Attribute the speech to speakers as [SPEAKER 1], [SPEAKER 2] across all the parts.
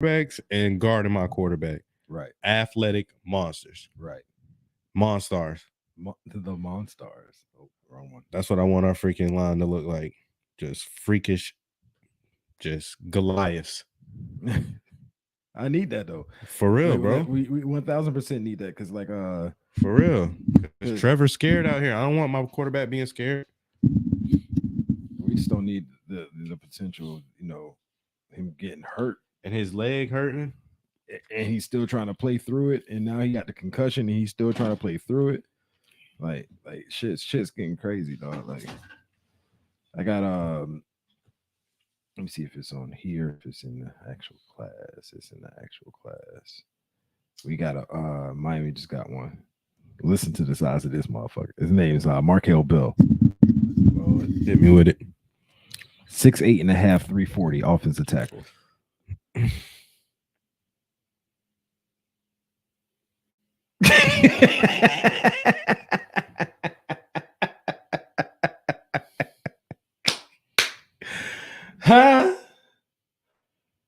[SPEAKER 1] quarterbacks and guarding my quarterback.
[SPEAKER 2] Right.
[SPEAKER 1] Athletic monsters.
[SPEAKER 2] Right.
[SPEAKER 1] Monstars.
[SPEAKER 2] The Monstars. Oh, wrong one.
[SPEAKER 1] That's what I want our freaking line to look like. Just freakish, just Goliaths.
[SPEAKER 2] I need that though.
[SPEAKER 1] For real,
[SPEAKER 2] Like,
[SPEAKER 1] bro.
[SPEAKER 2] we 1000% need that because
[SPEAKER 1] for real. Because Trevor's scared out here. I don't want my quarterback being scared.
[SPEAKER 2] We just don't need the potential, him getting hurt
[SPEAKER 1] and his leg hurting,
[SPEAKER 2] and he's still trying to play through it. And now he got the concussion, and he's still trying to play through it. Like shit's getting crazy, dog. Like, I got let me see if it's on here. If it's in the actual class, it's in the actual class. We got a Miami just got one. Listen to the size of this motherfucker. His name is Markel Bell.
[SPEAKER 1] Well, hit me with it.
[SPEAKER 2] 6'8" and a half, 340 offensive tackle. Huh?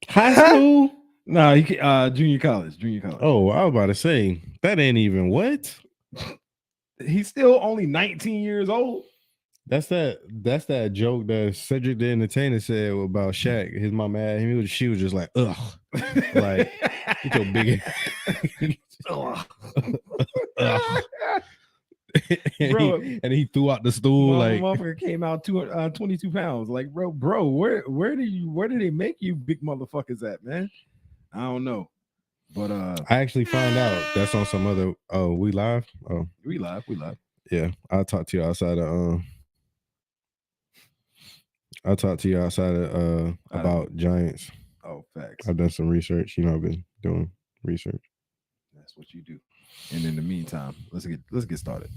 [SPEAKER 1] High school?
[SPEAKER 2] No, junior college.
[SPEAKER 1] Oh, I was about to say that ain't even what?
[SPEAKER 2] He's still only 19 years old.
[SPEAKER 1] That's that joke that Cedric the Entertainer said about Shaq. His mom at him. She was just like, ugh. Like, get your big ugh. and he threw out the stool. Like,
[SPEAKER 2] motherfucker came out 22 pounds. Like, bro, where do they make you big motherfuckers at, man? I don't know. But
[SPEAKER 1] I actually found out that's on some other. Oh, we live. Oh,
[SPEAKER 2] we live.
[SPEAKER 1] Yeah, I'll talk to you outside of about Giants.
[SPEAKER 2] Oh, facts.
[SPEAKER 1] I've done some research. I've been doing research.
[SPEAKER 2] That's what you do. And in the meantime, let's get started.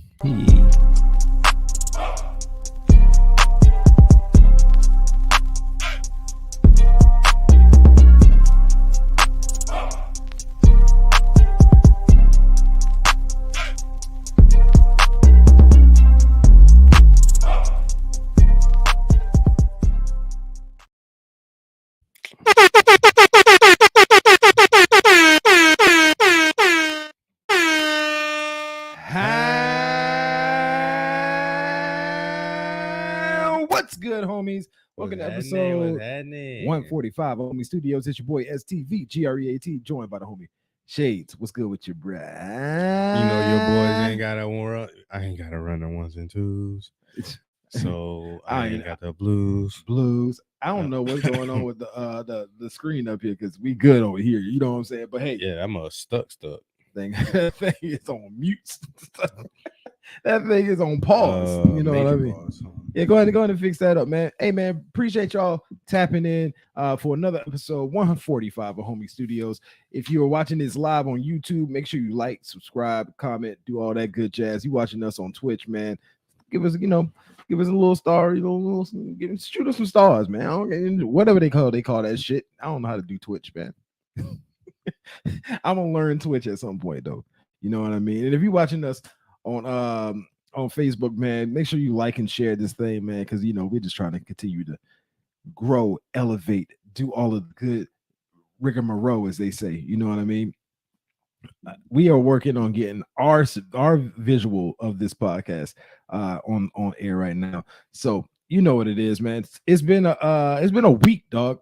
[SPEAKER 2] What's good, homies? Welcome to episode 145 of Homie Studios. It's your boy STV GREAT, joined by the homie Shades. What's good with your bruh?
[SPEAKER 1] Your boys ain't gotta run. I ain't gotta run the ones and twos. So I ain't got the blues.
[SPEAKER 2] I don't know what's going on with the screen up here because we good over here. You know what I'm saying? But hey,
[SPEAKER 1] yeah, I'm a stuck.
[SPEAKER 2] That thing is on mute. That thing is on pause. You know what I mean? Pause, huh? Yeah, go ahead and fix that up, man. Hey, man, appreciate y'all tapping in for another episode 145 of Homie Studios. If you are watching this live on YouTube, make sure you like, subscribe, comment, do all that good jazz. You watching us on Twitch, man? Give us a little star, shoot us some stars, man. Whatever they call that shit. I don't know how to do Twitch, man. I'm gonna learn Twitch at some point, though. You know what I mean? And if you're watching us on Facebook, man, make sure you like and share this thing, man, because we're just trying to continue to grow, elevate, do all of the good rigmarole, as they say. You know what I mean? We are working on getting our visual of this podcast on air right now. So you know what it is, man. It's been a week, dog.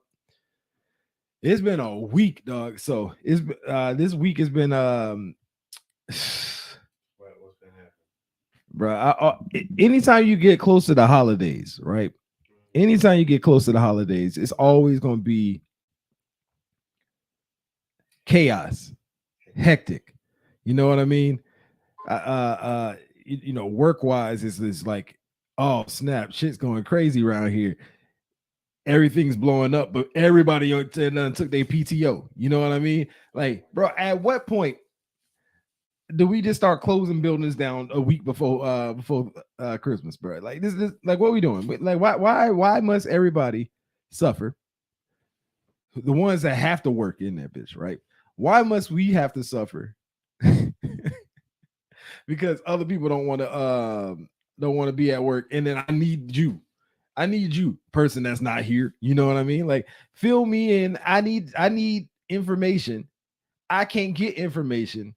[SPEAKER 2] It's been a week, dog. So it's this week has been what's been happening, bro? Anytime you get close to the holidays, right? Anytime you get close to the holidays, it's always going to be chaos, hectic. You know what I mean? Work wise, is like, oh snap, shit's going crazy around here. Everything's blowing up, but everybody took their PTO. You know what I mean? Like, bro, at what point do we just start closing buildings down a week before Christmas, bro? Like, this like, what are we doing? Like, why must everybody suffer? The ones that have to work in that bitch, right? Why must we have to suffer? Because other people don't want to be at work, and then I need you, person that's not here. You know what I mean? Like, fill me in. I need information. I can't get information,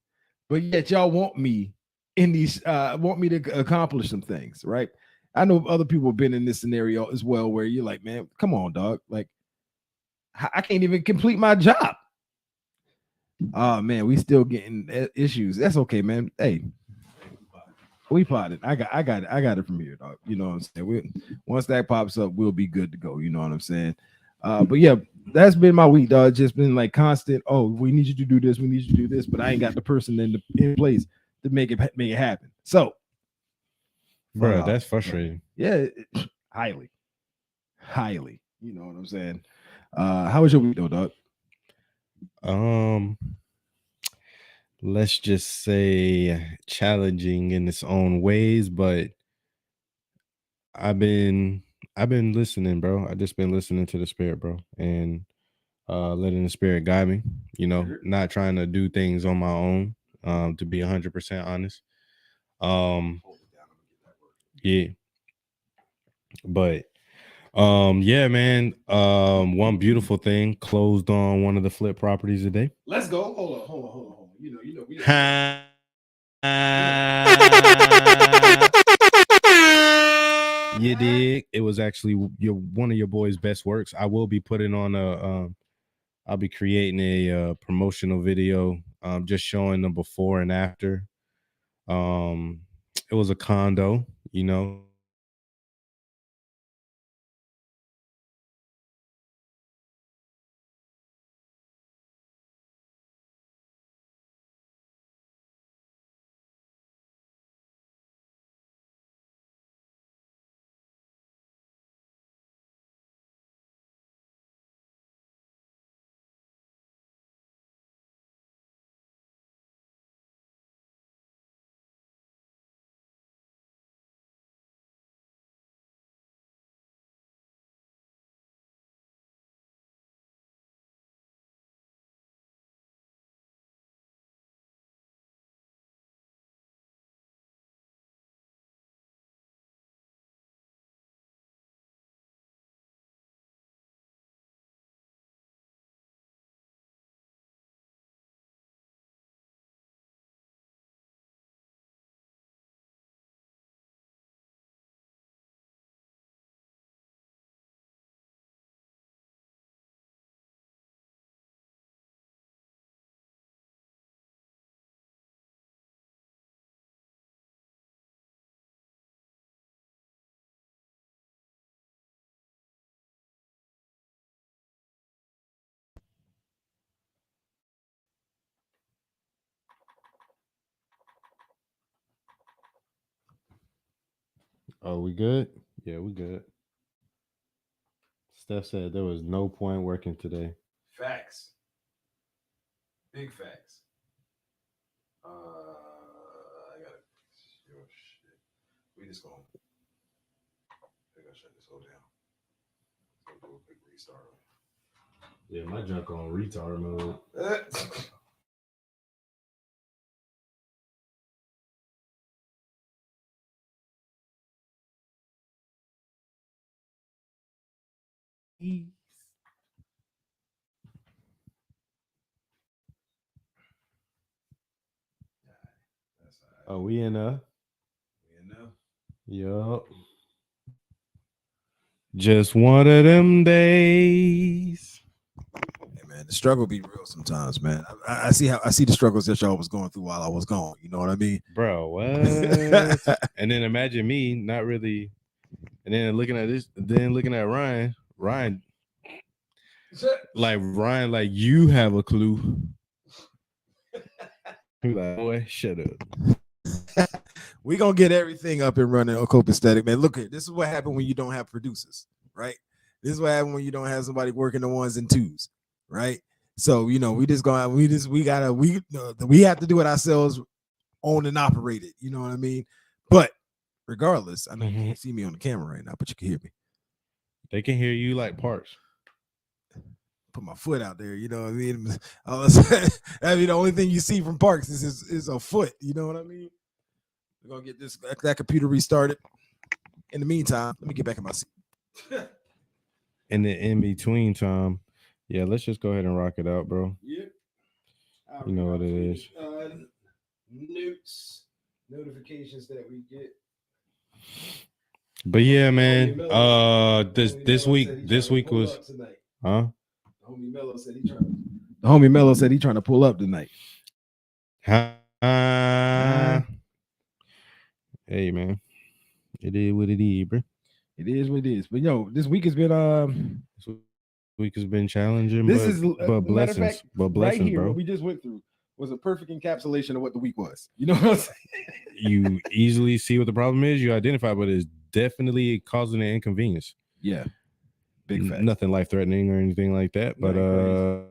[SPEAKER 2] but yet y'all want me in these want me to accomplish some things, right? I know other people have been in this scenario as well, where you're like, man, come on, dog. Like, I can't even complete my job. Oh man, we still getting issues. That's okay, man. Hey, we potted. I got it from here, dog. You know what I'm saying? Once that pops up, we'll be good to go. You know what I'm saying? But yeah, that's been my week, dog. Just been like constant. Oh, we need you to do this. We need you to do this. But I ain't got the person in place to make it happen. So,
[SPEAKER 1] bro, that's frustrating.
[SPEAKER 2] Yeah, highly. You know what I'm saying? How was your week, though, dog?
[SPEAKER 1] Let's just say challenging in its own ways, but I've been listening, bro. I just been listening to the spirit, bro, and letting the spirit guide me, you know, not trying to do things on my own, to be 100% honest. Yeah. But yeah, man. One beautiful thing closed on one of the flip properties today.
[SPEAKER 2] Let's go. Hold on. You know, we
[SPEAKER 1] You dig? It was actually one of your boys' best works. I will be putting on I'll be creating a promotional video, just showing them before and after. It was a condo, you know. Oh, we good? Yeah, we good. Steph said there was no point working today.
[SPEAKER 2] Facts. Big facts. I gotta. Oh, shit. We just gonna. I gotta shut this whole down. So do a quick restart.
[SPEAKER 1] Yeah, my junk on retard mode. Oh, we in there? Yup. Just one of them days.
[SPEAKER 2] Hey man, the struggle be real sometimes, man. I see the struggles that y'all was going through while I was gone. You know what I mean,
[SPEAKER 1] bro? What? And then imagine me not really, and then looking at this, then looking at Ryan, like you have a clue. Like, boy, shut up.
[SPEAKER 2] We gonna get everything up and running on Copaesthetic, man. Look, this is what happened when you don't have producers, right? This is what happened when you don't have somebody working the ones and twos, right? So you know, we have to do it ourselves, owned and operated. You know what I mean? But regardless, I know you can't see me on the camera right now, but you can hear me.
[SPEAKER 1] They can hear you like Parks.
[SPEAKER 2] Put my foot out there, you know what I mean? I mean, the only thing you see from Parks is a foot, you know what I mean? We're gonna get that computer restarted. In the meantime, let me get back in my seat.
[SPEAKER 1] In the in between time, Yeah, let's just go ahead and rock it out, bro.
[SPEAKER 2] Yep. I'll
[SPEAKER 1] You
[SPEAKER 2] read
[SPEAKER 1] know what
[SPEAKER 2] out
[SPEAKER 1] it
[SPEAKER 2] for you.
[SPEAKER 1] is.
[SPEAKER 2] Notes, notifications that we get.
[SPEAKER 1] But yeah,
[SPEAKER 2] The homie
[SPEAKER 1] man.
[SPEAKER 2] Mello,
[SPEAKER 1] This
[SPEAKER 2] Mello said
[SPEAKER 1] week
[SPEAKER 2] he trying
[SPEAKER 1] this
[SPEAKER 2] to
[SPEAKER 1] week
[SPEAKER 2] pull
[SPEAKER 1] was,
[SPEAKER 2] up tonight.
[SPEAKER 1] huh?
[SPEAKER 2] The homie Mello said he trying. The homie Mello said he trying to pull up tonight.
[SPEAKER 1] Huh? Hey, man. It is what it is, bro.
[SPEAKER 2] It is what it is. But yo, this week has been
[SPEAKER 1] This week has been challenging,
[SPEAKER 2] this is
[SPEAKER 1] but
[SPEAKER 2] matter of
[SPEAKER 1] blessings,
[SPEAKER 2] fact,
[SPEAKER 1] but
[SPEAKER 2] right
[SPEAKER 1] blessings,
[SPEAKER 2] here, what
[SPEAKER 1] bro.
[SPEAKER 2] we just went through was a perfect encapsulation of what the week was. You know what I'm saying?
[SPEAKER 1] You easily see what the problem is. You identify, but it's definitely causing an inconvenience.
[SPEAKER 2] Yeah, big fact.
[SPEAKER 1] Nothing life threatening or anything like that. But
[SPEAKER 2] Nothing crazy.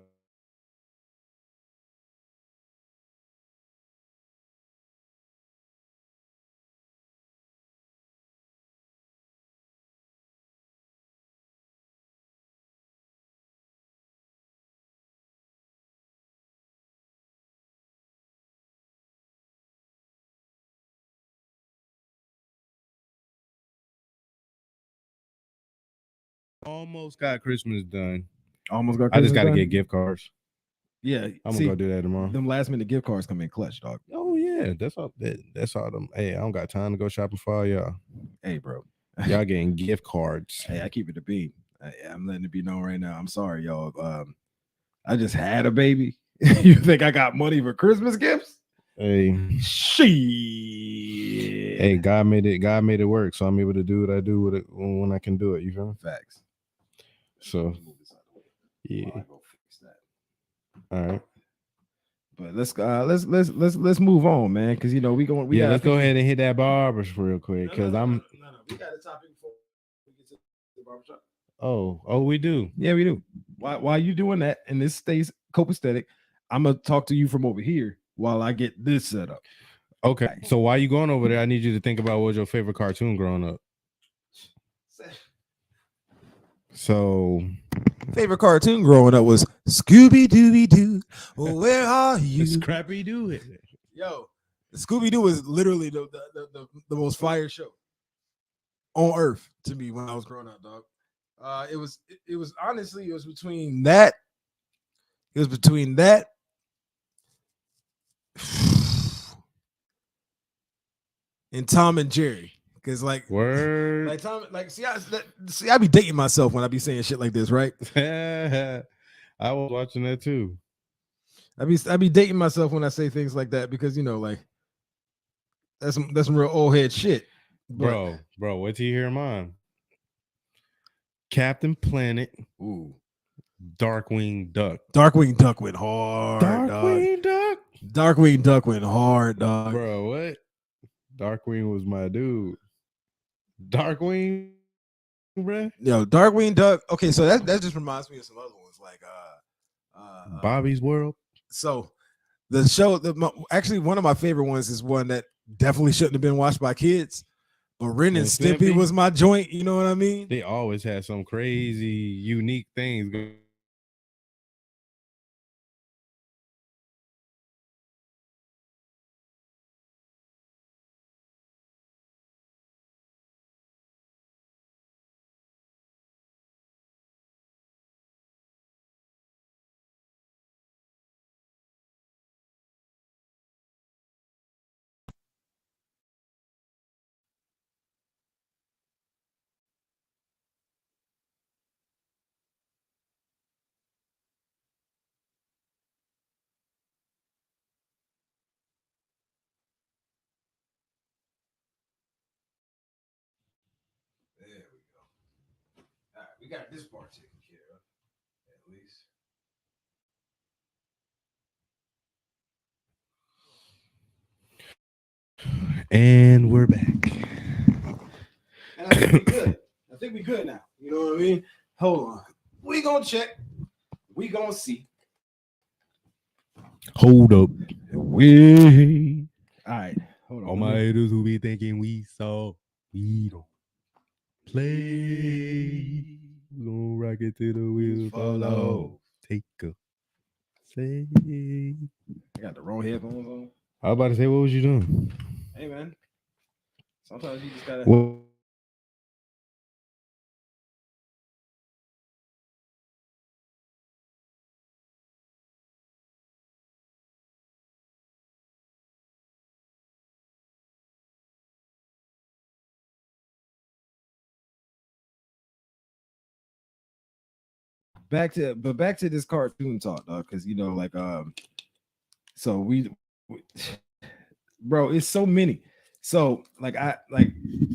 [SPEAKER 1] almost got Christmas done.
[SPEAKER 2] Almost got
[SPEAKER 1] I just
[SPEAKER 2] Christmas
[SPEAKER 1] got to
[SPEAKER 2] done.
[SPEAKER 1] get gift cards.
[SPEAKER 2] Yeah,
[SPEAKER 1] I'm gonna go do that tomorrow.
[SPEAKER 2] Them last minute gift cards come in clutch, dog.
[SPEAKER 1] Oh yeah, that's all. That's all them. Hey, I don't got time to go shopping for all y'all.
[SPEAKER 2] Hey, bro.
[SPEAKER 1] Y'all getting gift cards.
[SPEAKER 2] Hey, I keep it a beam. I'm letting it be known right now. I'm sorry, y'all. I just had a baby. You think I got money for Christmas gifts?
[SPEAKER 1] Hey,
[SPEAKER 2] Shit.
[SPEAKER 1] hey, God made it. God made it work, so I'm able to do what I do with it when I can do it. You feel me?
[SPEAKER 2] Facts.
[SPEAKER 1] So, yeah.
[SPEAKER 2] I go fix that.
[SPEAKER 1] All right.
[SPEAKER 2] But let's move on, man. Because you know we going.
[SPEAKER 1] Yeah, let's go ahead and hit that barbers real quick, because
[SPEAKER 2] no. We got a topic before we get to the barbershop.
[SPEAKER 1] Oh, we do.
[SPEAKER 2] Yeah, we do. While you doing that and this stays copacetic, I'm gonna talk to you from over here while I get this set up.
[SPEAKER 1] Okay. So while you going over there, I need you to think about what was your favorite cartoon growing up. So
[SPEAKER 2] Favorite cartoon growing up was Scooby Dooby Doo. Oh, where are you?
[SPEAKER 1] Scrappy Doo it.
[SPEAKER 2] Yo, Scooby Doo was literally the most fire show on earth to me when I was growing up, dog. It was honestly it was between that. It was between that. And Tom and Jerry. Because
[SPEAKER 1] Word.
[SPEAKER 2] like Tom, like see, I be dating myself when I be saying shit like this, right?
[SPEAKER 1] I was watching that too.
[SPEAKER 2] I be dating myself when I say things like that because you know, like that's some real old head shit.
[SPEAKER 1] But, bro, wait till you hear mine. Captain Planet.
[SPEAKER 2] Ooh.
[SPEAKER 1] Darkwing Duck.
[SPEAKER 2] Darkwing Duck went hard.
[SPEAKER 1] Darkwing Duck.
[SPEAKER 2] Darkwing Duck went hard, dog.
[SPEAKER 1] Bro, what? Darkwing was my dude. Darkwing, bro.
[SPEAKER 2] Yo, Darkwing Duck. Okay, so that just reminds me of some other ones like
[SPEAKER 1] Bobby's World.
[SPEAKER 2] So the show, actually one of my favorite ones is one that definitely shouldn't have been watched by kids. But Ren and Stimpy was my joint. You know what I mean?
[SPEAKER 1] They always had some crazy, unique things going.
[SPEAKER 2] There we go. All right, we got this part taken care of, at least.
[SPEAKER 1] And we're back.
[SPEAKER 2] And I think we good. I think we good now. You know what I mean? Hold on. We gonna check. We gonna see.
[SPEAKER 1] Hold up.
[SPEAKER 2] We. All right. Hold on.
[SPEAKER 1] All my haters who be thinking we saw, we don't play. We gonna rock it till the wheels fall off. Take a say.
[SPEAKER 2] I got the wrong headphones on.
[SPEAKER 1] I was about to say, what was you doing?
[SPEAKER 2] Hey man. Sometimes you just gotta.
[SPEAKER 1] What
[SPEAKER 2] back to this cartoon talk, dog, because like so bro, it's so many. So I'm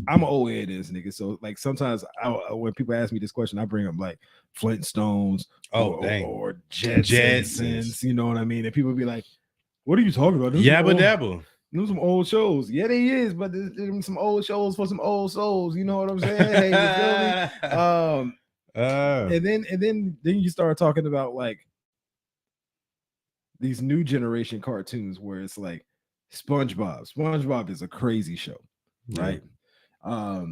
[SPEAKER 2] an old head this nigga. So like sometimes when people ask me this question, I bring up like Flintstones or Jetsons, you know what I mean? And people be like, what are you talking about?
[SPEAKER 1] Yabba dabba.
[SPEAKER 2] Those some old shows. Yeah, they is, but there's some old shows for some old souls. You know what I'm saying? Hey, you feel me? And then you start talking about like these new generation cartoons where it's like SpongeBob. SpongeBob is a crazy show, right? Yeah.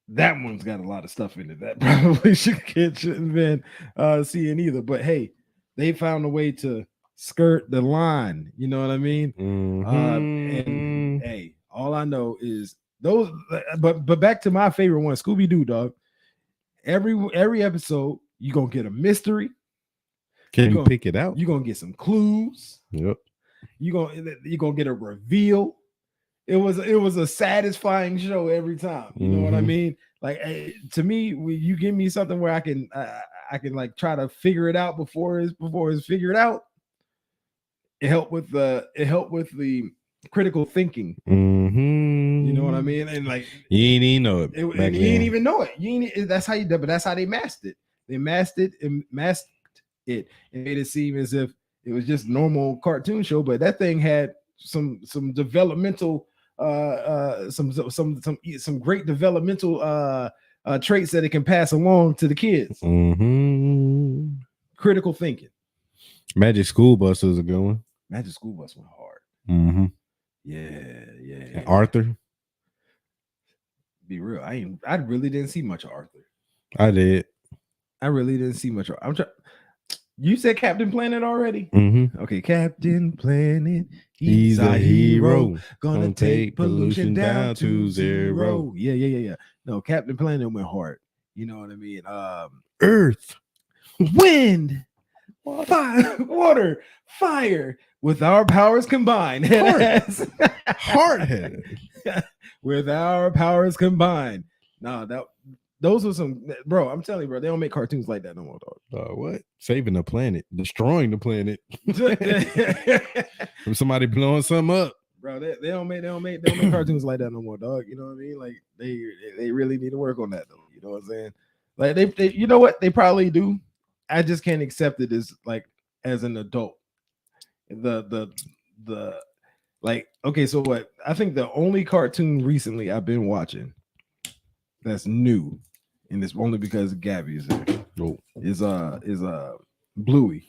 [SPEAKER 2] That one's got a lot of stuff in it that probably shouldn't been seeing either. But hey, they found a way to skirt the line. You know what I mean? And hey, all I know is those. But back to my favorite one, Scooby Doo, dog. Every episode, you gonna get a mystery.
[SPEAKER 1] Can you pick it out?
[SPEAKER 2] You're gonna get some clues.
[SPEAKER 1] Yep.
[SPEAKER 2] You're gonna get a reveal. It was a satisfying show every time. You know what I mean? Like to me, when you give me something where I can like try to figure it out before it's figured out. It helped with the critical thinking. You know what I mean? And like
[SPEAKER 1] you ain't even know it.
[SPEAKER 2] You ain't even know it. That's how they masked it. They masked it and made it seem as if it was just normal cartoon show, but that thing had some developmental some great developmental traits that it can pass along to the kids. Critical thinking.
[SPEAKER 1] Magic School Bus was a good one.
[SPEAKER 2] Magic School Bus went hard. Yeah.
[SPEAKER 1] And Arthur.
[SPEAKER 2] Be real. I really didn't see much of Arthur.
[SPEAKER 1] I did.
[SPEAKER 2] I really didn't see much of. I'm trying. You said Captain Planet already? Okay, Captain Planet, he's a hero. Gonna take pollution down to zero. Yeah. No, Captain Planet went hard. You know what I mean? Earth, wind, water, fire. With our powers combined.
[SPEAKER 1] Hard-headed.
[SPEAKER 2] With our powers combined. No, those were some, bro. I'm telling you, bro, they don't make cartoons like that no more, dog.
[SPEAKER 1] What? Saving the planet, destroying the planet. From somebody blowing something up,
[SPEAKER 2] bro. They don't make cartoons like that no more, dog. You know what I mean? Like they really need to work on that, though. You know what I'm saying? Like they you know what? They probably do. I just can't accept it as an adult. The like, okay, so what? I think the only cartoon recently I've been watching that's new, and it's only because Gabby is there. Is Bluey.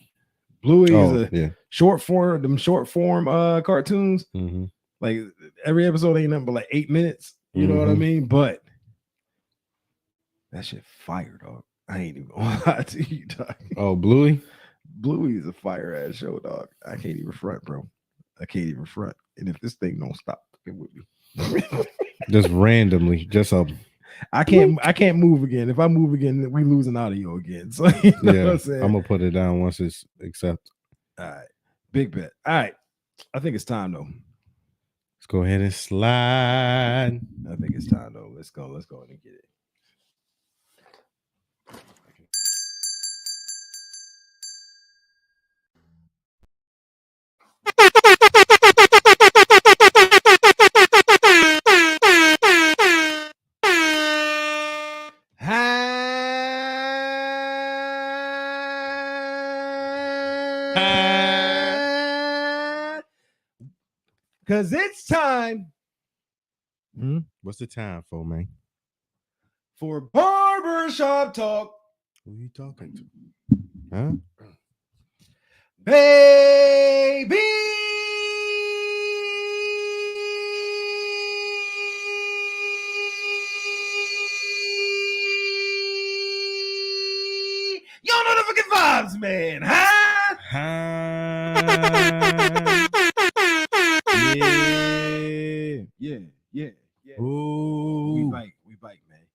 [SPEAKER 2] Bluey is a short form cartoons. Like every episode ain't nothing but like 8 minutes. You know what I mean? But that shit fire, dog. I ain't even gonna lie to you, dog.
[SPEAKER 1] Oh, Bluey
[SPEAKER 2] is a fire ass show, dog. I can't even front, bro. I can't even front. And if this thing don't stop, it would be
[SPEAKER 1] just randomly, just a.
[SPEAKER 2] I can't move again. If I move again, we lose an audio again. So you know what I'm saying?
[SPEAKER 1] I'm gonna put it down once it's accepted.
[SPEAKER 2] All right, big bet. All right, I think it's time though.
[SPEAKER 1] Let's go ahead and slide.
[SPEAKER 2] I think it's time though. Let's go ahead and get it. Because it's time.
[SPEAKER 1] What's the time for, man?
[SPEAKER 2] For barbershop talk.
[SPEAKER 1] Who are you talking to? Huh?
[SPEAKER 2] Baby. Y'all know the fucking vibes, man. Huh? Yeah.
[SPEAKER 1] Ooh.
[SPEAKER 2] We bite, man.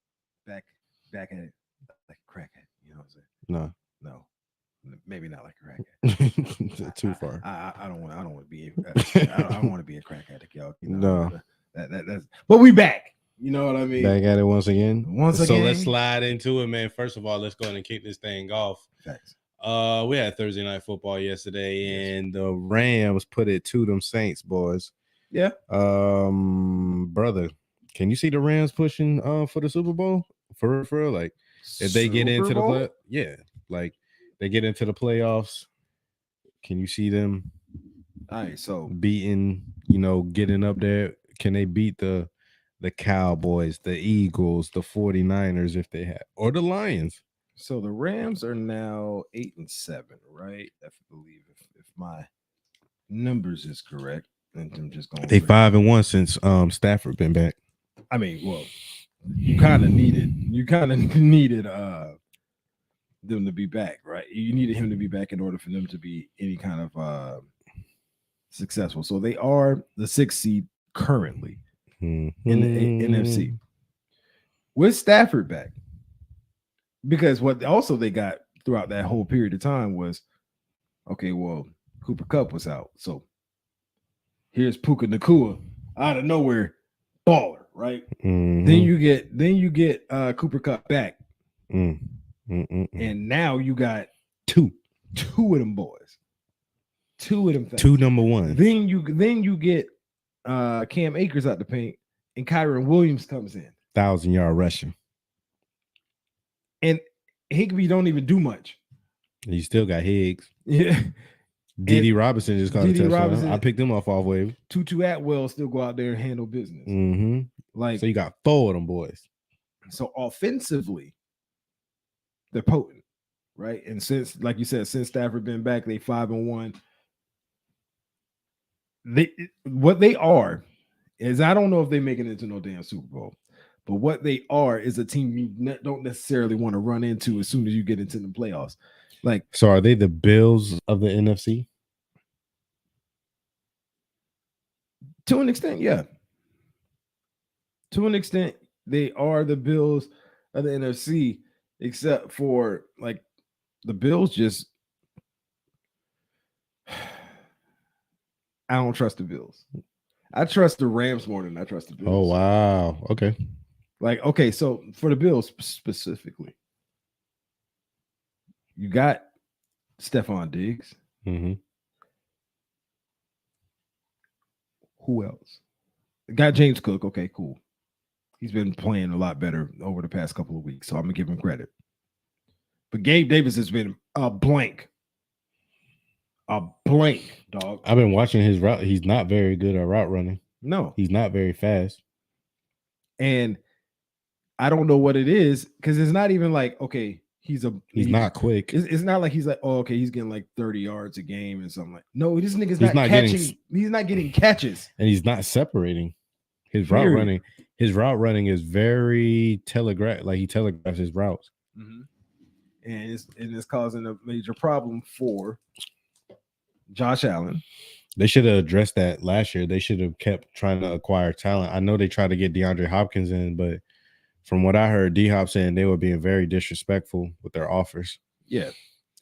[SPEAKER 2] Back at it like a crackhead. You know what I'm saying? No. Maybe not like a crackhead.
[SPEAKER 1] Too far.
[SPEAKER 2] I don't want to be. I don't want to be a crack addict, y'all. You know,
[SPEAKER 1] no.
[SPEAKER 2] That's. But we back. You know what I mean?
[SPEAKER 1] Back at it once again.
[SPEAKER 2] So
[SPEAKER 1] let's slide into it, man. First of all, let's go ahead and kick this thing off.
[SPEAKER 2] Thanks.
[SPEAKER 1] We had Thursday night football yesterday, and the Rams put it to them Saints, boys.
[SPEAKER 2] Yeah.
[SPEAKER 1] Brother, can you see the Rams pushing for the Super Bowl? For real? Like, if they get into the play, like they get into the playoffs, can you see them?
[SPEAKER 2] All right, so
[SPEAKER 1] beating, getting up there. Can they beat the Cowboys, the Eagles, the 49ers if they have, or the Lions?
[SPEAKER 2] So the Rams are now 8-7, right? I believe if my numbers is correct. And I'm just going.
[SPEAKER 1] They 5-1 since Stafford been back.
[SPEAKER 2] I mean, well, you kind of needed them to be back, right? You needed him to be back in order for them to be any kind of successful. So they are the 6th seed currently in the NFC with Stafford back. Because what also they got throughout that whole period of time was, okay, well, Cooper Kupp was out. So here's Puka Nacua out of nowhere, baller, right?
[SPEAKER 1] Mm-hmm.
[SPEAKER 2] Then you get Cooper Kupp back. And now you got two of them boys. Two of them things.
[SPEAKER 1] Two number ones.
[SPEAKER 2] Then you get Cam Akers out the paint, and Kyron Williams comes in.
[SPEAKER 1] 1,000-yard rushing.
[SPEAKER 2] And Higbee don't even do much.
[SPEAKER 1] You still got Higgs.
[SPEAKER 2] Yeah.
[SPEAKER 1] D.D. Robinson just caught a touchdown.
[SPEAKER 2] Robinson,
[SPEAKER 1] I picked him off waiver.
[SPEAKER 2] Tutu Atwell still go out there and handle business.
[SPEAKER 1] Mm-hmm.
[SPEAKER 2] Like,
[SPEAKER 1] so you got 4 of them boys.
[SPEAKER 2] So offensively, they're potent, right? And since, like you said, since Stafford been back, they 5-1. What they are is, I don't know if they make it into no damn Super Bowl, but what they are is a team you don't necessarily want to run into as soon as you get into the playoffs. Like,
[SPEAKER 1] so are they the Bills of the NFC?
[SPEAKER 2] To an extent, yeah. To an extent, they are the Bills of the NFC, except for, like, the Bills just, I don't trust the Bills. I trust the Rams more than I trust the Bills.
[SPEAKER 1] Oh, wow. Okay.
[SPEAKER 2] Like, okay, so for the Bills specifically, you got Stephon Diggs.
[SPEAKER 1] Mm-hmm.
[SPEAKER 2] Who else? Got James Cook. Okay, cool. He's been playing a lot better over the past couple of weeks, so I'm going to give him credit. But Gabe Davis has been a blank. A blank, dog.
[SPEAKER 1] I've been watching his route. He's not very good at route running.
[SPEAKER 2] No.
[SPEAKER 1] He's not very fast.
[SPEAKER 2] And I don't know what it is, because it's not even like, okay, he's
[SPEAKER 1] not quick.
[SPEAKER 2] It's not like he's like, oh, okay, he's getting like 30 yards a game and something like. No, this nigga's not catching. He's not getting catches.
[SPEAKER 1] And he's not separating. His route running is very telegraph. Like, he telegraphs his routes.
[SPEAKER 2] Mm-hmm. And it's causing a major problem for Josh Allen.
[SPEAKER 1] They should have addressed that last year. They should have kept trying to acquire talent. I know they tried to get DeAndre Hopkins in, but from what I heard, D-Hop saying they were being very disrespectful with their offers.
[SPEAKER 2] Yeah.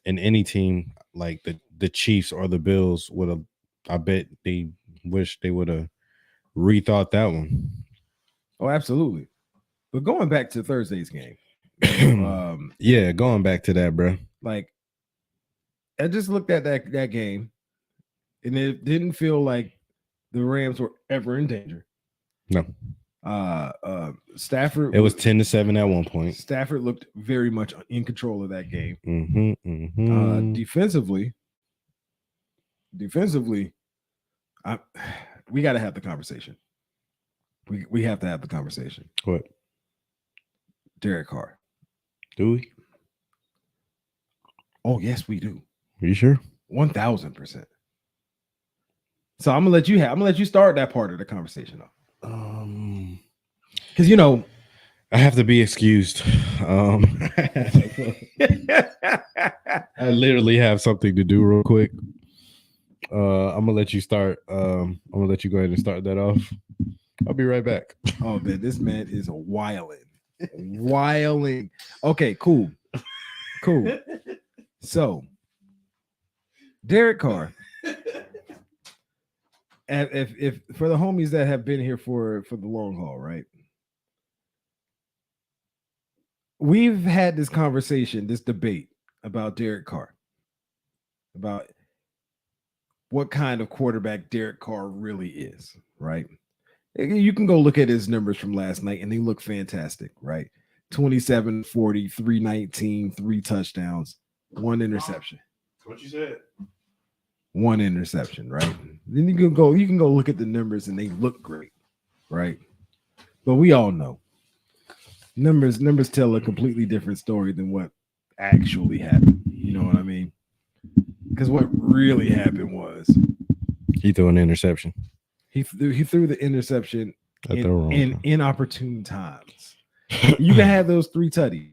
[SPEAKER 1] And any team like the Chiefs or the Bills would have, I bet they wish they would have rethought that one.
[SPEAKER 2] Oh, absolutely. But going back to Thursday's game.
[SPEAKER 1] Yeah, going back to that, bro.
[SPEAKER 2] Like, I just looked at that game, and it didn't feel like the Rams were ever in danger.
[SPEAKER 1] No.
[SPEAKER 2] Stafford.
[SPEAKER 1] It was 10-7 at one point.
[SPEAKER 2] Stafford looked very much in control of that game.
[SPEAKER 1] Mm-hmm.
[SPEAKER 2] Defensively, we got to have the conversation. We have to have the conversation.
[SPEAKER 1] What?
[SPEAKER 2] Derek Carr.
[SPEAKER 1] Do we?
[SPEAKER 2] Oh, yes, we do.
[SPEAKER 1] Are you sure?
[SPEAKER 2] 1,000%. So I'm gonna let you start that part of the conversation, though. Because
[SPEAKER 1] I have to be excused. I literally have something to do real quick. I'm gonna let you start. I'm gonna let you go ahead and start that off. I'll be right back.
[SPEAKER 2] Oh man, this man is wilding. Okay, cool. So, Derek Carr. If for the homies that have been here for the long haul, right? we've had this conversation, this debate about Derek Carr, about what kind of quarterback Derek Carr really is, right? You can go look at his numbers from last night and they look fantastic, right? 27, 40, 319, 3 touchdowns, 1 interception.
[SPEAKER 1] What you said?
[SPEAKER 2] 1 interception, right? Then you can go look at the numbers and they look great, right? But we all know numbers tell a completely different story than what actually happened. You know what I mean? Because what really happened was
[SPEAKER 1] he threw an interception.
[SPEAKER 2] He threw the interception in inopportune times. You can have those 3 tutties.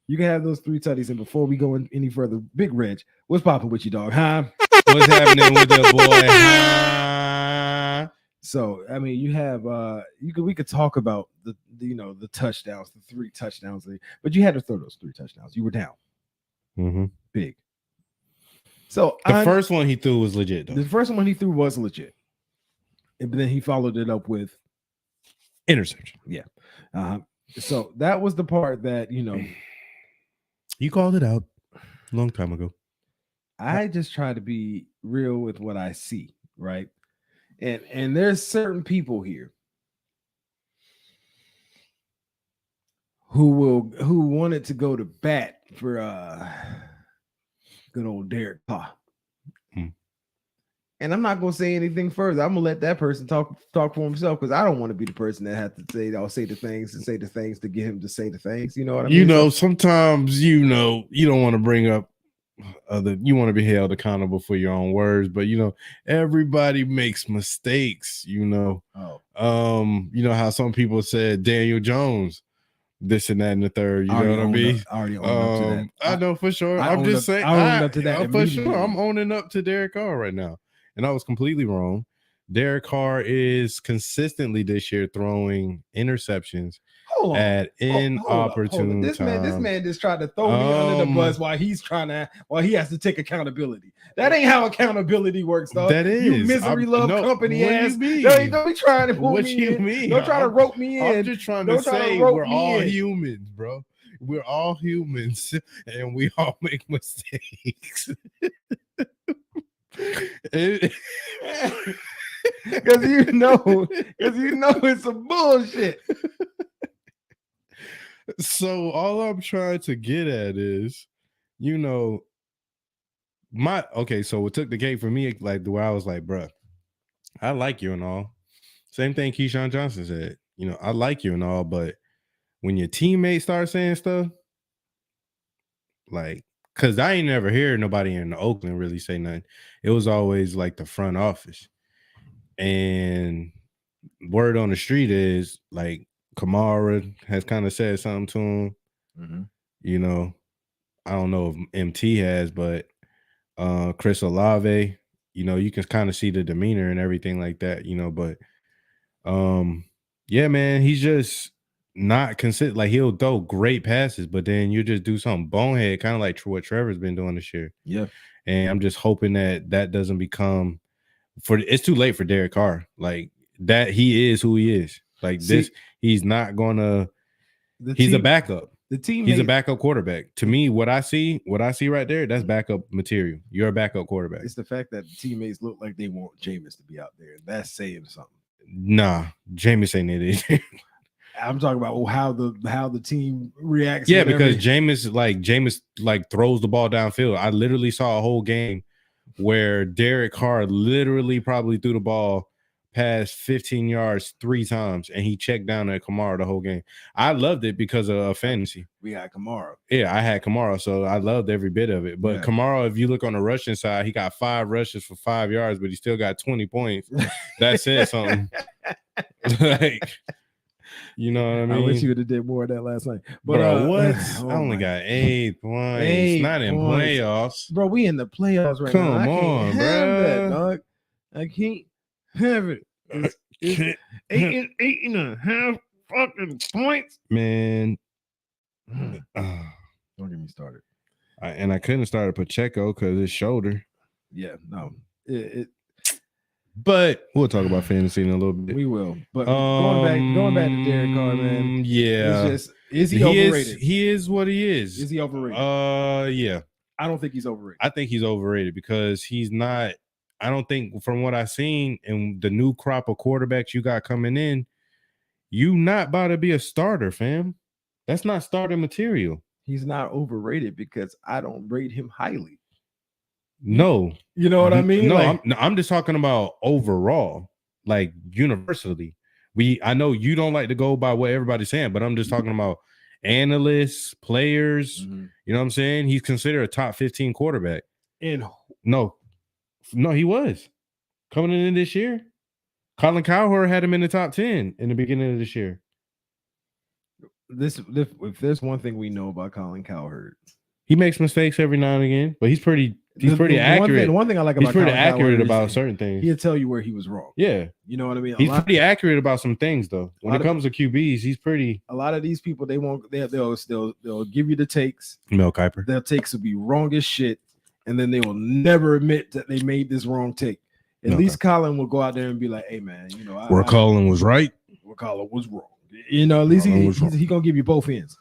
[SPEAKER 2] You can have those 3 tutties. And before we go any further, Big Reg, what's popping with you, dog? Huh?
[SPEAKER 1] What's happening with the boy? Huh?
[SPEAKER 2] So I mean, you have we could talk about the touchdowns, the 3 touchdowns, but you had to throw those 3 touchdowns. You were down.
[SPEAKER 1] Mm-hmm.
[SPEAKER 2] Big. So
[SPEAKER 1] the first one he threw was legit, though.
[SPEAKER 2] The first one he threw was legit. But then he followed it up with
[SPEAKER 1] interception.
[SPEAKER 2] Yeah. So that was the part that,
[SPEAKER 1] you called it out a long time ago.
[SPEAKER 2] I just try to be real with what I see, right? And there's certain people here who wanted to go to bat for good old Derek Carr. And I'm not gonna say anything further. I'm gonna let that person talk for himself, because I don't want to be the person that has to say the things to get him to say the things. You know what I mean?
[SPEAKER 1] Sometimes you don't want to bring up you want to be held accountable for your own words, but everybody makes mistakes. How some people said Daniel Jones, this and that and the third. You know what I mean?
[SPEAKER 2] I already own up to that.
[SPEAKER 1] I know for sure. I'm just saying. I own up to that for sure. I'm owning up to Derek Carr right now. And I was completely wrong. Derek Carr is consistently this year throwing interceptions at inopportune
[SPEAKER 2] times. This man just tried to throw me under the bus while he has to take accountability. That ain't how accountability works, dog.
[SPEAKER 1] That is.
[SPEAKER 2] You misery love company ass. Don't be trying to pull
[SPEAKER 1] what
[SPEAKER 2] me
[SPEAKER 1] you
[SPEAKER 2] in.
[SPEAKER 1] Mean?
[SPEAKER 2] Don't try to rope me in.
[SPEAKER 1] I'm just trying to say we're all humans, bro. We're all humans and we all make mistakes.
[SPEAKER 2] Because it's some bullshit.
[SPEAKER 1] So all I'm trying to get at is, so what took the cake for me, like the way I was like, bruh, I like you and all. Same thing Keyshawn Johnson said. I like you and all, but when your teammates start saying stuff, like, because I ain't never hear nobody in Oakland really say nothing. It was always like the front office. And word on the street is like Kamara has kind of said something to him. Mm-hmm. I don't know if MT has, but Chris Olave, you can kind of see the demeanor and everything like that, but yeah, man, he's just not consistent. Like, he'll throw great passes, but then you just do something bonehead, kind of like what Trevor's been doing this year.
[SPEAKER 2] Yeah.
[SPEAKER 1] And I'm just hoping that doesn't become it's too late for Derek Carr. Like, that he is who he is. Like, he's not gonna he's a backup. He's a backup quarterback. To me, what I see right there, that's backup material. You're a backup quarterback.
[SPEAKER 2] It's the fact that the teammates look like they want Jameis to be out there. That's saying something.
[SPEAKER 1] Nah, Jameis ain't it.
[SPEAKER 2] I'm talking about how the team reacts.
[SPEAKER 1] Yeah, because Jameis throws the ball downfield. I literally saw a whole game where Derek Carr literally probably threw the ball past 15 yards 3 times, and he checked down at Kamara the whole game. I loved it because of fantasy.
[SPEAKER 2] We had Kamara.
[SPEAKER 1] Yeah, I had Kamara, so I loved every bit of it. But Kamara, if you look on the rushing side, he got 5 rushes for 5 yards, but he still got 20 points. That said something. Like, you know what I mean?
[SPEAKER 2] I wish you would have did more of that last night. But
[SPEAKER 1] bro, what? I only got 8 points. 8 not in playoffs.
[SPEAKER 2] Bro, we in the playoffs right now. Come on, bro. That, dog. I can't have it. It's 8.5 fucking points.
[SPEAKER 1] Man.
[SPEAKER 2] Don't get me started.
[SPEAKER 1] I couldn't start Pacheco because his shoulder.
[SPEAKER 2] Yeah, no.
[SPEAKER 1] But we'll talk about fantasy in a little bit.
[SPEAKER 2] We will. But going back to Derek Carr, man.
[SPEAKER 1] Yeah.
[SPEAKER 2] Is he overrated?
[SPEAKER 1] He is what he is.
[SPEAKER 2] Is he overrated?
[SPEAKER 1] Yeah.
[SPEAKER 2] I don't think he's overrated.
[SPEAKER 1] I think he's overrated because he's not. I don't think from what I've seen and the new crop of quarterbacks you got coming in, you not about to be a starter, fam. That's not starter material.
[SPEAKER 2] He's not overrated because I don't rate him highly.
[SPEAKER 1] No.
[SPEAKER 2] You know what I mean?
[SPEAKER 1] No,
[SPEAKER 2] like,
[SPEAKER 1] I'm just talking about overall, like universally. I know you don't like to go by what everybody's saying, but I'm just talking about analysts, players.
[SPEAKER 2] mm-hmm.
[SPEAKER 1] You know what I'm saying? He's considered a top 15 quarterback.
[SPEAKER 2] And
[SPEAKER 1] no, he was coming in this year. Colin Cowherd had him in the top 10 in the beginning of this year.
[SPEAKER 2] If there's one thing we know about Colin Cowherd,
[SPEAKER 1] he makes mistakes every now and again, but he's pretty accurate.
[SPEAKER 2] One thing I like about
[SPEAKER 1] he's pretty
[SPEAKER 2] Colin
[SPEAKER 1] accurate
[SPEAKER 2] Cowherd
[SPEAKER 1] about certain things.
[SPEAKER 2] He'll tell you where he was wrong.
[SPEAKER 1] Yeah,
[SPEAKER 2] you know what I mean.
[SPEAKER 1] He's pretty accurate about some things though. When it comes to QBs, he's pretty.
[SPEAKER 2] A lot of these people, they won't. They'll give you the takes.
[SPEAKER 1] Mel Kiper.
[SPEAKER 2] Their takes will be wrong as shit, and then they will never admit that they made this wrong take. At least Colin will go out there and be like, "Hey man, you know,
[SPEAKER 1] where Colin was right,
[SPEAKER 2] where Colin was wrong." You know, at least he's gonna give you both ends.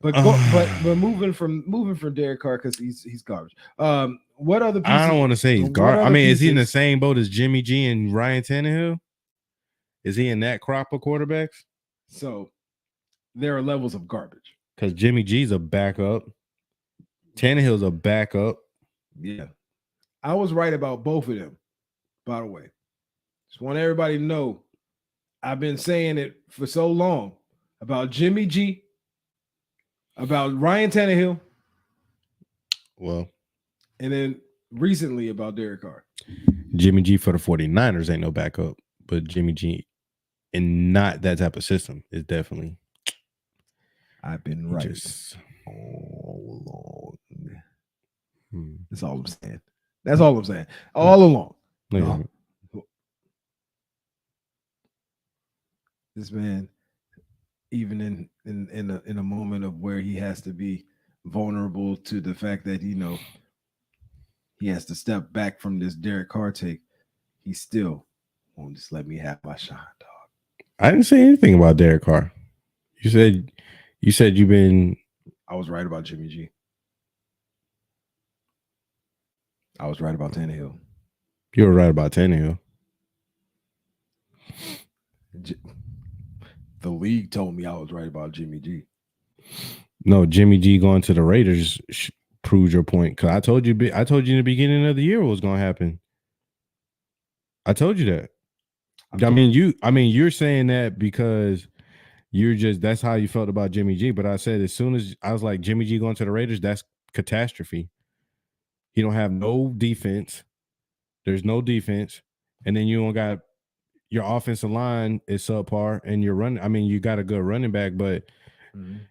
[SPEAKER 2] But but moving from Derek Carr because he's garbage. What other pieces?
[SPEAKER 1] I don't want to say he's garbage. I mean, is he in the same boat as Jimmy G and Ryan Tannehill? Is he in that crop of quarterbacks?
[SPEAKER 2] So there are levels of garbage.
[SPEAKER 1] Because Jimmy G's a backup. Tannehill's a backup.
[SPEAKER 2] Yeah. I was right about both of them, by the way. Just want everybody to know I've been saying it for so long about Jimmy G, about Ryan Tannehill.
[SPEAKER 1] Well.
[SPEAKER 2] And then recently about Derek Carr.
[SPEAKER 1] Jimmy G for the 49ers ain't no backup, but Jimmy G in not that type of system is definitely.
[SPEAKER 2] I've been right all along. That's all I'm saying. That's all I'm saying. All along. No. This man, even in a moment of where he has to be vulnerable to the fact that he has to step back from this Derek Carr take, he still won't just let me have my shine, dog.
[SPEAKER 1] I didn't say anything about Derek Carr. You said you've been.
[SPEAKER 2] I was right about Jimmy G. I was right about Tannehill.
[SPEAKER 1] You were right about Tannehill.
[SPEAKER 2] The league told me I was right about Jimmy G.
[SPEAKER 1] No, Jimmy G going to the Raiders proves your point. Because I told you in the beginning of the year what was going to happen. I told you that. You're saying that because that's how you felt about Jimmy G. But I said as soon as I was like Jimmy G going to the Raiders, that's catastrophe. He don't have no defense. There's no defense, and then you don't got your offensive line is subpar, and you're running. I mean, you got a good running back, but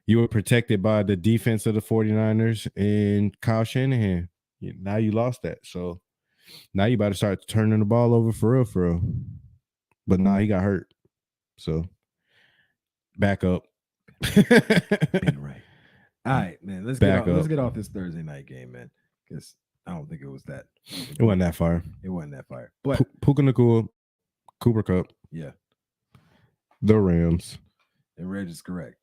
[SPEAKER 1] you were protected by the defense of the 49ers and Kyle Shanahan. Now you lost that, so now you about to start turning the ball over for real. But now he got hurt, so back up.
[SPEAKER 2] Being right. All right, man. Let's get off this Thursday night game, man. Because I don't think it was that.
[SPEAKER 1] It wasn't that fire.
[SPEAKER 2] It wasn't that fire. But
[SPEAKER 1] Puka Nacua, Cooper Kupp.
[SPEAKER 2] Yeah.
[SPEAKER 1] The Rams.
[SPEAKER 2] And Reg is correct.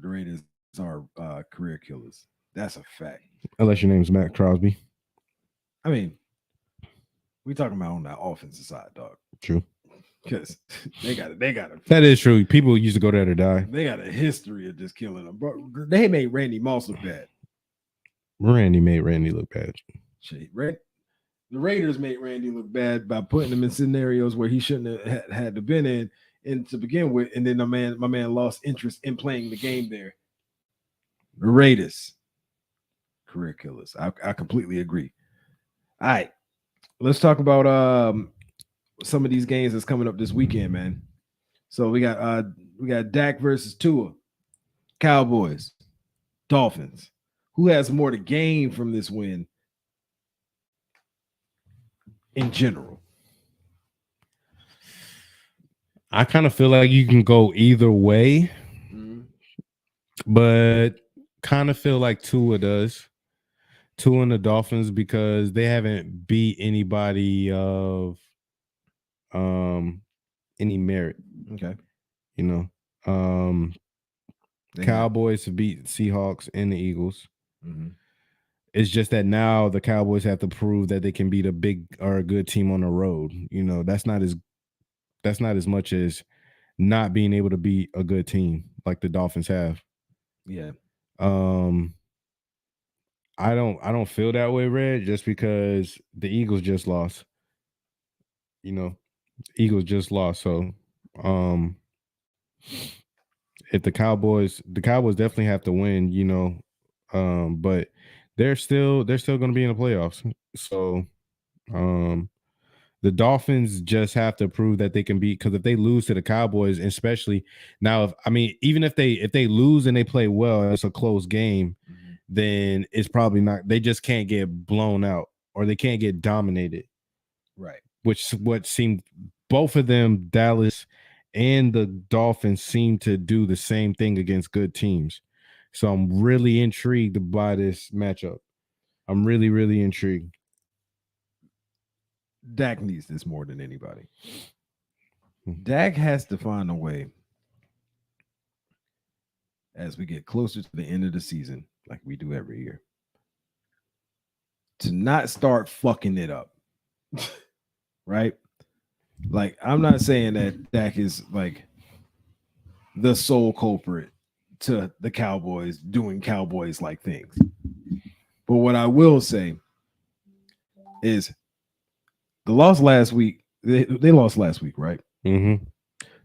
[SPEAKER 2] The Raiders are career killers. That's a fact.
[SPEAKER 1] Unless your name's Matt Crosby.
[SPEAKER 2] I mean, we talking about on that offensive side, dog.
[SPEAKER 1] True.
[SPEAKER 2] Because they got it.
[SPEAKER 1] That is true. People used to go there to die.
[SPEAKER 2] They got a history of just killing them. Bro, they made Randy Moss look bad.
[SPEAKER 1] Randy made Randy look bad.
[SPEAKER 2] The Raiders made Randy look bad by putting him in scenarios where he shouldn't have had to been in and to begin with. And then my man lost interest in playing the game there. The Raiders, career killers. I completely agree. All right, let's talk about some of these games that's coming up this weekend, man. So we got Dak versus Tua, Cowboys, Dolphins. Who has more to gain from this win in general?
[SPEAKER 1] I kind of feel like you can go either way, but kind of feel like Tua does. Tua and the Dolphins because they haven't beat anybody of any merit.
[SPEAKER 2] Okay.
[SPEAKER 1] You know. Cowboys have beat Seahawks and the Eagles.
[SPEAKER 2] Mm-hmm.
[SPEAKER 1] It's just that now the Cowboys have to prove that they can beat a big or a good team on the road. That's not as much as not being able to beat a good team like the Dolphins have.
[SPEAKER 2] Yeah.
[SPEAKER 1] I don't feel that way, Red, just because the Eagles just lost. Eagles just lost. So um if the Cowboys definitely have to win, but they're still gonna be in the playoffs. So um the Dolphins just have to prove that they can beat, because if they lose to the Cowboys, especially now, even if they lose and they play well, it's a close game, then it's probably not. They just can't get blown out or they can't get dominated.
[SPEAKER 2] Right.
[SPEAKER 1] Which what seemed both of them, Dallas and the Dolphins, seem to do the same thing against good teams. So I'm really intrigued by this matchup. I'm really, really intrigued.
[SPEAKER 2] Dak needs this more than anybody. Dak has to find a way as we get closer to the end of the season, like we do every year, to not start fucking it up. Right? Like, I'm not saying that Dak is like the sole culprit to the Cowboys doing Cowboys like things. But what I will say is the loss last week, they lost last week, right?
[SPEAKER 1] Mm-hmm.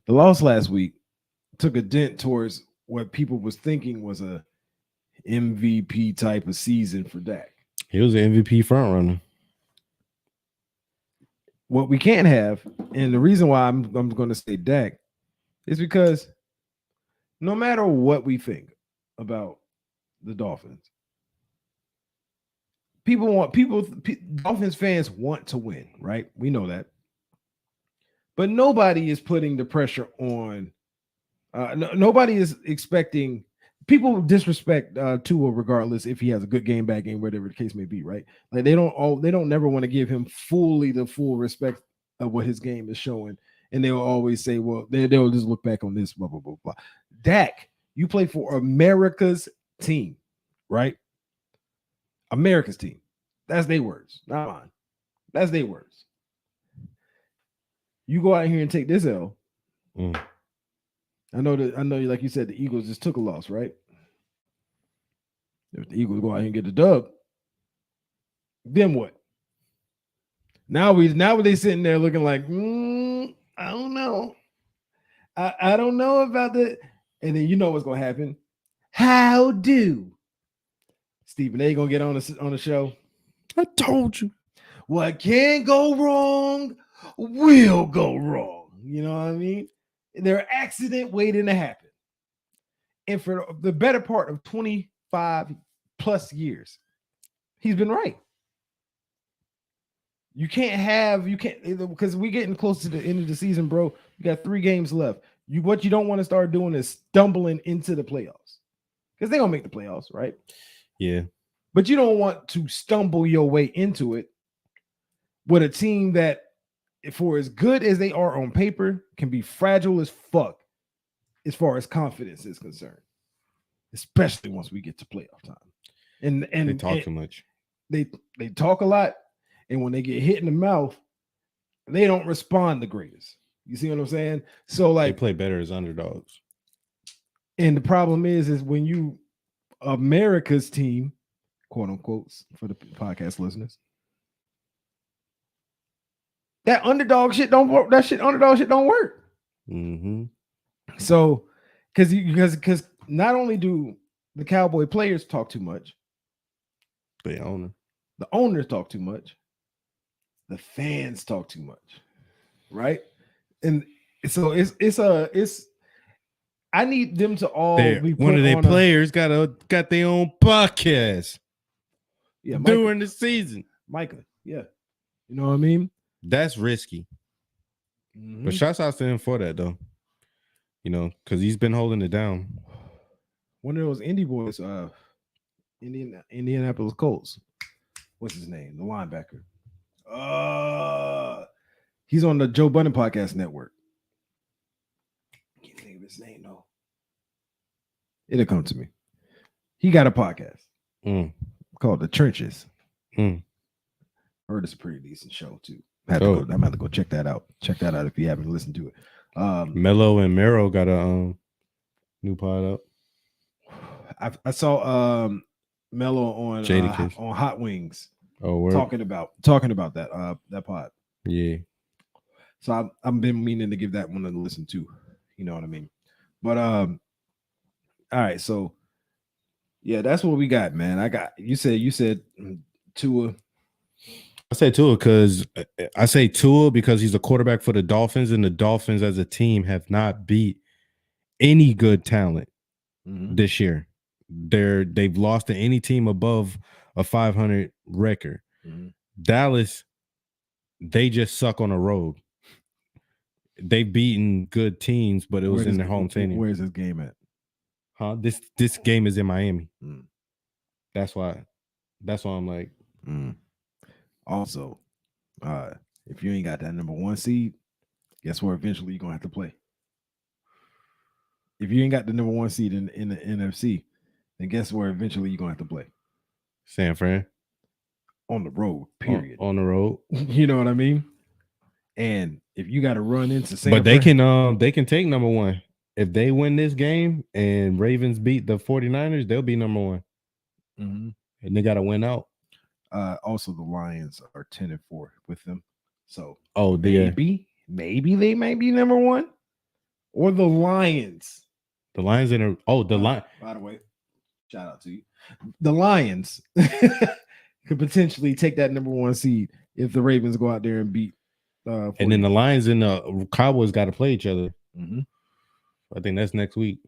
[SPEAKER 2] The loss last week took a dent towards what people was thinking was a MVP type of season for Dak.
[SPEAKER 1] He was an MVP front runner.
[SPEAKER 2] What we can't have, and the reason why I'm going to say Dak is because no matter what we think about the Dolphins, Dolphins fans want to win, right? We know that. But nobody is putting the pressure on. Nobody is expecting. People disrespect Tua regardless if he has a good game, bad game, whatever the case may be, right? Like they don't never want to give him the full respect of what his game is showing, and they'll always say, well, they'll just look back on this, blah blah blah blah. Dak, you play for America's team, right? America's team. That's their words, not mine. That's their words. You go out here and take this L. I know, like you said, the Eagles just took a loss, right? If the Eagles go out here and get the dub, then what? Now they sitting there looking like, I don't know. I don't know about that. And then you know what's gonna happen. How do Stephen A gonna get on the show?
[SPEAKER 1] I told you.
[SPEAKER 2] What can go wrong will go wrong. You know what I mean? There are accident waiting to happen. And for the better part of 25 plus years, he's been right. You can't because we're getting close to the end of the season, bro. You got 3 games left. What you don't want to start doing is stumbling into the playoffs, because they're gonna make the playoffs, right?
[SPEAKER 1] Yeah.
[SPEAKER 2] But you don't want to stumble your way into it with a team that, for as good as they are on paper, can be fragile as fuck as far as confidence is concerned, especially once we get to playoff time. And
[SPEAKER 1] they talk too much.
[SPEAKER 2] They talk a lot, and when they get hit in the mouth, they don't respond the greatest. You see what I'm saying? So like
[SPEAKER 1] they play better as underdogs.
[SPEAKER 2] And the problem is when you America's team, quote unquote, for the podcast listeners, that underdog shit don't work. Underdog shit don't work.
[SPEAKER 1] Mm-hmm.
[SPEAKER 2] So because not only do the Cowboy players talk too much,
[SPEAKER 1] the
[SPEAKER 2] owners talk too much, the fans talk too much, right? And so it's I need them to all be put
[SPEAKER 1] one of their players got their own podcast. Yeah, during the season.
[SPEAKER 2] Micah, yeah. You know what I mean?
[SPEAKER 1] That's risky. Mm-hmm. But shouts out to him for that, though. Because he's been holding it down.
[SPEAKER 2] One of those indie boys, Indianapolis Colts. What's his name? The linebacker. He's on the Joe Budden Podcast Network. I can't think of his name, though. It'll come to me. He got a podcast called The Trenches. Heard it's a pretty decent show too. I'm gonna have to go check that out. Check that out if you haven't listened to it.
[SPEAKER 1] Mello and Mero got a new pod
[SPEAKER 2] up. I saw Mello on Hot Wings.
[SPEAKER 1] Oh,
[SPEAKER 2] talking about that pod.
[SPEAKER 1] Yeah.
[SPEAKER 2] So I've been meaning to give that one a listen to. You know what I mean? But all right, so yeah, that's what we got, man. You said Tua.
[SPEAKER 1] I say Tua because he's a quarterback for the Dolphins, and the Dolphins as a team have not beat any good talent this year. They've lost to any team above a 500 record. Dallas, they just suck on the road. They've beaten good teams, but it was in their home stadium.
[SPEAKER 2] Where's this game at?
[SPEAKER 1] Huh? This game is in Miami. That's why I'm like.
[SPEAKER 2] Also, if you ain't got that number 1 seed, guess where eventually you're gonna have to play. If you ain't got the number 1 seed in the NFC, then guess where eventually you're gonna have to play.
[SPEAKER 1] San Fran.
[SPEAKER 2] On the road, period.
[SPEAKER 1] On the road.
[SPEAKER 2] You know what I mean? And if you got to run into San Fran,
[SPEAKER 1] they can take number 1. If they win this game and Ravens beat the 49ers, they'll be number 1. And they got to win out.
[SPEAKER 2] Also, the Lions are 10-4 with them. So
[SPEAKER 1] maybe
[SPEAKER 2] they might be number 1. Or the Lions.
[SPEAKER 1] The Lions in a
[SPEAKER 2] by the way, shout out to you. The Lions could potentially take that number 1 seed if the Ravens go out there and beat.
[SPEAKER 1] And then the Lions and the Cowboys got to play each other. I think that's next week,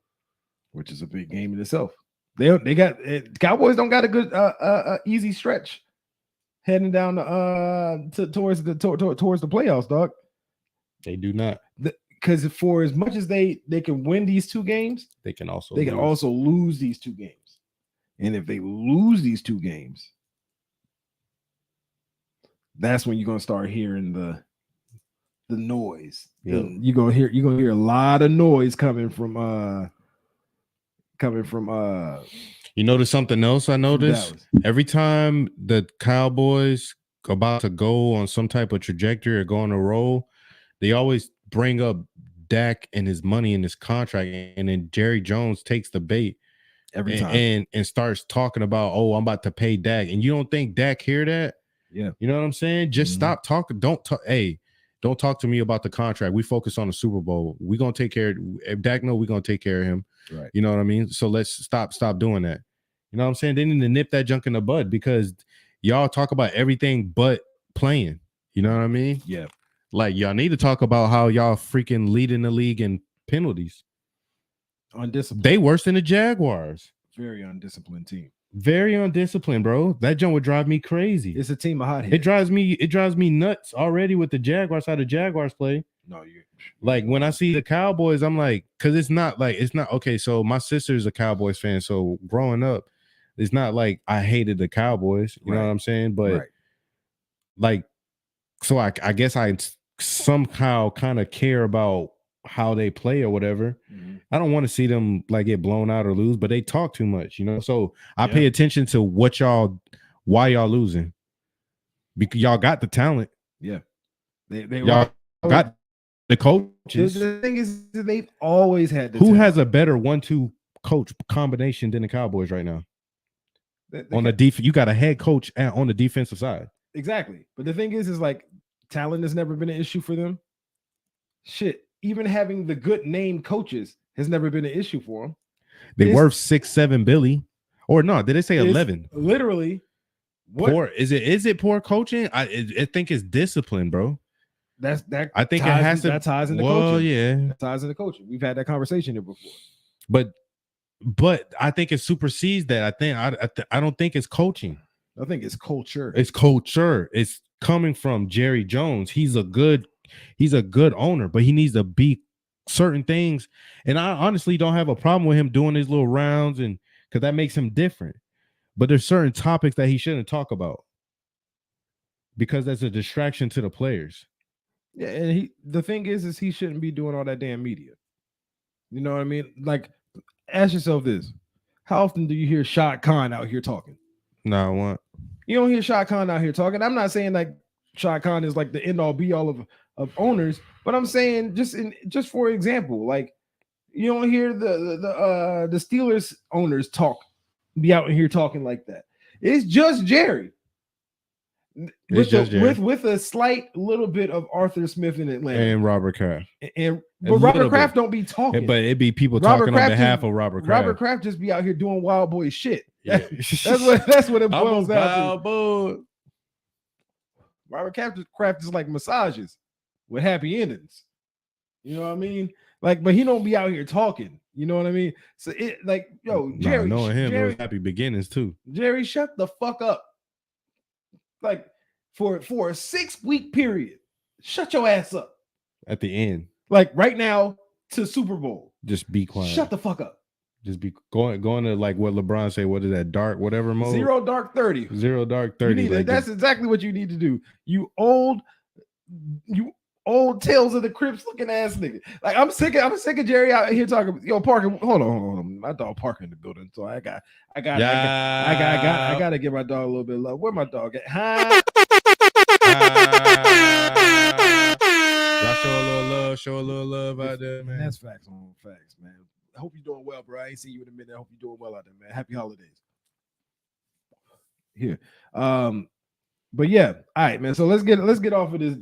[SPEAKER 2] which is a big game in itself. They got Cowboys don't got a good easy stretch heading down towards the playoffs, dog.
[SPEAKER 1] They do not,
[SPEAKER 2] because for as much as they can win these 2 games,
[SPEAKER 1] they can also
[SPEAKER 2] lose these 2 games. And if they lose these 2 games, that's when you're gonna start hearing the noise. Yep. You're gonna hear a lot of noise coming from
[SPEAKER 1] you notice something else I noticed? Every time the Cowboys about to go on some type of trajectory or go on a roll, they always bring up Dak and his money in his contract, and then Jerry Jones takes the bait
[SPEAKER 2] every time
[SPEAKER 1] and starts talking about, oh, I'm about to pay Dak. And you don't think Dak hear that?
[SPEAKER 2] Yeah.
[SPEAKER 1] You know what I'm saying? Just stop talking. Don't talk. Hey, don't talk to me about the contract. We focus on the Super Bowl. We're going to take care of if Dak know we're going to take care of him.
[SPEAKER 2] Right.
[SPEAKER 1] You know what I mean? So let's stop doing that. You know what I'm saying? They need to nip that junk in the bud because y'all talk about everything but playing. You know what I mean?
[SPEAKER 2] Yeah.
[SPEAKER 1] Like, y'all need to talk about how y'all freaking leading the league in penalties.
[SPEAKER 2] Undisciplined.
[SPEAKER 1] They worse than the Jaguars.
[SPEAKER 2] Very undisciplined team.
[SPEAKER 1] Very undisciplined, bro. That junk would drive me crazy.
[SPEAKER 2] It's a team of hotheads.
[SPEAKER 1] It drives me nuts already with the Jaguars, how the Jaguars play.
[SPEAKER 2] No, you
[SPEAKER 1] like when I see the Cowboys, I'm like, because it's not okay. So my sister's a Cowboys fan. So growing up, it's not like I hated the Cowboys. You know what I'm saying? But like, so I guess I somehow kind of care about how they play or whatever. I don't want to see them like get blown out or lose, but they talk too much, you know. So I pay attention to why y'all losing, because y'all got the talent.
[SPEAKER 2] Yeah,
[SPEAKER 1] y'all got the coaches.
[SPEAKER 2] The thing is, they've always had
[SPEAKER 1] who has a better 1-2 coach combination than the Cowboys right now. On the defense, you got a head coach on the defensive side.
[SPEAKER 2] Exactly, but the thing is like talent has never been an issue for them. Shit, even having the good name coaches has never been an issue for them.
[SPEAKER 1] They worth 6-7 billion, or no? Did they say 11?
[SPEAKER 2] Literally,
[SPEAKER 1] poor. Is it poor coaching? I think it's discipline, bro.
[SPEAKER 2] That
[SPEAKER 1] I think it has to.
[SPEAKER 2] That ties into coaching.
[SPEAKER 1] Well, yeah,
[SPEAKER 2] that ties into coaching. We've had that conversation here before.
[SPEAKER 1] But I think it supersedes that. I don't think it's coaching.
[SPEAKER 2] I think it's culture.
[SPEAKER 1] It's culture. It's coming from Jerry Jones. He's a good owner, but he needs to be certain things. And I honestly don't have a problem with him doing his little rounds, and because that makes him different. But there's certain topics that he shouldn't talk about because that's a distraction to the players.
[SPEAKER 2] Yeah, and the thing is he shouldn't be doing all that damn media. You know what I mean? Like, ask yourself this: how often do you hear Shad Khan out here talking?
[SPEAKER 1] No, I want.
[SPEAKER 2] You don't hear Shad Khan out here talking. I'm not saying like Shad Khan is like the end all be all of owners, but I'm saying just for example, like you don't hear the Steelers owners be out here talking like that. It's just Jerry. With a slight little bit of Arthur Smith in Atlanta
[SPEAKER 1] and Robert Kraft.
[SPEAKER 2] But Robert Kraft don't be talking.
[SPEAKER 1] But it'd be people talking on behalf of Robert Kraft.
[SPEAKER 2] Robert Kraft just be out here doing wild boy shit. Yeah. that's what it boils down to. Robert Kraft is like massages with happy endings. You know what I mean? Like, but he don't be out here talking. You know what I mean? So it like, yo, Jerry.
[SPEAKER 1] Knowing him, it was happy beginnings too.
[SPEAKER 2] Jerry, shut the fuck up. Like for a 6-week period, shut your ass up.
[SPEAKER 1] At the end,
[SPEAKER 2] like right now to Super Bowl,
[SPEAKER 1] just be quiet.
[SPEAKER 2] Shut the fuck up.
[SPEAKER 1] Just be going to like what LeBron say. What is that? Dark whatever mode.
[SPEAKER 2] 0 dark 30.
[SPEAKER 1] 0 dark 30.
[SPEAKER 2] Like that's exactly what you need to do. You old Tales of the Crips looking ass nigga. Like I'm sick of Jerry out here talking. Yo, Parker, hold on. My dog Parker in the building, so I got to give my dog a little bit of love. Where my dog at? Huh?
[SPEAKER 1] Y'all show a little love out there, man.
[SPEAKER 2] That's facts on facts, man. I hope you're doing well, bro. I ain't seen you in a minute. I hope you're doing well out there, man. Happy holidays. Here. But yeah, all right, man. So let's get off of this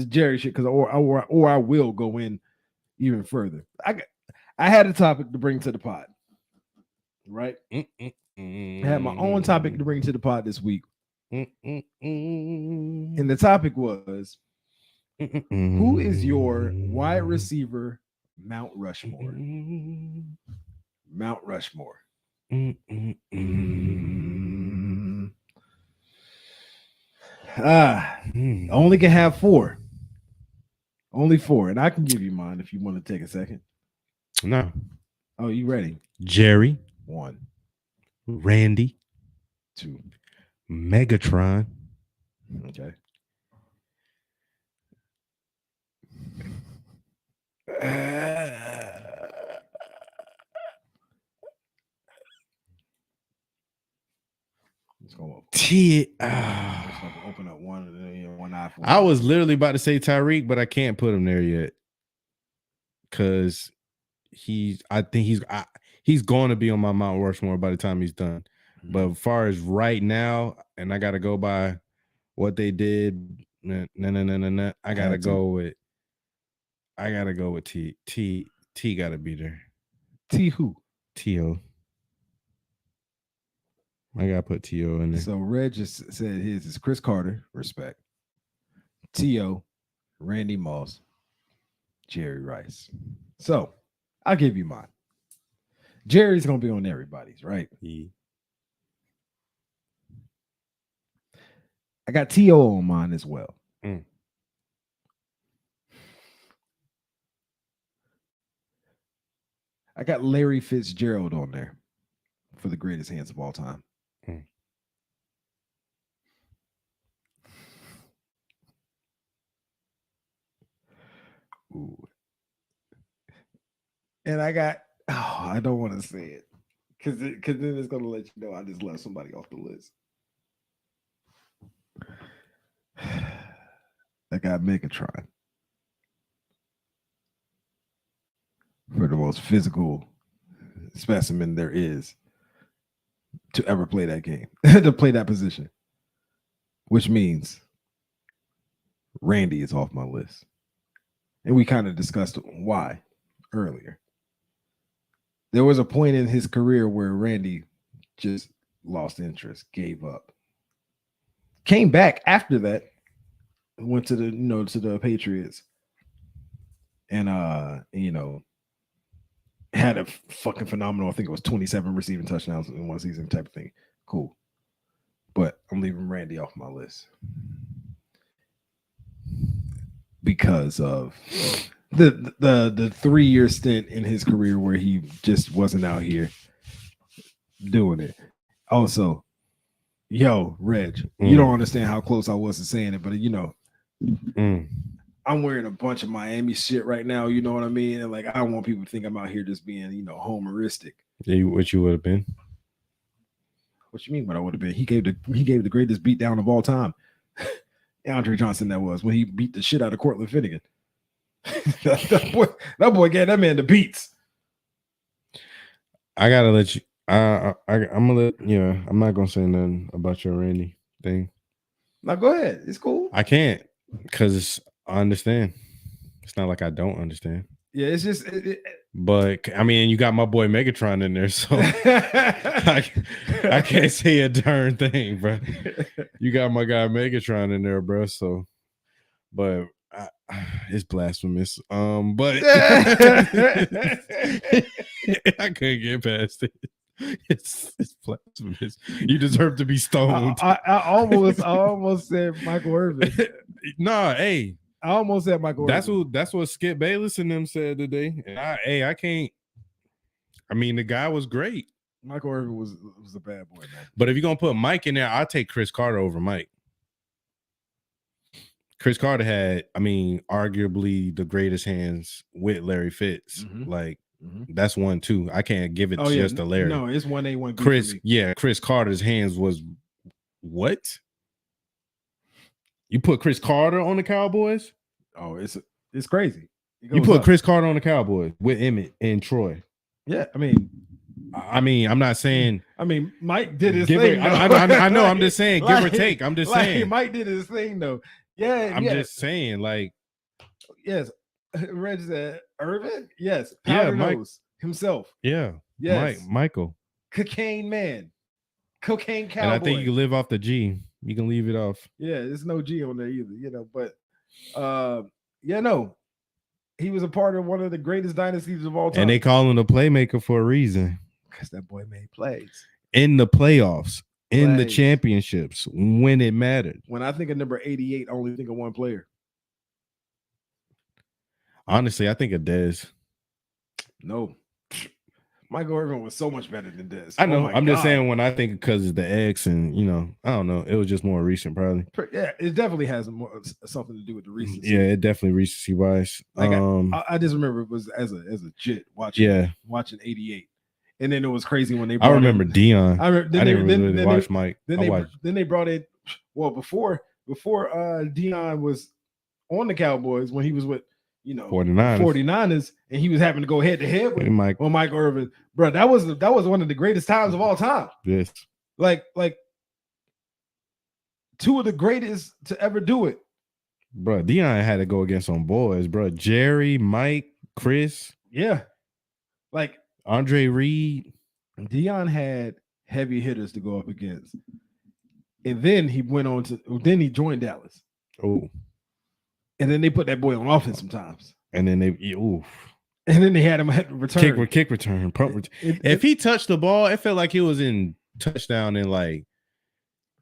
[SPEAKER 2] Jerry shit, because or I will go in even further. I had a topic to bring to the pod, right? I had my own topic to bring to the pod this week, and the topic was, who is your wide receiver Mount Rushmore? Mount Rushmore. Only can have 4. Only 4. And I can give you mine if you want to take a second.
[SPEAKER 1] No.
[SPEAKER 2] Oh, you ready?
[SPEAKER 1] Jerry.
[SPEAKER 2] 1.
[SPEAKER 1] Randy.
[SPEAKER 2] 2.
[SPEAKER 1] Megatron.
[SPEAKER 2] Okay. Let's go open up one eye for
[SPEAKER 1] I was literally about to say Tyreek, but I can't put him there yet, because I think he's going to be on my Mount Rushmore by the time he's done. Mm-hmm. But as far as right now, and I got to go by what they did. I gotta go with T. T got to be there.
[SPEAKER 2] T who?
[SPEAKER 1] T.O. I gotta put T.O. in there.
[SPEAKER 2] So Red just said his is Chris Carter, respect. T.O., Randy Moss, Jerry Rice. So I'll give you mine. Jerry's gonna be on everybody's, right?
[SPEAKER 1] Yeah.
[SPEAKER 2] I got T.O. on mine as well. I got Larry Fitzgerald on there for the greatest hands of all time. Ooh. And I got, I don't want to say it, because then it's going to let you know I just left somebody off the list. I got Megatron for the most physical specimen there is to ever play that game, to play that position, which means Randy is off my list. And we kind of discussed why earlier. There was a point in his career where Randy just lost interest, gave up. Came back after that, went to the Patriots, and had a fucking phenomenal, I think it was 27 receiving touchdowns in one season type of thing. Cool. But I'm leaving Randy off my list because of the 3-year stint in his career where he just wasn't out here doing it. Also, yo, Reg, you don't understand how close I was to saying it, but I'm wearing a bunch of Miami shit right now. You know what I mean? And like, I don't want people to think I'm out here just being, homeristic.
[SPEAKER 1] Yeah, what you would have been?
[SPEAKER 2] What you mean? What I would have been? He gave the greatest beatdown of all time. Andre Johnson, that was when he beat the shit out of Cortland Finnegan. that boy gave that man the beats.
[SPEAKER 1] I gotta let you. I'm gonna let. Yeah, I'm not gonna say nothing about your Randy thing.
[SPEAKER 2] Now go ahead. It's cool.
[SPEAKER 1] I can't because I understand. It's not like I don't understand.
[SPEAKER 2] Yeah, it's just.
[SPEAKER 1] But I mean, you got my boy Megatron in there, so I can't say a darn thing, bro. You got my guy Megatron in there, bro. So, but it's blasphemous. But I couldn't get past it. It's blasphemous. You deserve to be stoned.
[SPEAKER 2] I almost said Michael Irvin.
[SPEAKER 1] Nah, hey.
[SPEAKER 2] I almost said Michael Irvin.
[SPEAKER 1] That's what Skip Bayless and them said today. And I can't. I mean, the guy was great.
[SPEAKER 2] Michael Irvin was a bad boy, man.
[SPEAKER 1] But if you're gonna put Mike in there, I'll take Chris Carter over Mike. Chris Carter had, I mean, arguably the greatest hands with Larry Fitz. Mm-hmm. Like, that's 1-2. I can't give it just to Larry.
[SPEAKER 2] No, it's 1A, 1B.
[SPEAKER 1] Chris, yeah, Chris Carter's hands was what? You put Chris Carter on the Cowboys?
[SPEAKER 2] Oh, it's crazy.
[SPEAKER 1] You put Chris Carter on the Cowboys with Emmett and Troy.
[SPEAKER 2] Yeah, I mean,
[SPEAKER 1] I'm not saying.
[SPEAKER 2] I mean, Mike did his thing.
[SPEAKER 1] I know. I'm just saying, give or take. I'm just saying.
[SPEAKER 2] Mike did his thing, though. Yeah,
[SPEAKER 1] I'm just saying, like.
[SPEAKER 2] Yes, Reg said Irvin. Yes, Powder Nose himself.
[SPEAKER 1] Yeah, yes, Michael.
[SPEAKER 2] Cocaine man, cocaine cowboy.
[SPEAKER 1] And I think you can live off the G. You can leave it off.
[SPEAKER 2] Yeah, there's no G on there either, But, he was a part of one of the greatest dynasties of all time.
[SPEAKER 1] And they call him a playmaker for a reason.
[SPEAKER 2] Because that boy made plays.
[SPEAKER 1] In the playoffs, in the championships, when it mattered.
[SPEAKER 2] When I think of number 88, I only think of one player.
[SPEAKER 1] Honestly, I think of Dez.
[SPEAKER 2] No. Michael Irvin was so much better than Dez.
[SPEAKER 1] I know. I'm just saying when I think because of the X and, I don't know. It was just more recent, probably.
[SPEAKER 2] Yeah, it definitely has something to do with the recency.
[SPEAKER 1] Yeah, it definitely recency wise.
[SPEAKER 2] Like I just remember it was as a jit watching 88. And then it was crazy when they brought
[SPEAKER 1] remember Dion.
[SPEAKER 2] I
[SPEAKER 1] didn't really watch Mike.
[SPEAKER 2] Then they brought in, well, before Dion was on the Cowboys, when he was with 49ers, and he was having to go head to head with Mike Irvin. Bro, that was one of the greatest times of all time.
[SPEAKER 1] Yes.
[SPEAKER 2] Like two of the greatest to ever do it.
[SPEAKER 1] Bro, Dion had to go against some boys, bro. Jerry, Mike, Chris.
[SPEAKER 2] Yeah. Like
[SPEAKER 1] Andre Reed.
[SPEAKER 2] Dion had heavy hitters to go up against. And then he he joined Dallas.
[SPEAKER 1] Oh.
[SPEAKER 2] And then they put that boy on offense sometimes.
[SPEAKER 1] And then they
[SPEAKER 2] had him at return.
[SPEAKER 1] Kick return, punt return. If he touched the ball, it felt like he was in touchdown and like,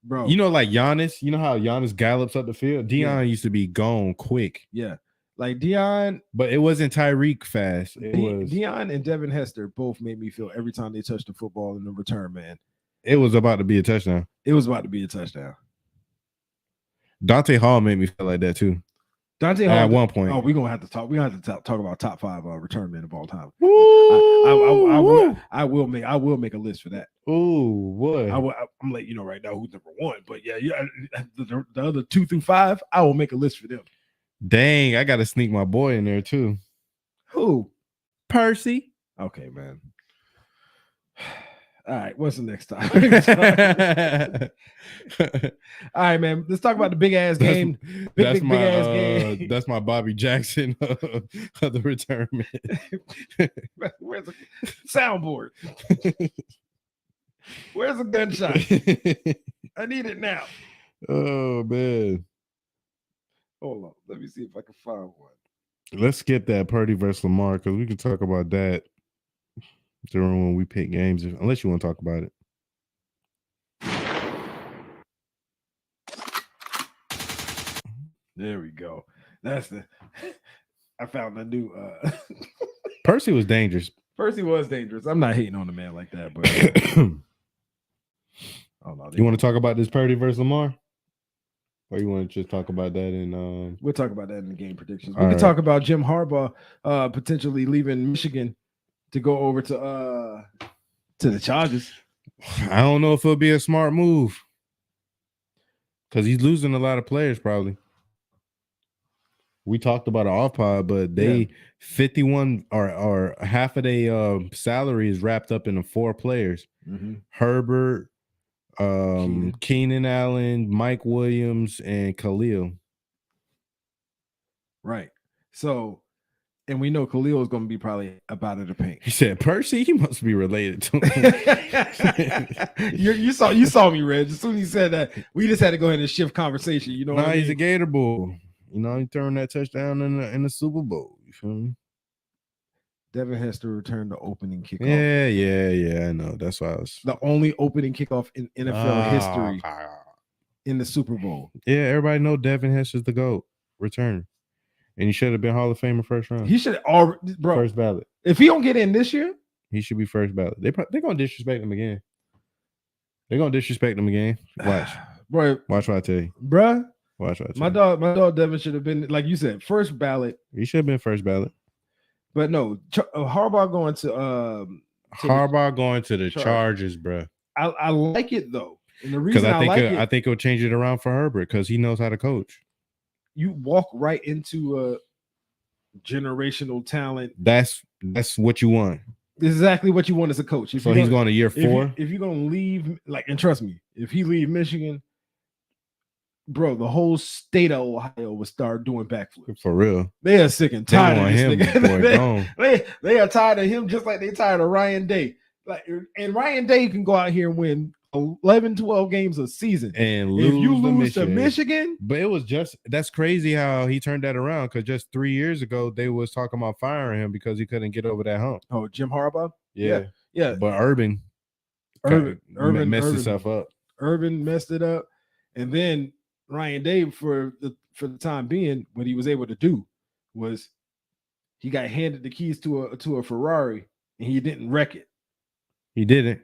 [SPEAKER 2] bro.
[SPEAKER 1] Like Giannis, you know how Giannis gallops up the field? Dion used to be gone quick.
[SPEAKER 2] Yeah. Like Dion.
[SPEAKER 1] But it wasn't Tyreek fast. It was
[SPEAKER 2] Dion and Devin Hester both made me feel every time they touched the football in the return, man.
[SPEAKER 1] It was about to be a touchdown.
[SPEAKER 2] It was about to be a touchdown.
[SPEAKER 1] Dante Hall made me feel like that too.
[SPEAKER 2] Dante Hall
[SPEAKER 1] at one point.
[SPEAKER 2] Oh, we're gonna have to talk. We have to talk about top 5 return men of all time. I will make a list for that.
[SPEAKER 1] Ooh, what?
[SPEAKER 2] I'm letting you know right now who's number 1. But yeah, the other 2 through 5, I will make a list for them.
[SPEAKER 1] Dang, I got to sneak my boy in there too.
[SPEAKER 2] Who?
[SPEAKER 1] Percy.
[SPEAKER 2] Okay, man. All right, what's the next time? All right, man. Let's talk about the big ass game. Big ass game.
[SPEAKER 1] That's my Bobby Jackson of the return man.
[SPEAKER 2] Where's the soundboard? Where's the gunshot? I need it now.
[SPEAKER 1] Oh man.
[SPEAKER 2] Hold on. Let me see if I can find one.
[SPEAKER 1] Let's skip that Purdy versus Lamar because we can talk about that during when we pick games, unless you want to talk about it.
[SPEAKER 2] There we go. I found a new
[SPEAKER 1] Percy was dangerous.
[SPEAKER 2] Percy was dangerous. I'm not hating on the man like that, but
[SPEAKER 1] you want to talk about this Purdy versus Lamar? Or you want to just talk about that in
[SPEAKER 2] We'll talk about that in the game predictions. We can talk about Jim Harbaugh potentially leaving Michigan to go over to the Chargers.
[SPEAKER 1] I don't know if it'll be a smart move because he's losing a lot of players. Probably. We talked about an off pod, but they 51 or half of their salary is wrapped up in the 4 players: Herbert, Keenan Allen, Mike Williams, and Khalil.
[SPEAKER 2] Right. So, and we know Khalil is going to be probably about to the paint.
[SPEAKER 1] He said, "Percy, he must be related to
[SPEAKER 2] him." you saw me, Reg. As soon as he said that, we just had to go ahead and shift conversation. You know,
[SPEAKER 1] he's a Gator Bull. You know, he turned that touchdown in the Super Bowl. You feel me?
[SPEAKER 2] Devin has to return the opening kickoff.
[SPEAKER 1] Yeah. I know. That's why I was
[SPEAKER 2] the only opening kickoff in NFL history in the Super Bowl.
[SPEAKER 1] Yeah, everybody know Devin Hester is the GOAT return. And he should have been Hall of Famer first round.
[SPEAKER 2] He should already, bro.
[SPEAKER 1] First ballot.
[SPEAKER 2] If he don't get in this year,
[SPEAKER 1] he should be first ballot. They're gonna disrespect him again. They're gonna disrespect him again. Watch,
[SPEAKER 2] bro.
[SPEAKER 1] Watch what I tell you,
[SPEAKER 2] bro.
[SPEAKER 1] Watch what I tell
[SPEAKER 2] my
[SPEAKER 1] you.
[SPEAKER 2] My dog Devin should have been, like you said, first ballot.
[SPEAKER 1] He should have been first ballot.
[SPEAKER 2] But no, Harbaugh going to
[SPEAKER 1] the Chargers, bro.
[SPEAKER 2] I like it though, and the reason I
[SPEAKER 1] think he'll change it around for Herbert because he knows how to coach.
[SPEAKER 2] You walk right into a generational talent.
[SPEAKER 1] That's what you want.
[SPEAKER 2] This is exactly what you want as a coach.
[SPEAKER 1] So he's going to year 4.
[SPEAKER 2] If you're going to leave, and trust me, if he leave Michigan, bro, the whole state of Ohio will start doing backflips.
[SPEAKER 1] For real.
[SPEAKER 2] They are sick and tired of this nigga. They are tired of him just like they tired of Ryan Day. And Ryan Day can go out here and win 11, 12 games a season.
[SPEAKER 1] And lose
[SPEAKER 2] if you lose to Michigan.
[SPEAKER 1] But it was that's crazy how he turned that around, because just 3 years ago, they was talking about firing him because he couldn't get over that hump.
[SPEAKER 2] Oh, Jim Harbaugh?
[SPEAKER 1] Yeah.
[SPEAKER 2] But
[SPEAKER 1] Urban messed himself up.
[SPEAKER 2] Urban messed it up. And then Ryan Day, for the time being, what he was able to do was he got handed the keys to a Ferrari and he didn't wreck it.
[SPEAKER 1] He didn't.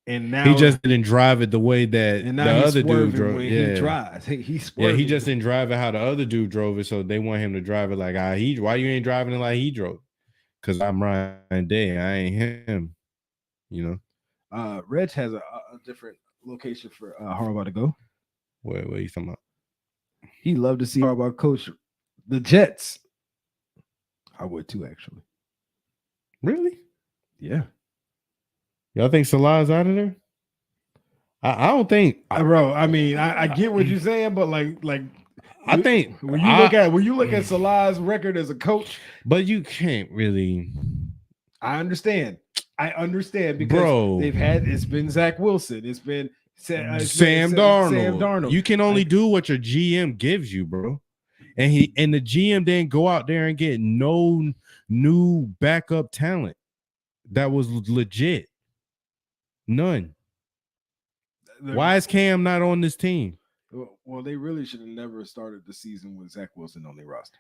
[SPEAKER 2] And now
[SPEAKER 1] he just didn't drive it the way that the other dude drove.
[SPEAKER 2] He drives. He
[SPEAKER 1] he just didn't drive it how the other dude drove it. So they want him to drive it like why you ain't driving it like he drove? Because I'm Ryan Day. I ain't him. You
[SPEAKER 2] know. Reg has a different location for Harbaugh to go.
[SPEAKER 1] What are you talking about?
[SPEAKER 2] He loved to see Harbaugh coach the Jets. I would too, actually.
[SPEAKER 1] Really?
[SPEAKER 2] Yeah.
[SPEAKER 1] Y'all think Salah's out of there? I don't think,
[SPEAKER 2] bro. I mean, I get what you're saying, but like
[SPEAKER 1] I think
[SPEAKER 2] when you look at Salah's record as a coach,
[SPEAKER 1] but you can't really.
[SPEAKER 2] I understand because it's been Zach Wilson, it's been
[SPEAKER 1] Sam Darnold. You can only do what your GM gives you, bro. And the GM didn't go out there and get no new backup talent that was legit. None. Why is Cam not on this team?
[SPEAKER 2] Well, they really should have never started the season with Zach Wilson on their roster.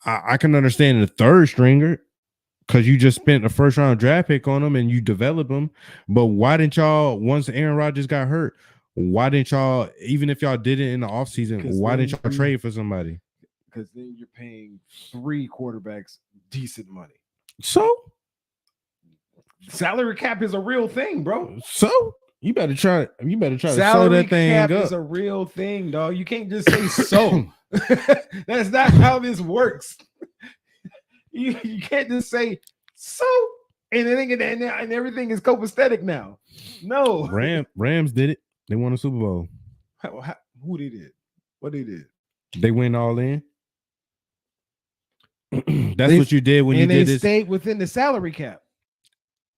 [SPEAKER 1] I can understand the third stringer because you just spent a first round draft pick on them and you develop them. But why didn't y'all, once Aaron Rodgers got hurt, why didn't y'all, even if y'all did it in the offseason, why didn't y'all trade for somebody?
[SPEAKER 2] Because then you're paying 3 quarterbacks decent money.
[SPEAKER 1] So?
[SPEAKER 2] Salary cap is a real thing, bro.
[SPEAKER 1] So? You better try to sew that thing up. Salary cap
[SPEAKER 2] is a real thing, dog. You can't just say so. That's not how this works. You can't just say so and everything is copacetic now. No.
[SPEAKER 1] Rams did it. They won a Super Bowl.
[SPEAKER 2] Who they did? What they did?
[SPEAKER 1] They went all in. That's what you did when you did this.
[SPEAKER 2] And they stayed within the salary cap.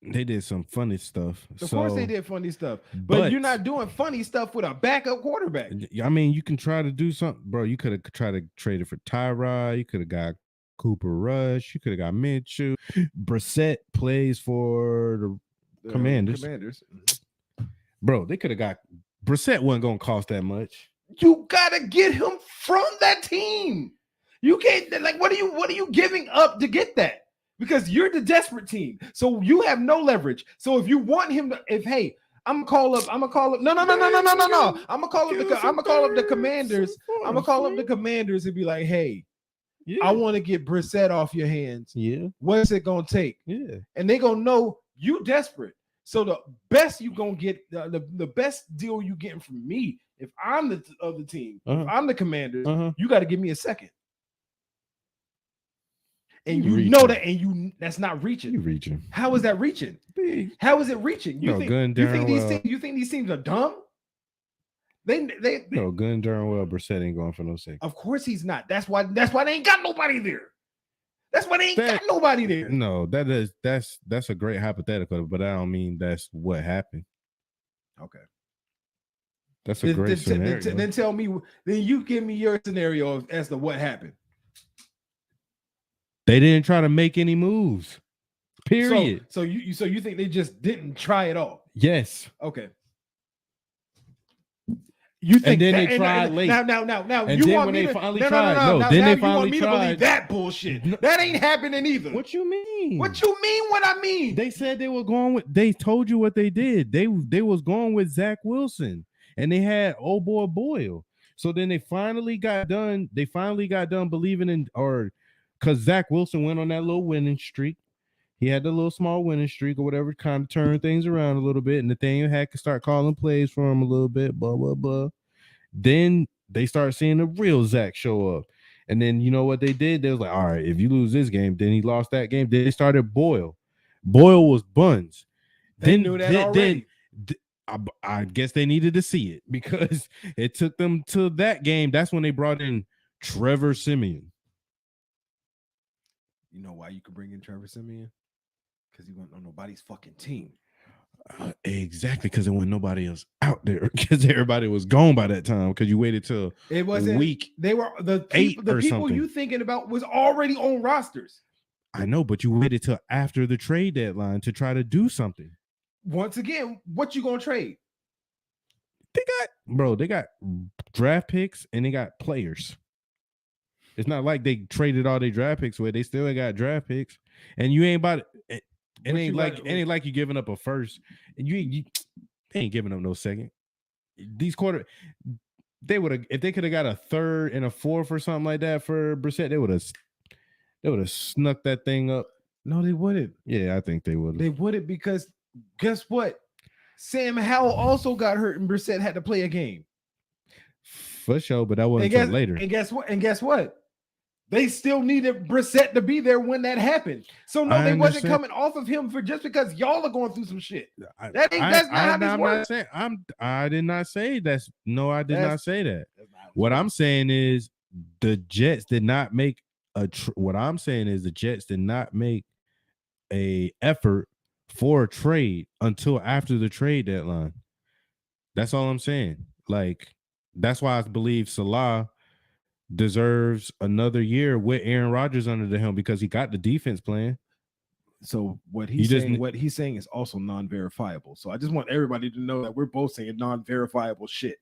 [SPEAKER 1] They did some funny stuff.
[SPEAKER 2] Of course they did funny stuff. But you're not doing funny stuff with a backup quarterback.
[SPEAKER 1] I mean, you can try to do something. Bro, you could have tried to trade it for Tyrod. You could have got Cooper Rush. You could have got Minshew. Brissett plays for the Commanders. Bro, they could have got Brissett. Wasn't going to cost that much.
[SPEAKER 2] You got to get him from that team. You can't, what are you giving up to get that? Because you're the desperate team. So you have no leverage. So if you want him to, I'm gonna call up. No. I'm gonna call up the Commanders. I'm gonna call up the Commanders and be like, hey, I want to get Brissett off your hands.
[SPEAKER 1] Yeah.
[SPEAKER 2] What's it gonna take?
[SPEAKER 1] Yeah.
[SPEAKER 2] And they gonna know you desperate. So the best you gonna get, the best deal you getting from me, if I'm the other team, if I'm the Commanders, you got to give me a second. And you know that, and that's not reaching.
[SPEAKER 1] You reaching?
[SPEAKER 2] How is that reaching? How is it reaching? You think these teams are dumb? They
[SPEAKER 1] no, good and darn well Brissett ain't going for no second.
[SPEAKER 2] Of course he's not. That's why they ain't got nobody there. That's why they ain't got nobody there.
[SPEAKER 1] No, that's a great hypothetical, but I don't mean that's what happened.
[SPEAKER 2] Okay.
[SPEAKER 1] That's a great scenario.
[SPEAKER 2] Then tell me, then you give me your scenario as to what happened.
[SPEAKER 1] They didn't try to make any moves. Period.
[SPEAKER 2] So you think they just didn't try at all?
[SPEAKER 1] Yes.
[SPEAKER 2] Okay. You think
[SPEAKER 1] and then they tried late.
[SPEAKER 2] Now.
[SPEAKER 1] And you then want when me they to, finally no, tried. No, then they finally tried.
[SPEAKER 2] Believe that bullshit. No. That ain't happening either.
[SPEAKER 1] What you mean?
[SPEAKER 2] What you mean? What I mean?
[SPEAKER 1] They said they were going with. They told you what they did. They was going with Zach Wilson, and they had old boy Boyle. So then they finally got done. They finally got done believing in, or because Zach Wilson went on that little winning streak. He had the little small winning streak or whatever, kind of turned things around a little bit. And Nathaniel had to start calling plays for him a little bit, blah, blah, blah. Then they start seeing the real Zach show up. And then you know what they did? They was like, all right, if you lose this game, then he lost that game. Then they started Boyle. Boyle was buns.
[SPEAKER 2] They knew that already.
[SPEAKER 1] I guess they needed to see it because it took them to that game. That's when they brought in Trevor Siemian.
[SPEAKER 2] You know why you could bring in Trevor Siemian? Because he wasn't on nobody's fucking team.
[SPEAKER 1] Exactly, because there wasn't nobody else out there because everybody was gone by that time because you waited till
[SPEAKER 2] it wasn't
[SPEAKER 1] week.
[SPEAKER 2] They were the people
[SPEAKER 1] something.
[SPEAKER 2] You thinking about was already on rosters.
[SPEAKER 1] I know, but you waited till after the trade deadline to try to do something.
[SPEAKER 2] Once again, what you gonna trade?
[SPEAKER 1] They got draft picks and they got players. It's not like they traded all their draft picks away. They still got draft picks, and you ain't about it. It ain't like you giving up a first, and you they ain't giving up no second. These they would have if they could have got a third and a fourth or something like that for Brissett. They would have snuck that thing up.
[SPEAKER 2] No, they wouldn't.
[SPEAKER 1] Yeah, I think they would.
[SPEAKER 2] They wouldn't because guess what? Sam Howell also got hurt, and Brissett had to play a game.
[SPEAKER 1] For sure, but that wasn't until later.
[SPEAKER 2] And guess what? They still needed Brissett to be there when that happened. So no, they wasn't coming off of him for just because y'all are going through some shit. That's not how this works.
[SPEAKER 1] I did not say that's no. I did not say that. What I'm saying is the Jets did not make what I'm saying is the Jets did not make a effort for a trade until after the trade deadline. That's all I'm saying. Like that's why I believe Salah deserves another year with Aaron Rodgers under the helm because he got the defense playing.
[SPEAKER 2] So what he's saying is also non-verifiable. So I just want everybody to know that we're both saying non-verifiable shit.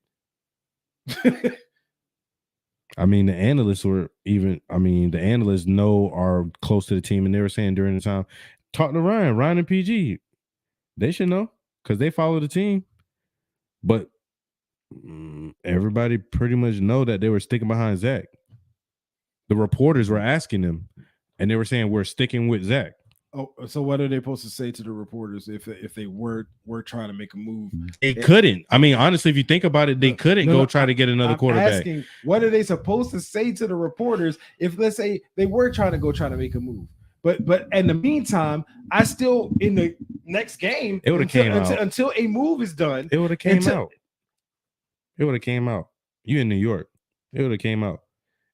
[SPEAKER 1] I mean, the analysts know are close to the team, and they were saying during the time, talk to Ryan and PG. They should know because they follow the team. But everybody pretty much know that they were sticking behind Zach. The reporters were asking them, and they were saying we're sticking with Zach.
[SPEAKER 2] Oh, so what are they supposed to say to the reporters if they were trying to make a move?
[SPEAKER 1] They couldn't. I mean, honestly, if you think about it, they couldn't try to get another quarterback.
[SPEAKER 2] Asking, what are they supposed to say to the reporters if, let's say, they were trying to make a move? But in the meantime, I still in the next game
[SPEAKER 1] it would have came out
[SPEAKER 2] until a move is done.
[SPEAKER 1] It would have came out. It would have came out. You in New York? It would have came out,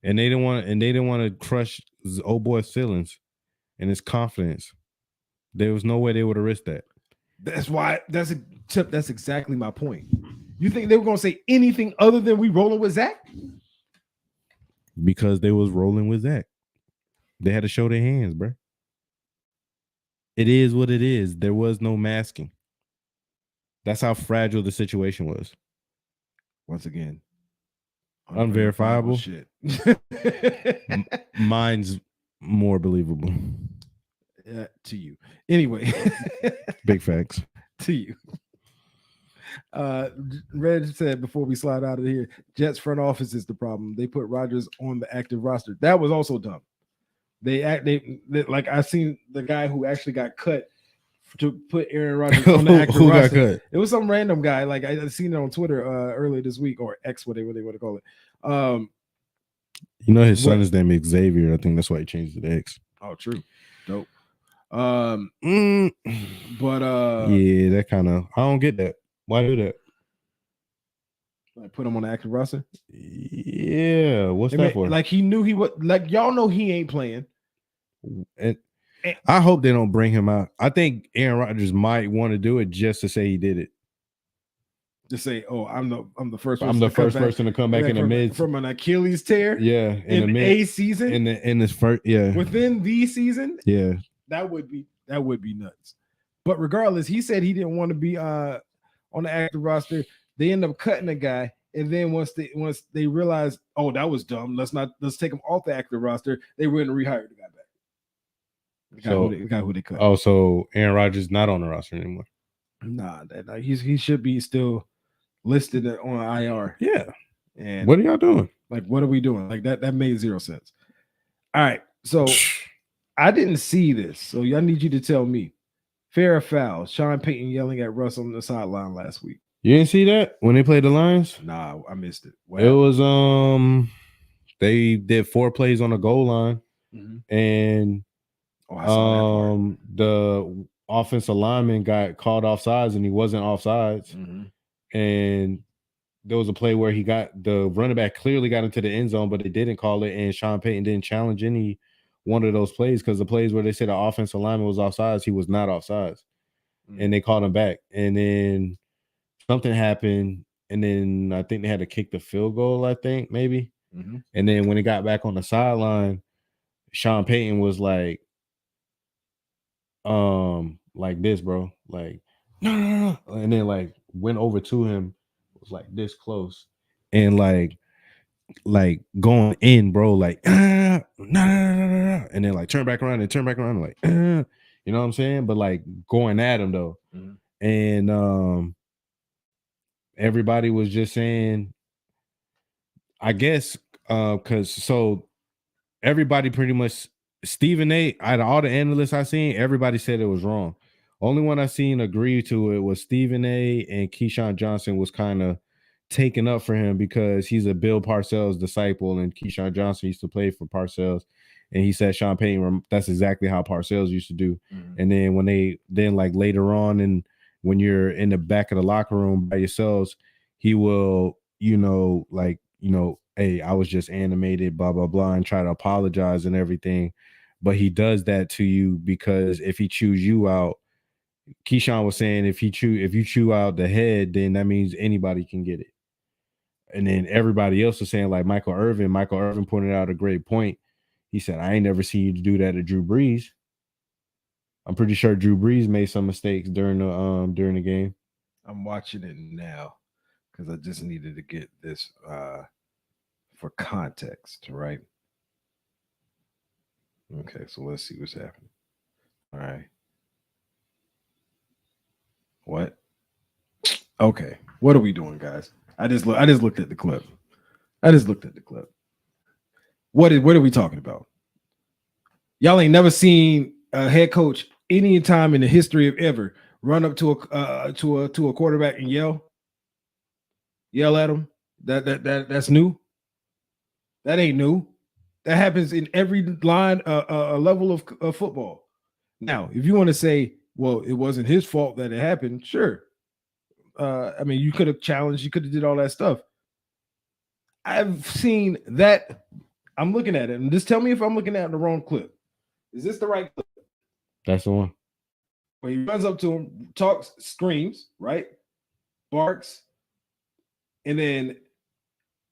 [SPEAKER 1] and they didn't want to crush old boy's feelings and his confidence. There was no way they would have risked that.
[SPEAKER 2] That's exactly my point. You think they were going to say anything other than we rolling with Zach?
[SPEAKER 1] Because they was rolling with Zach. They had to show their hands, bro. It is what it is. There was no masking. That's how fragile the situation was.
[SPEAKER 2] Once again,
[SPEAKER 1] unverifiable shit. Mine's more believable.
[SPEAKER 2] To you. Anyway.
[SPEAKER 1] Big facts.
[SPEAKER 2] To you. Reg said before we slide out of here, Jets front office is the problem. They put Rodgers on the active roster. That was also dumb. They like I seen the guy who actually got cut to put Aaron Rodgers on the active
[SPEAKER 1] Who got
[SPEAKER 2] roster.
[SPEAKER 1] cut?
[SPEAKER 2] It was some random guy. Like I seen it on Twitter earlier this week, or X, whatever they want to call it.
[SPEAKER 1] You know his son's name is Xavier. I think that's why he changed it to X.
[SPEAKER 2] Oh, true. Dope.
[SPEAKER 1] But
[SPEAKER 2] yeah,
[SPEAKER 1] that kind of I don't get that. Why do that?
[SPEAKER 2] Like put him on the active roster.
[SPEAKER 1] Yeah, what's that for?
[SPEAKER 2] Like he knew he would. Like y'all know he ain't playing.
[SPEAKER 1] And I hope they don't bring him out. I think Aaron Rodgers might want to do it just to say he did it.
[SPEAKER 2] Just say, "Oh, I'm the first.
[SPEAKER 1] I'm the first person to come back in the mid
[SPEAKER 2] from an Achilles tear.
[SPEAKER 1] Yeah,
[SPEAKER 2] in the mid season.
[SPEAKER 1] In this first, yeah,
[SPEAKER 2] within the season.
[SPEAKER 1] Yeah,
[SPEAKER 2] that would be nuts. But regardless, he said he didn't want to be on the active roster. They end up cutting the guy, and then once they realized, oh, that was dumb. Let's take him off the active roster. They went and rehired the guy back. The guy who they cut.
[SPEAKER 1] Oh, so Aaron Rodgers not on the roster anymore?
[SPEAKER 2] Nah, he should be still listed on IR.
[SPEAKER 1] Yeah.
[SPEAKER 2] And
[SPEAKER 1] what are y'all doing?
[SPEAKER 2] Like, what are we doing? Like that made zero sense. All right, so I didn't see this, so y'all need you to tell me. Fair or foul? Sean Payton yelling at Russ on the sideline last week.
[SPEAKER 1] You didn't see that when they played the Lions?
[SPEAKER 2] Nah, I missed it.
[SPEAKER 1] Wow. It was they did 4 plays on the goal line, and the offensive lineman got called offsides and he wasn't offsides, and there was a play where the running back clearly got into the end zone, but they didn't call it, and Sean Payton didn't challenge any one of those plays because the plays where they said the offensive lineman was offsides, he was not offsides, and they called him back, and then something happened, and then I think they had to kick the field goal, I think maybe, and then when he got back on the sideline, Sean Payton was like this, bro, like no, and then like went over to him, was like this close, and like going in, bro, like no, and then like turn back around, like you know what I'm saying, but like going at him though, and everybody was just saying, I guess, because so everybody pretty much, Stephen A, out of all the analysts I seen, everybody said it was wrong. Only one I seen agree to it was Stephen A, and Keyshawn Johnson was kind of taken up for him because he's a Bill Parcells disciple, and Keyshawn Johnson used to play for Parcells, and he said Sean Payton, that's exactly how Parcells used to do. And then like later on, and when you're in the back of the locker room by yourselves, he will, hey, I was just animated, blah, blah, blah, and try to apologize and everything. But he does that to you because if he chews you out, Keyshawn was saying if you chew out the head, then that means anybody can get it. And then everybody else was saying, like Michael Irvin pointed out a great point. He said, I ain't never seen you do that to Drew Brees. I'm pretty sure Drew Brees made some mistakes during the game.
[SPEAKER 2] I'm watching it now because I just needed to get this for context, right? Okay, so let's see what's happening. All right. What? Okay. What are we doing, guys? I just looked at the clip. What are we talking about? Y'all ain't never seen a head coach any time in the history of ever run up to a quarterback and yell at him. That's new. That ain't new. That happens in every line level of football. Now, if you want to say, well, it wasn't his fault that it happened, sure. I mean, you could have challenged, you could have did all that stuff. I've seen that. I'm looking at it, and just tell me if I'm looking at the wrong clip. Is this the right clip?
[SPEAKER 1] That's the one.
[SPEAKER 2] When he runs up to him, talks, screams, right? Barks, and then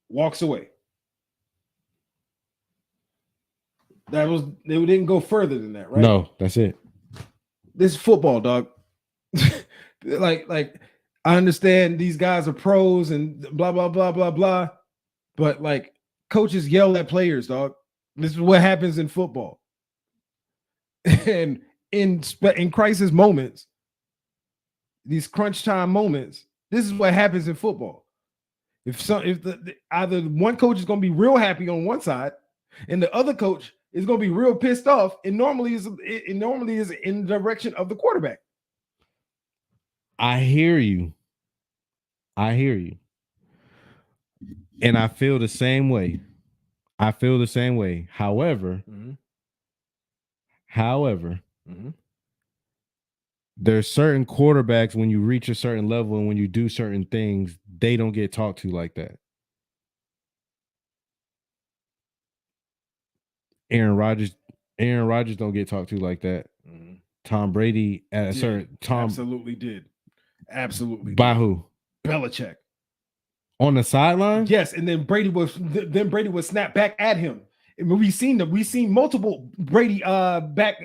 [SPEAKER 2] walks away. They didn't go further than that, right?
[SPEAKER 1] No, that's it.
[SPEAKER 2] This is football, dog. like I understand these guys are pros and blah blah blah blah blah, but like coaches yell at players, dog. This is what happens in football. And in crisis moments, these crunch time moments, This is what happens in football. If either one coach is going to be real happy on one side, and the other coach is going to be real pissed off, it normally is in the direction of the quarterback.
[SPEAKER 1] I hear you. And I feel the same way. However, there's certain quarterbacks when you reach a certain level and when you do certain things, they don't get talked to like that. Aaron Rodgers don't get talked to like that. Tom Brady at a certain
[SPEAKER 2] absolutely did.
[SPEAKER 1] By who?
[SPEAKER 2] Belichick.
[SPEAKER 1] On the sideline?
[SPEAKER 2] Yes, and then Brady would snap back at him. And we've seen multiple Brady back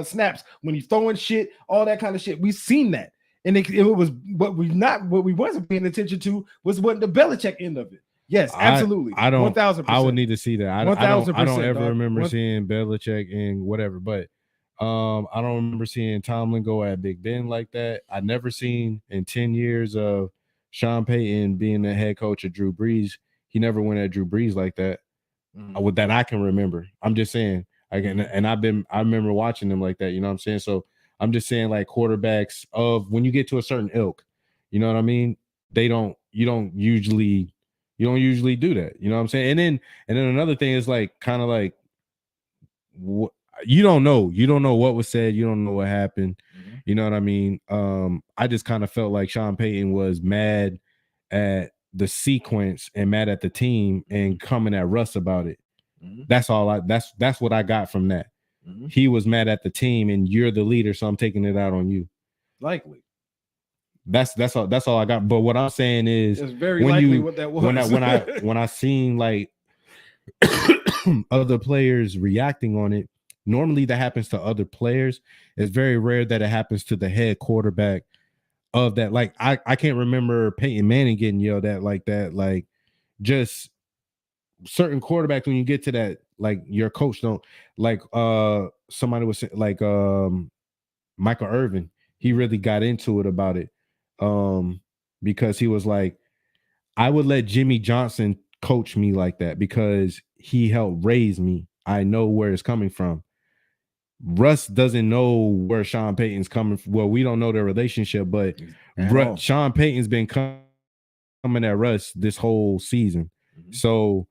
[SPEAKER 2] snaps when he's throwing shit, all that kind of shit. We've seen that. And it was what we wasn't paying attention to was what the Belichick end of it. Yes, absolutely.
[SPEAKER 1] I don't
[SPEAKER 2] 1000%.
[SPEAKER 1] I would need to see that. I don't ever remember seeing Belichick and whatever, but I don't remember seeing Tomlin go at Big Ben like that. I never seen in 10 years of Sean Payton being the head coach of Drew Brees, he never went at Drew Brees like that. That I can remember. I'm just saying. I remember watching them like that, you know what I'm saying? So I'm just saying, like, quarterbacks of when you get to a certain ilk, you know what I mean? You don't usually do that, you know what I'm saying? And then another thing is like kind of like you don't know what was said, you don't know what happened, you know what I mean? I just kind of felt like Sean Payton was mad at the sequence and mad at the team and coming at Russ about it. That's all that's what I got from that. He was mad at the team and you're the leader, so I'm taking it out on you.
[SPEAKER 2] Likely.
[SPEAKER 1] That's all I got. But what I'm saying is
[SPEAKER 2] it's very likely what that was.
[SPEAKER 1] when I seen like other players reacting on it, normally that happens to other players. It's very rare that it happens to the head quarterback of that. Like I can't remember Peyton Manning getting yelled at like that. Like just certain quarterbacks, when you get to that, like your coach don't like somebody was like Michael Irvin, he really got into it about it. Because he was like, I would let Jimmy Johnson coach me like that because he helped raise me. I know where it's coming from. Russ doesn't know where Sean Payton's coming from. Well, we don't know their relationship, but Sean Payton's been coming at Russ this whole season. So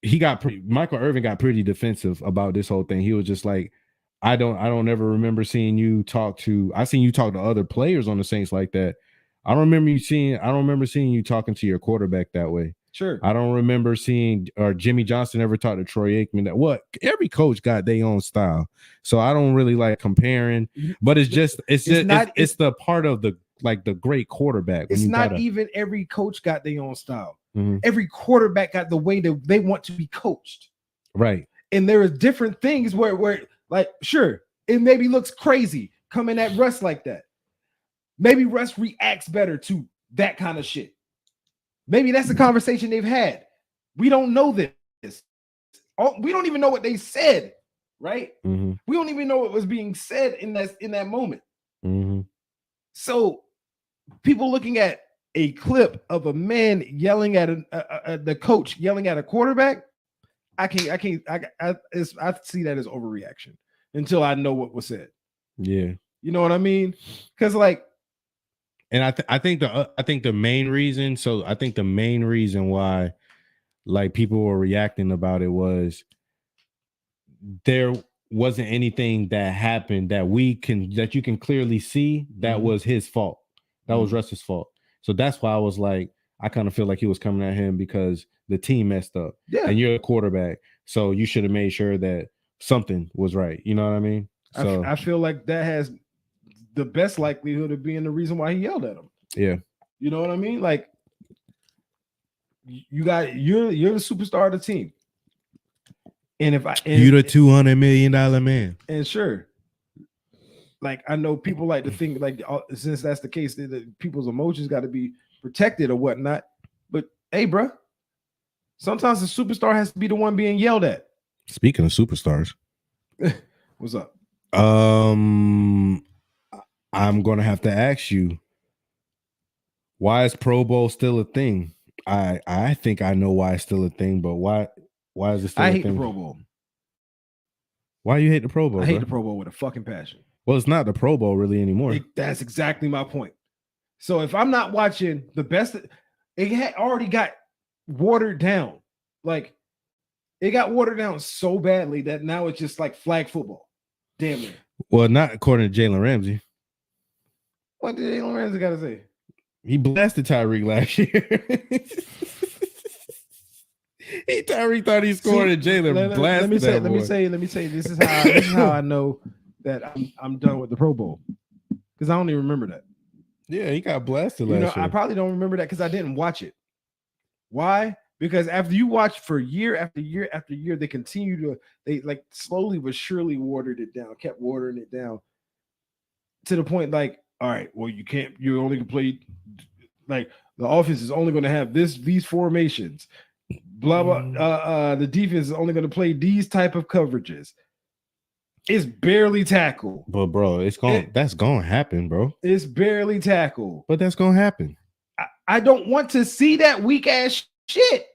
[SPEAKER 1] Michael Irvin got pretty defensive about this whole thing. He was just like, I don't ever remember seeing you talk to. I seen you talk to other players on the Saints like that. I don't remember seeing you talking to your quarterback that way.
[SPEAKER 2] Sure.
[SPEAKER 1] I don't remember seeing or Jimmy Johnson ever talk to Troy Aikman that. What every coach got their own style, so I don't really like comparing. But it's the part of the like the great quarterback.
[SPEAKER 2] It's not even every coach got their own style. Every quarterback got the way that they want to be coached.
[SPEAKER 1] Right.
[SPEAKER 2] And there are different things where like, sure, it maybe looks crazy coming at Russ like that. Maybe Russ reacts better to that kind of shit. Maybe that's the conversation they've had. We don't know this. We don't even know what they said, right? We don't even know what was being said in that moment. So people looking at a clip of a man yelling at the coach yelling at a quarterback, I see that as overreaction until I know what was said.
[SPEAKER 1] Yeah,
[SPEAKER 2] you know what I mean? Because like,
[SPEAKER 1] and I think the main reason. So I think the main reason why like people were reacting about it was there wasn't anything that happened that you can clearly see that was his fault. That was Russ's fault. So that's why I was like, I kind of feel like he was coming at him because the team messed up.
[SPEAKER 2] Yeah.
[SPEAKER 1] And you're a quarterback. So you should have made sure that something was right. You know what I mean? So
[SPEAKER 2] I feel like that has the best likelihood of being the reason why he yelled at him.
[SPEAKER 1] Yeah.
[SPEAKER 2] You know what I mean? Like you're the superstar of the team. And if
[SPEAKER 1] you're the $200 million man.
[SPEAKER 2] And sure. Like I know people like to think like since that's the case, that people's emotions got to be protected or whatnot. But hey, bro, sometimes the superstar has to be the one being yelled at.
[SPEAKER 1] Speaking of superstars,
[SPEAKER 2] what's up?
[SPEAKER 1] I'm gonna have to ask you, Why is Pro Bowl still a thing? I think I know why it's still a thing, but why is it still
[SPEAKER 2] I
[SPEAKER 1] a
[SPEAKER 2] hate the
[SPEAKER 1] thing?
[SPEAKER 2] Pro Bowl.
[SPEAKER 1] Why you hate the Pro Bowl?
[SPEAKER 2] I hate
[SPEAKER 1] bro?
[SPEAKER 2] the Pro Bowl with a fucking passion.
[SPEAKER 1] Well, it's not the Pro Bowl really anymore.
[SPEAKER 2] That's exactly my point. So if I'm not watching the best, it had already got watered down. Like it got watered down so badly that now it's just like flag football. Damn it.
[SPEAKER 1] Well, not according to Jalen Ramsey.
[SPEAKER 2] What did Jalen Ramsey got to say?
[SPEAKER 1] He blasted Tyreek last year. Tyreek thought he scored and Jalen blasted.
[SPEAKER 2] Let me say. This is how I know that I'm done with the Pro Bowl because I don't even remember that.
[SPEAKER 1] Yeah, he got blasted last year.
[SPEAKER 2] I probably don't remember that because I didn't watch it. Why? Because after you watch for year after year after year, they like slowly but surely kept watering it down to the point like, all right, well, you only can play like the offense is only going to have these formations, blah blah. The defense is only going to play these type of coverages. It's barely tackle.
[SPEAKER 1] But bro, that's gonna happen, bro.
[SPEAKER 2] It's barely tackle.
[SPEAKER 1] But that's gonna happen.
[SPEAKER 2] I don't want to see that weak ass shit.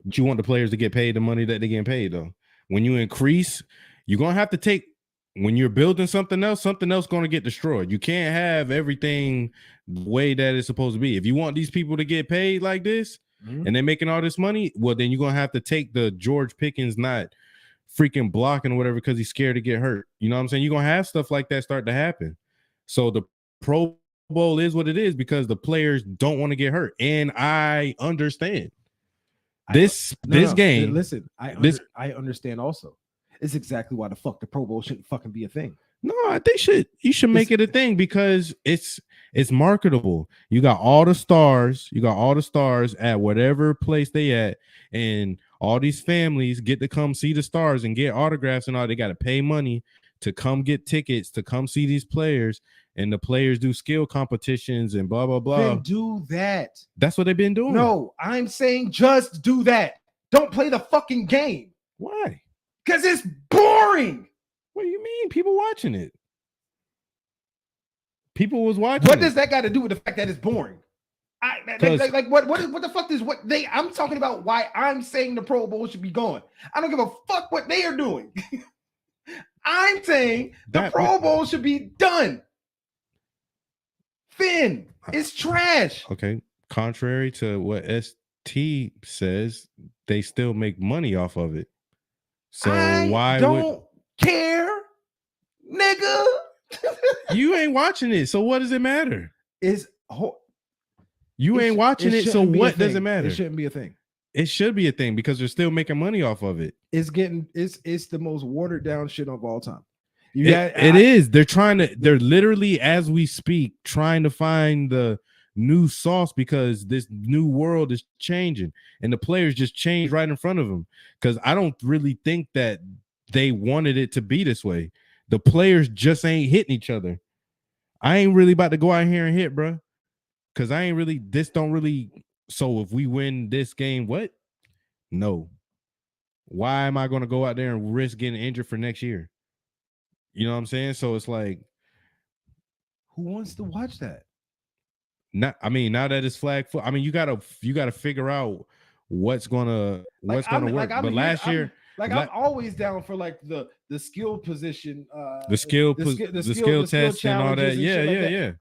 [SPEAKER 1] But you want the players to get paid the money that they're getting paid, though. When you increase, you're gonna have to take. When you're building something else going to get destroyed. You can't have everything the way that it's supposed to be. If you want these people to get paid like this, and they're making all this money, well, then you're gonna have to take the George Pickens not freaking blocking or whatever because he's scared to get hurt. You know what I'm saying? You're gonna have stuff like that start to happen. So the Pro Bowl is what it is because the players don't want to get hurt, and I understand this game.
[SPEAKER 2] Listen, I understand also. It's exactly why the fuck the Pro Bowl shouldn't fucking be a thing.
[SPEAKER 1] No, you should make it a thing because it's marketable. You got all the stars, at whatever place they at, and all these families get to come see the stars and get autographs and all. They got to pay money to come get tickets to come see these players, and the players do skill competitions and blah blah blah.
[SPEAKER 2] Then do that.
[SPEAKER 1] That's what they've been doing.
[SPEAKER 2] No, I'm saying just do that. Don't play the fucking game.
[SPEAKER 1] Why?
[SPEAKER 2] Because it's boring.
[SPEAKER 1] What do you mean? People watching it. People was watching.
[SPEAKER 2] What does that got to do with the fact that it's boring? What the fuck is what they? I'm talking about why I'm saying the Pro Bowl should be gone. I don't give a fuck what they are doing. I'm saying the Pro Bowl should be done. Finn, it's trash.
[SPEAKER 1] Okay. Contrary to what ST says, they still make money off of it. So why
[SPEAKER 2] don't care, nigga?
[SPEAKER 1] You ain't watching it, so what does it matter? You ain't watching it, so what does it matter?
[SPEAKER 2] It shouldn't be a thing.
[SPEAKER 1] It should be a thing because they're still making money off of it.
[SPEAKER 2] It's the most watered down shit of all time.
[SPEAKER 1] It is. They're literally, as we speak, trying to find the new sauce because this new world is changing and the players just change right in front of them. Because I don't really think that they wanted it to be this way. The players just ain't hitting each other. I ain't really about to go out here and hit, bro. Because so if we win this game, what? No. Why am I going to go out there and risk getting injured for next year? You know what I'm saying? So it's like,
[SPEAKER 2] who wants to watch that?
[SPEAKER 1] Now that it's flag foot, you gotta figure out what's gonna work. But last year,
[SPEAKER 2] I'm always down for like the skill position,
[SPEAKER 1] the skill test and all that. Yeah.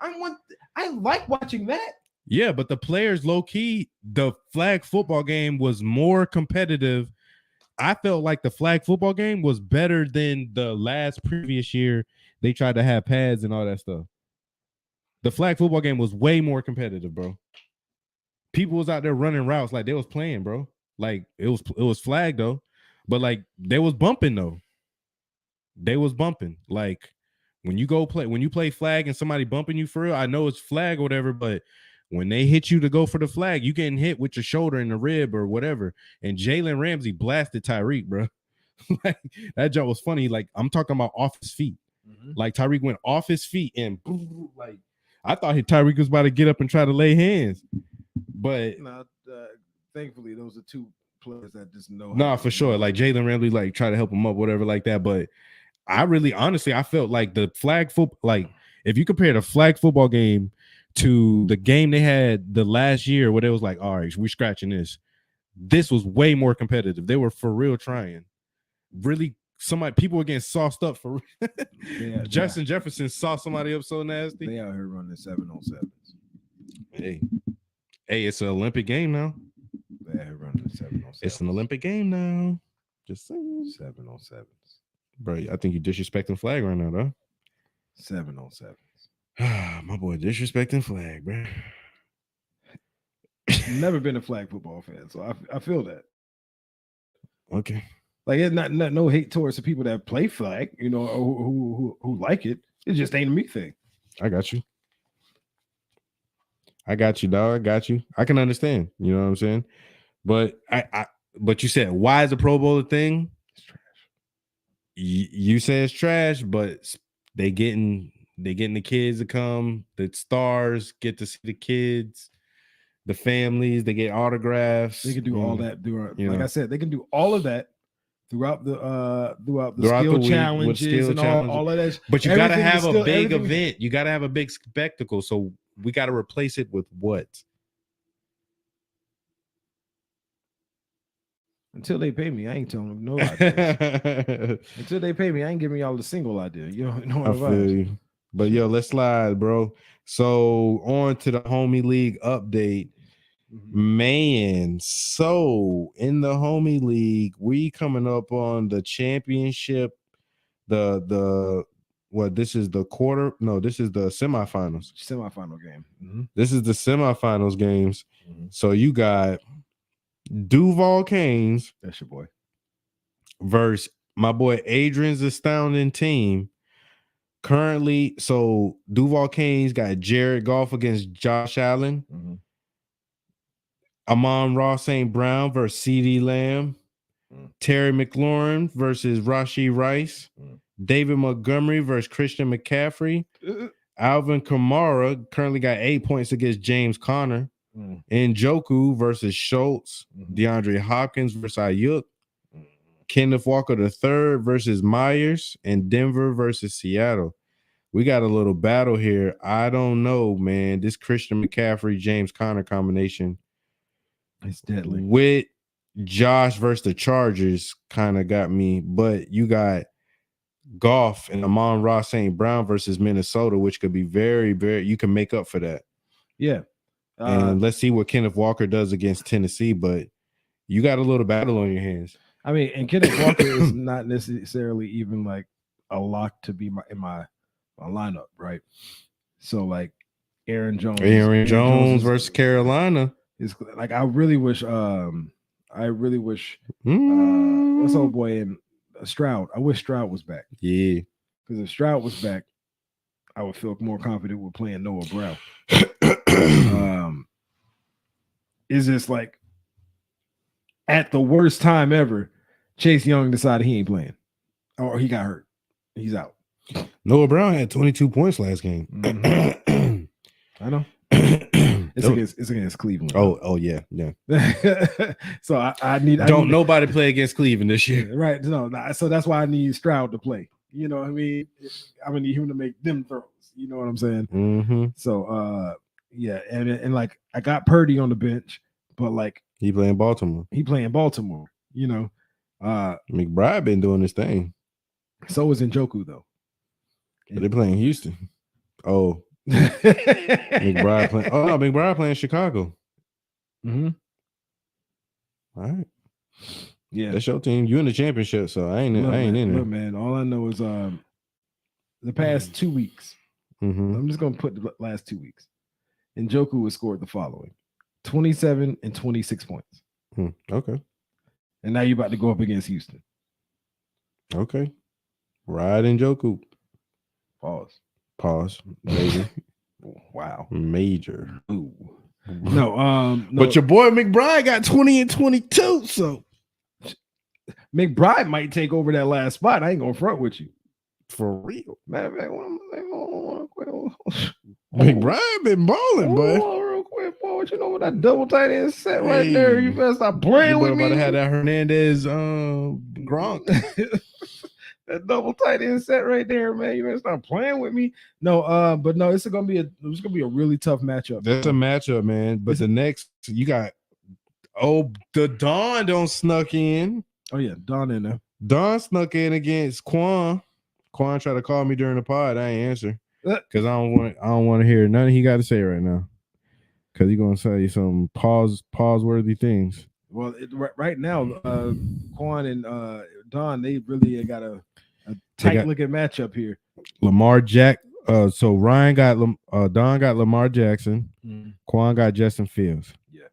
[SPEAKER 2] I like watching that.
[SPEAKER 1] Yeah, but the players low key, the flag football game was more competitive. I felt like the flag football game was better than the previous year. They tried to have pads and all that stuff. The flag football game was way more competitive, bro. People was out there running routes like they was playing, bro. Like it was flag though, but like they was bumping though. They was bumping. Like when you play flag and somebody bumping you for real, I know it's flag or whatever, but when they hit you to go for the flag, you getting hit with your shoulder in the rib or whatever. And Jalen Ramsey blasted Tyreek, bro. Like that joke was funny. Like I'm talking about off his feet. Mm-hmm. Like Tyreek went off his feet and like I thought Tyreek was about to get up and try to lay hands, but
[SPEAKER 2] thankfully those are two players that just know.
[SPEAKER 1] Nah, for sure. Like Jalen Ramsey, like try to help him up, whatever, like that. But I really, honestly, I felt like the flag football. Like if you compare the flag football game to the game they had the last year where they was like, all right, we're scratching this. This was way more competitive. They were for real trying. Really, people were getting sauced up for Justin Jefferson saw somebody up so nasty.
[SPEAKER 2] They out here running 7-on-7s.
[SPEAKER 1] Hey, it's an Olympic game now.
[SPEAKER 2] They out here running 7-on-7s.
[SPEAKER 1] It's an Olympic game now. Just saying.
[SPEAKER 2] 7-on-7s.
[SPEAKER 1] Bro, I think you're disrespecting flag right now, though.
[SPEAKER 2] 7-on-7s.
[SPEAKER 1] My boy disrespecting flag, bro.
[SPEAKER 2] Never been a flag football fan, so I feel that.
[SPEAKER 1] Okay.
[SPEAKER 2] Like it's not no hate towards the people that play flag, you know, or who like it. It just ain't a me thing.
[SPEAKER 1] I got you. Dog. I got you. I can understand. You know what I'm saying? But but you said, why is the Pro Bowl a thing?
[SPEAKER 2] It's trash.
[SPEAKER 1] You say it's trash, but they getting the kids to come. The stars get to see the kids. The families, they get autographs.
[SPEAKER 2] They can do all that. Like I said, they can do all of that throughout the skill challenges and all of that.
[SPEAKER 1] But you gotta have a big event. You gotta have a big spectacle. So we gotta replace it with what?
[SPEAKER 2] Until they pay me, I ain't telling them no ideas. Until they pay me, I ain't giving y'all a single idea. You know what I feel you.
[SPEAKER 1] But yo, let's slide, bro. So on to the homie league update. Man, so in the homie league, we coming up on the championship. This is the this is the semifinals.
[SPEAKER 2] Semifinal game.
[SPEAKER 1] This is the semifinals games. So you got Duval Canes.
[SPEAKER 2] That's your boy.
[SPEAKER 1] Versus my boy Adrian's astounding team. Currently, so Duval Canes got Jared Goff against Josh Allen. Amon-Ra St. Brown versus CeeDee Lamb. Terry McLaurin versus Rashee Rice. David Montgomery versus Christian McCaffrey. Alvin Kamara currently got 8 points against James Conner. Njoku versus Schultz. DeAndre Hopkins versus Ayuk. Kenneth Walker III versus Myers. And Denver versus Seattle. We got a little battle here. I don't know, man. This Christian McCaffrey, James Conner combination.
[SPEAKER 2] It's deadly.
[SPEAKER 1] With Josh versus the Chargers kind of got me, but you got Goff and Amon-Ra St. Brown versus Minnesota, which could be very, very, you can make up for that.
[SPEAKER 2] Yeah.
[SPEAKER 1] And let's see what Kenneth Walker does against Tennessee, but you got a little battle on your hands.
[SPEAKER 2] I mean, and Kenneth Walker is not necessarily even like a lock to be in my lineup, right? So like Aaron Jones
[SPEAKER 1] versus Carolina.
[SPEAKER 2] It's like I really wish what's old boy in Stroud. I wish Stroud was back.
[SPEAKER 1] Yeah.
[SPEAKER 2] Because if Stroud was back, I would feel more confident with playing Noah Brown. Is this like at the worst time ever, Chase Young decided he ain't playing. Or he got hurt. He's out.
[SPEAKER 1] Noah Brown had 22 points last game.
[SPEAKER 2] I know. It's against Cleveland.
[SPEAKER 1] Oh yeah.
[SPEAKER 2] So I need.
[SPEAKER 1] Nobody play against Cleveland this year,
[SPEAKER 2] right? No. So that's why I need Stroud to play. You know what I mean? I'm gonna need him to make them throws. You know what I'm saying? So yeah, and like I got Purdy on the bench, but like
[SPEAKER 1] he playing Baltimore.
[SPEAKER 2] You know,
[SPEAKER 1] McBride been doing this thing.
[SPEAKER 2] So is Njoku though.
[SPEAKER 1] They're playing Houston. Oh. McBride playing. Oh no, McBride playing Chicago. All right.
[SPEAKER 2] Yeah,
[SPEAKER 1] that's your team. You in the championship, so I ain't in there.
[SPEAKER 2] Look, man, all I know is the past 2 weeks. I'm just gonna put the last 2 weeks. Njoku has scored the following: 27 and 26 points.
[SPEAKER 1] Okay.
[SPEAKER 2] And now you're about to go up against Houston.
[SPEAKER 1] Okay. Ride Njoku.
[SPEAKER 2] Pause.
[SPEAKER 1] Major.
[SPEAKER 2] Wow.
[SPEAKER 1] Major.
[SPEAKER 2] Ooh. No.
[SPEAKER 1] But your boy McBride got 20 and 22. So
[SPEAKER 2] McBride might take over that last spot. I ain't gonna front with you.
[SPEAKER 1] For real.
[SPEAKER 2] Man,
[SPEAKER 1] McBride been balling, boy.
[SPEAKER 2] Real quick, boy. What you know what that double tight end set right there? You better stop playing with me.
[SPEAKER 1] About to have that Hernandez Gronk.
[SPEAKER 2] A double tight end set right there, man. You better stop playing with me. No, but no, it's gonna be a really tough matchup.
[SPEAKER 1] That's a matchup, man. But the next you got the Don don't snuck in.
[SPEAKER 2] Oh yeah, Don in there.
[SPEAKER 1] Don snuck in against Quan. Quan tried to call me during the pod. I ain't answer because I don't want to hear nothing he got to say right now. Because he's gonna say some pause worthy things.
[SPEAKER 2] Well, right now, Quan and Don, they really got a tight looking matchup here.
[SPEAKER 1] Lamar Jack. So Ryan got Don got Lamar Jackson. Mm-hmm. Quan got Justin Fields.
[SPEAKER 2] Yeah.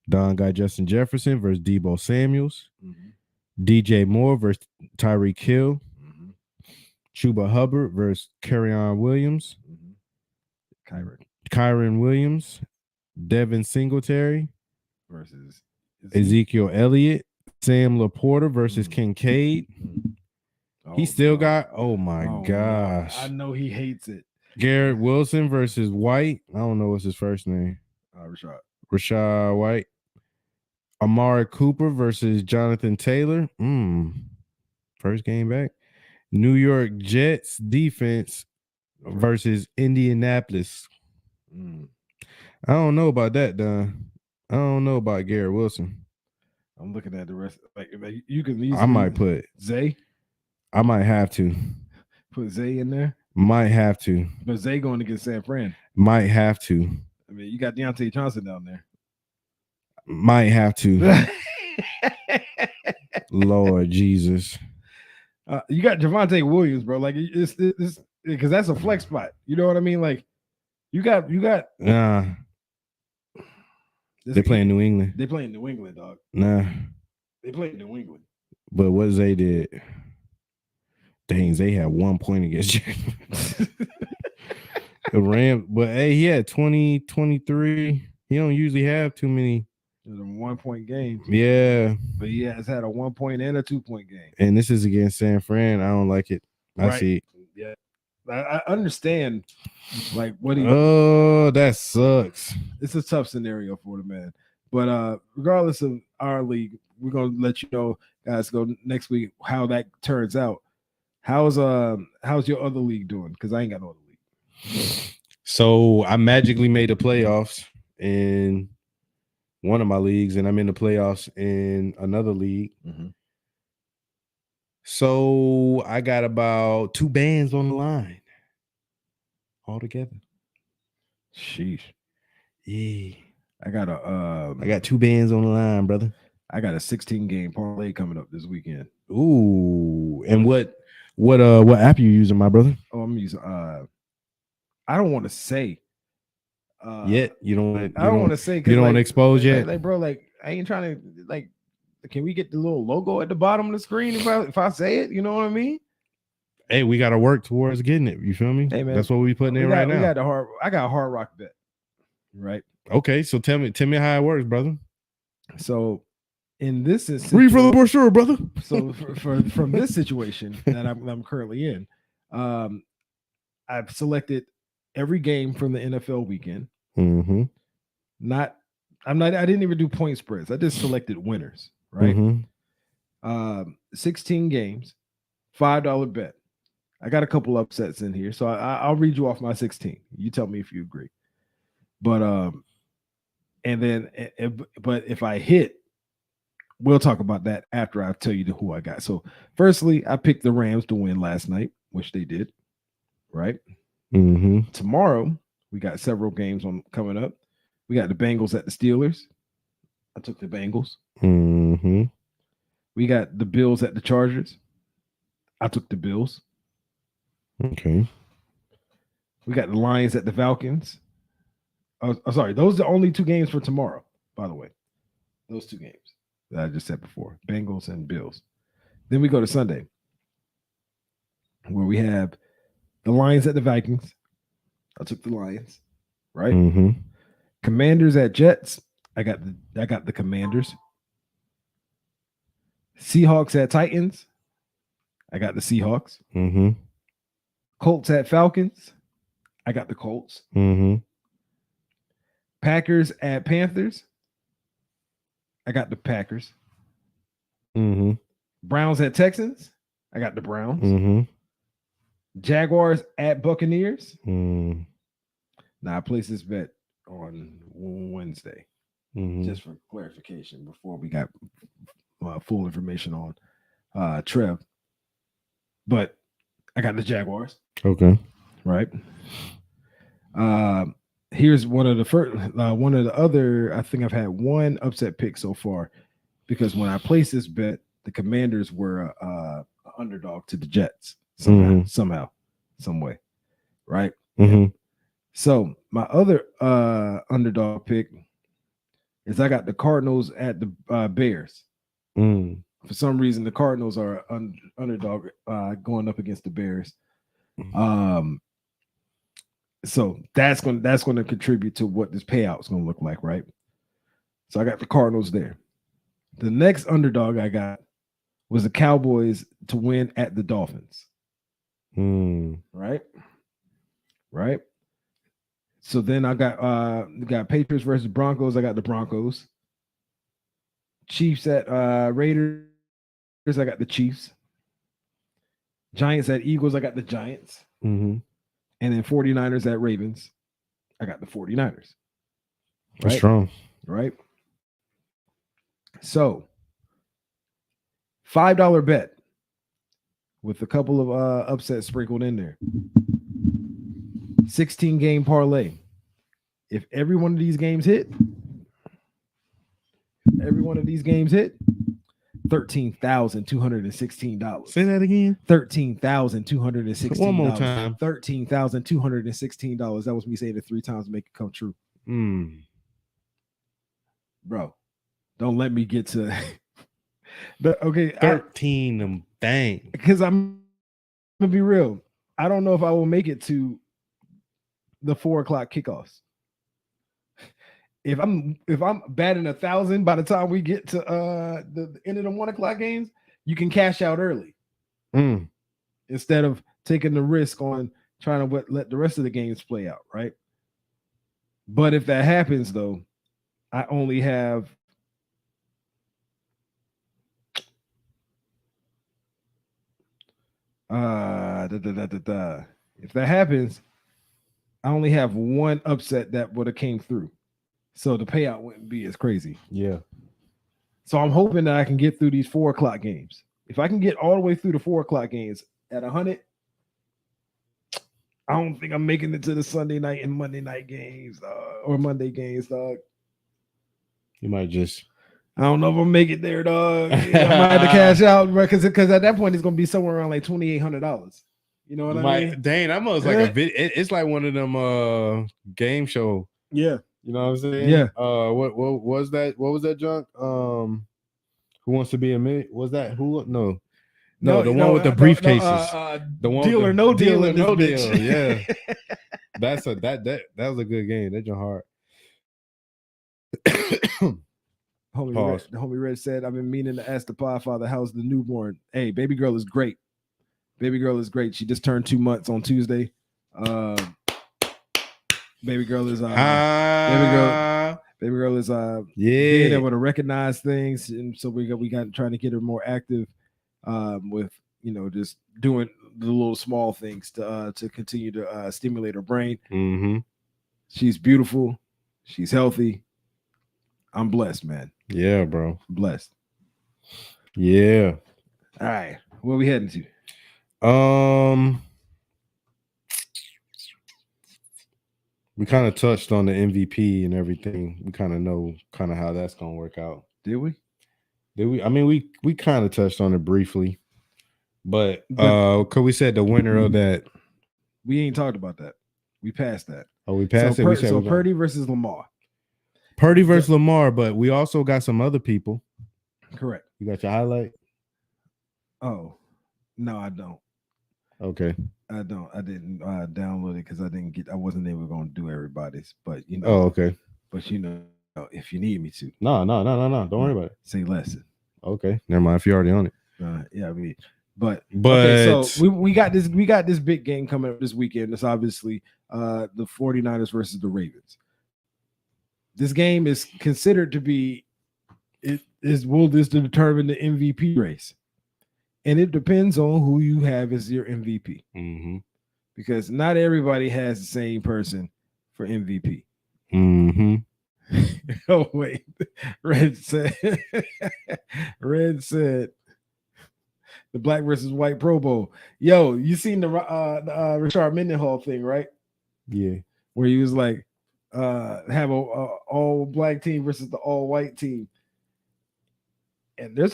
[SPEAKER 1] Don got Justin Jefferson versus Debo Samuels. Mm-hmm. DJ Moore versus Tyreek Hill. Mm-hmm. Chuba Hubbard versus Kerryon Williams.
[SPEAKER 2] Mm-hmm.
[SPEAKER 1] Kyron Williams. Devin Singletary
[SPEAKER 2] versus
[SPEAKER 1] Ezekiel Elliott. Sam Laporta versus Kincaid. He still got, oh my gosh.
[SPEAKER 2] No. I know he hates it.
[SPEAKER 1] Garrett Wilson versus White. I don't know what's his first name. Rashad White. Amari Cooper versus Jonathan Taylor. First game back. New York Jets defense versus Indianapolis. I don't know about that, Don. I don't know about Garrett Wilson.
[SPEAKER 2] I'm looking at the rest. Like you can easily.
[SPEAKER 1] I might put
[SPEAKER 2] Zay.
[SPEAKER 1] I might have to
[SPEAKER 2] put Zay in there.
[SPEAKER 1] Might have to.
[SPEAKER 2] But Zay going against San Fran.
[SPEAKER 1] Might have to.
[SPEAKER 2] I mean, you got Deontay Johnson down there.
[SPEAKER 1] Might have to. Lord Jesus.
[SPEAKER 2] You got Javonte Williams, bro. Like it's because that's a flex spot. You know what I mean? Like you got.
[SPEAKER 1] Nah. They play in New England.
[SPEAKER 2] They play in New England, dog.
[SPEAKER 1] Nah.
[SPEAKER 2] They play in New England.
[SPEAKER 1] But what Zay did, dang, Zay had 1 point against Jacksonville. The Rams, but hey, he had 20, 23. He don't usually have too many.
[SPEAKER 2] It's a 1 point game.
[SPEAKER 1] Yeah.
[SPEAKER 2] But he has had a 1 point and a 2 point game.
[SPEAKER 1] And this is against San Fran. I don't like it. I see it.
[SPEAKER 2] Yeah. I understand like what he
[SPEAKER 1] Oh, that sucks.
[SPEAKER 2] It's a tough scenario for the man. But regardless of our league, we're gonna let you know, guys, go next week how that turns out. How's your other league doing? Because I ain't got no other league.
[SPEAKER 1] So I magically made the playoffs in one of my leagues, and I'm in the playoffs in another league. Mm-hmm. So I got about 2 bands on the line all together.
[SPEAKER 2] Sheesh.
[SPEAKER 1] Yeah.
[SPEAKER 2] I
[SPEAKER 1] got 2 bands on the line, brother.
[SPEAKER 2] I got a 16 game parlay coming up this weekend.
[SPEAKER 1] Ooh. And what app you using, my brother?
[SPEAKER 2] Oh, I'm using I don't want to say
[SPEAKER 1] yet. You don't
[SPEAKER 2] want to say,
[SPEAKER 1] you don't want to expose yet.
[SPEAKER 2] Like, bro, like I ain't trying to like. Can we get the little logo at the bottom of the screen if I say it? You know what I mean?
[SPEAKER 1] Hey, we got to work towards getting it. You feel me?
[SPEAKER 2] Hey, man,
[SPEAKER 1] that's what we putting in right now.
[SPEAKER 2] I got a hard rock bet, right?
[SPEAKER 1] Okay, so tell me how it works, brother.
[SPEAKER 2] So, in this instance,
[SPEAKER 1] read for the brochure, brother.
[SPEAKER 2] So, from this situation that I'm currently in, I've selected every game from the NFL weekend. Mm-hmm. I didn't even do point spreads. I just selected winners. Right. Mm-hmm. 16 games, $5 bet. I got a couple upsets in here, so I'll read you off my 16. You tell me if you agree. But but if I hit, we'll talk about that after I tell you who I got. So, firstly, I picked the Rams to win last night, which they did. Right. Mm-hmm. Tomorrow we got several games coming up. We got the Bengals at the Steelers. I took the Bengals. Mm-hmm. We got the Bills at the Chargers. I took the Bills.
[SPEAKER 1] Okay.
[SPEAKER 2] We got the Lions at the Falcons. Sorry, those are the only 2 games for tomorrow, by the way. Those 2 games that I just said before, Bengals and Bills. Then we go to Sunday, where we have the Lions at the Vikings. I took the Lions, right? Mm-hmm. Commanders at Jets. I got the Commanders. Seahawks at Titans. I got the Seahawks. Mm-hmm. Colts at Falcons. I got the Colts. Mm-hmm. Packers at Panthers. I got the Packers. Mm-hmm. Browns at Texans. I got the Browns.
[SPEAKER 1] Mm-hmm.
[SPEAKER 2] Jaguars at Buccaneers.
[SPEAKER 1] Mm.
[SPEAKER 2] Now I placed this bet on Wednesday, just for clarification before we got full information on Trev. But I got the Jaguars.
[SPEAKER 1] Okay.
[SPEAKER 2] Right. Here's one of the first, one of the other. I think I've had one upset pick so far, because when I placed this bet, the Commanders were a underdog to the Jets somehow, some way, right?
[SPEAKER 1] Mm-hmm.
[SPEAKER 2] So my other underdog pick is I got the Cardinals at the Bears.
[SPEAKER 1] Mm.
[SPEAKER 2] For some reason, the Cardinals are underdog going up against the Bears. So that's going to contribute to what this payout is going to look like, right? So I got the Cardinals there. The next underdog I got was the Cowboys to win at the Dolphins. Right. So then I got Patriots versus Broncos. I got the Broncos. Chiefs at Raiders. I got the Chiefs. Giants at Eagles. I got the Giants.
[SPEAKER 1] Mm-hmm.
[SPEAKER 2] And then 49ers at Ravens. I got the 49ers.
[SPEAKER 1] Right? Strong.
[SPEAKER 2] Right. So $5 bet with a couple of upsets sprinkled in there. 16 game parlay. If every one of these games hit, $13,216.
[SPEAKER 1] Say that again.
[SPEAKER 2] $13,216.
[SPEAKER 1] One more time.
[SPEAKER 2] $13,216. That was me saying it 3 times to make it come true. Bro, don't let me get to okay.
[SPEAKER 1] 13 bang.
[SPEAKER 2] Because I'm gonna be real. I don't know if I will make it to the 4:00 kickoffs. If I'm batting 1,000 by the time we get to the end of the 1:00 games, you can cash out early instead of taking the risk on trying to let the rest of the games play out, right? But if that happens, though, I only have if that happens, I only have one upset that would have came through. So the payout wouldn't be as crazy.
[SPEAKER 1] Yeah.
[SPEAKER 2] So I'm hoping that I can get through these 4:00 games. If I can get all the way through the 4:00 games at 100, I don't think I'm making it to the Sunday night and Monday night games or Monday games, dog.
[SPEAKER 1] You might just.
[SPEAKER 2] I don't know if I'll make it there, dog. I might have to cash out, because at that point it's gonna be somewhere around like $2,800. You know what I mean?
[SPEAKER 1] Dang, that was like a bit. It's like one of them game show.
[SPEAKER 2] Yeah.
[SPEAKER 1] You know what I'm saying?
[SPEAKER 2] Yeah.
[SPEAKER 1] What was that? What was that junk? Who wants to be a minute? Was that who? No, the one with the briefcases. The one
[SPEAKER 2] Deal or no deal.
[SPEAKER 1] Deal or no deal. Yeah. That was a good game. That's your heart.
[SPEAKER 2] Homie Red said, I've been meaning to ask the Podfather, how's the newborn? Hey, baby girl is great. Baby girl is great. She just turned 2 months on Tuesday. Baby girl is being able to recognize things, and so we got trying to get her more active with just doing the little small things to continue to stimulate her brain.
[SPEAKER 1] Mm-hmm.
[SPEAKER 2] She's beautiful. She's healthy. I'm blessed, man.
[SPEAKER 1] Yeah, bro.
[SPEAKER 2] Blessed.
[SPEAKER 1] Yeah.
[SPEAKER 2] All right. Where we heading to?
[SPEAKER 1] We kind of touched on the MVP and everything. We kind of know how that's gonna work out.
[SPEAKER 2] Did we?
[SPEAKER 1] I mean, we kind of touched on it briefly, but because we said the winner of that,
[SPEAKER 2] we ain't talked about that. We passed that.
[SPEAKER 1] Oh, we passed it.
[SPEAKER 2] So Purdy versus Lamar.
[SPEAKER 1] Purdy versus Lamar, but we also got some other people.
[SPEAKER 2] Correct.
[SPEAKER 1] You got your highlight?
[SPEAKER 2] Oh, no, I don't.
[SPEAKER 1] Okay.
[SPEAKER 2] I don't. I didn't download it because I wasn't able to do everybody's. But
[SPEAKER 1] Oh, okay.
[SPEAKER 2] But if you need me to.
[SPEAKER 1] No. Don't worry about it.
[SPEAKER 2] Say less.
[SPEAKER 1] Okay. Never mind. If you're already on it.
[SPEAKER 2] Yeah, I mean, but okay, so we got this big game coming up this weekend. It's obviously the 49ers versus the Ravens. This game is considered to be will this determine the MVP race? And it depends on who you have as your MVP.
[SPEAKER 1] Mm-hmm.
[SPEAKER 2] Because not everybody has the same person for MVP.
[SPEAKER 1] Mm-hmm.
[SPEAKER 2] Oh, wait. Red said, Red said, the black versus white Pro Bowl. Yo, you seen the Rashard Mendenhall thing, right?
[SPEAKER 1] Yeah.
[SPEAKER 2] Where he was like, have a all black team versus the all white team. And there's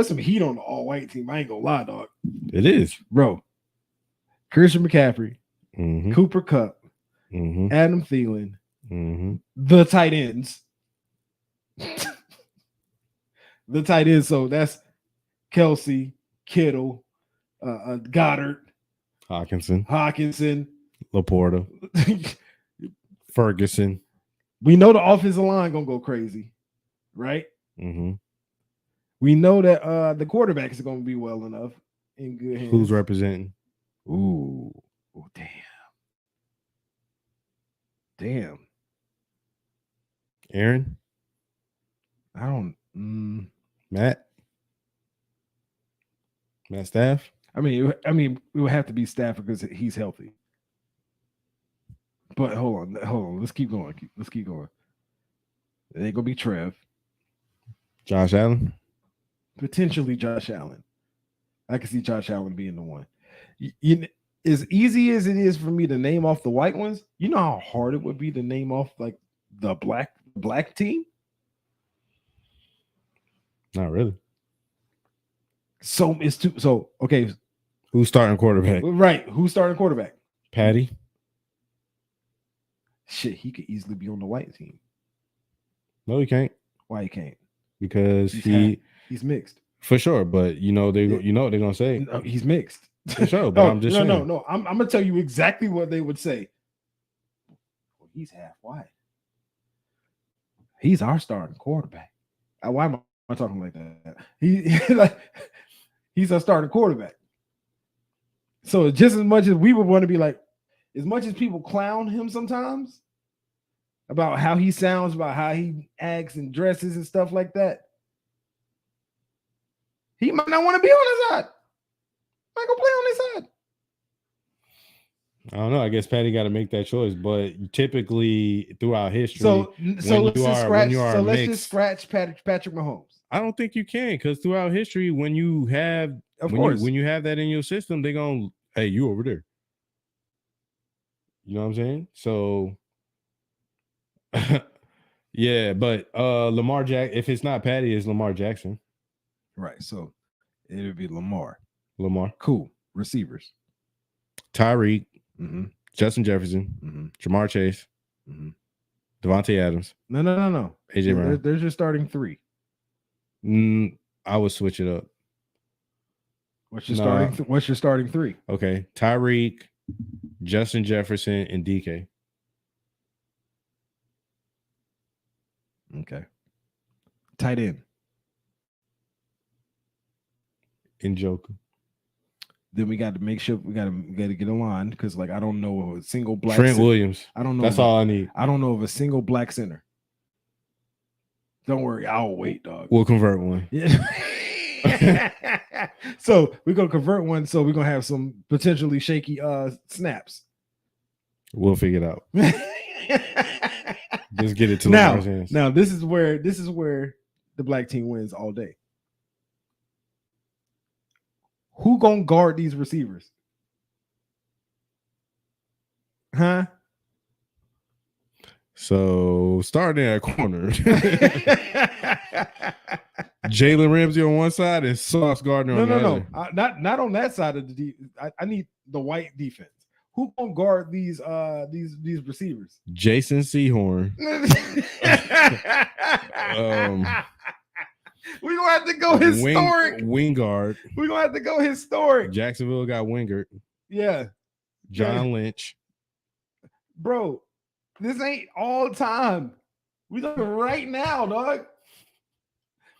[SPEAKER 2] some heat on the all white team. I ain't gonna lie, dog.
[SPEAKER 1] It is,
[SPEAKER 2] bro. Christian McCaffrey,
[SPEAKER 1] mm-hmm.
[SPEAKER 2] Cooper Kupp,
[SPEAKER 1] mm-hmm.
[SPEAKER 2] Adam Thielen,
[SPEAKER 1] mm-hmm.
[SPEAKER 2] the tight ends. The tight ends. So that's Kelsey, Kittle, Goddard,
[SPEAKER 1] Hawkinson,
[SPEAKER 2] Laporta,
[SPEAKER 1] Ferguson.
[SPEAKER 2] We know the offensive line gonna go crazy, right?
[SPEAKER 1] Mm-hmm.
[SPEAKER 2] We know that the quarterback is gonna be well enough in good hands.
[SPEAKER 1] Who's representing?
[SPEAKER 2] Ooh, damn.
[SPEAKER 1] Aaron?
[SPEAKER 2] I don't.
[SPEAKER 1] Matt Staff?
[SPEAKER 2] I mean, it would have to be Stafford because he's healthy. But hold on. Let's keep going. It ain't gonna be Trev.
[SPEAKER 1] Josh Allen?
[SPEAKER 2] Potentially Josh Allen. I can see Josh Allen being the one. As easy as it is for me to name off the white ones, you know how hard it would be to name off like the black team?
[SPEAKER 1] Not really.
[SPEAKER 2] So it's too. So okay.
[SPEAKER 1] Who's starting quarterback?
[SPEAKER 2] Right. Who's starting quarterback?
[SPEAKER 1] Patty.
[SPEAKER 2] Shit, he could easily be on the white team.
[SPEAKER 1] No, he can't.
[SPEAKER 2] Why he can't?
[SPEAKER 1] Because
[SPEAKER 2] he's mixed.
[SPEAKER 1] For sure, but you know what they're gonna say.
[SPEAKER 2] No, he's mixed.
[SPEAKER 1] For sure, but I'm just saying.
[SPEAKER 2] No. I'm gonna tell you exactly what they would say. Well, he's half white. He's our starting quarterback. Why am I talking like that? He's our starting quarterback. So just as much as we would want to be like, as much as people clown him sometimes about how he sounds, about how he acts and dresses and stuff like that, he might not want to be on his side. Might go play on his side.
[SPEAKER 1] I don't know. I guess Patty got to make that choice, but typically throughout history,
[SPEAKER 2] so let's just scratch Patrick Mahomes.
[SPEAKER 1] I don't think you can, because throughout history, when you have that in your system, they're gonna, hey, you over there. You know what I'm saying? So yeah, but Lamar Jackson, if it's not Patty, it's Lamar Jackson.
[SPEAKER 2] Right. So it would be Lamar.
[SPEAKER 1] Cool.
[SPEAKER 2] Receivers.
[SPEAKER 1] Tyreek,
[SPEAKER 2] mm-hmm.
[SPEAKER 1] Justin Jefferson,
[SPEAKER 2] mm-hmm.
[SPEAKER 1] Jamar Chase,
[SPEAKER 2] mm-hmm.
[SPEAKER 1] Devontae Adams.
[SPEAKER 2] No.
[SPEAKER 1] AJ Brown.
[SPEAKER 2] There's your starting three.
[SPEAKER 1] I would switch it up.
[SPEAKER 2] What's your starting three?
[SPEAKER 1] Okay. Tyreek, Justin Jefferson, and DK.
[SPEAKER 2] Okay. Tight end.
[SPEAKER 1] Njoku.
[SPEAKER 2] Then we got to make sure we got to get a line, because like I don't know of a single black
[SPEAKER 1] Trent Williams.
[SPEAKER 2] I don't know.
[SPEAKER 1] That's all I need.
[SPEAKER 2] I don't know of a single black center. Don't worry, I'll wait, dog.
[SPEAKER 1] We'll convert one.
[SPEAKER 2] Yeah. So we're gonna convert one. So we're gonna have some potentially shaky snaps.
[SPEAKER 1] We'll figure it out. Just get it to
[SPEAKER 2] Lamar's
[SPEAKER 1] hands.
[SPEAKER 2] Now this is where the black team wins all day. Who gonna guard these receivers? Huh?
[SPEAKER 1] So starting at corner, Jalen Ramsey on one side and Sauce Gardner on the other.
[SPEAKER 2] Not on that side of the I need the white defense. Who gonna guard these receivers?
[SPEAKER 1] Jason Sehorn.
[SPEAKER 2] We're gonna have to go historic.
[SPEAKER 1] Wingard.
[SPEAKER 2] We're gonna have to go historic.
[SPEAKER 1] Jacksonville got Wingard.
[SPEAKER 2] Yeah.
[SPEAKER 1] John Lynch.
[SPEAKER 2] Bro, this ain't all time. We talking right now, dog.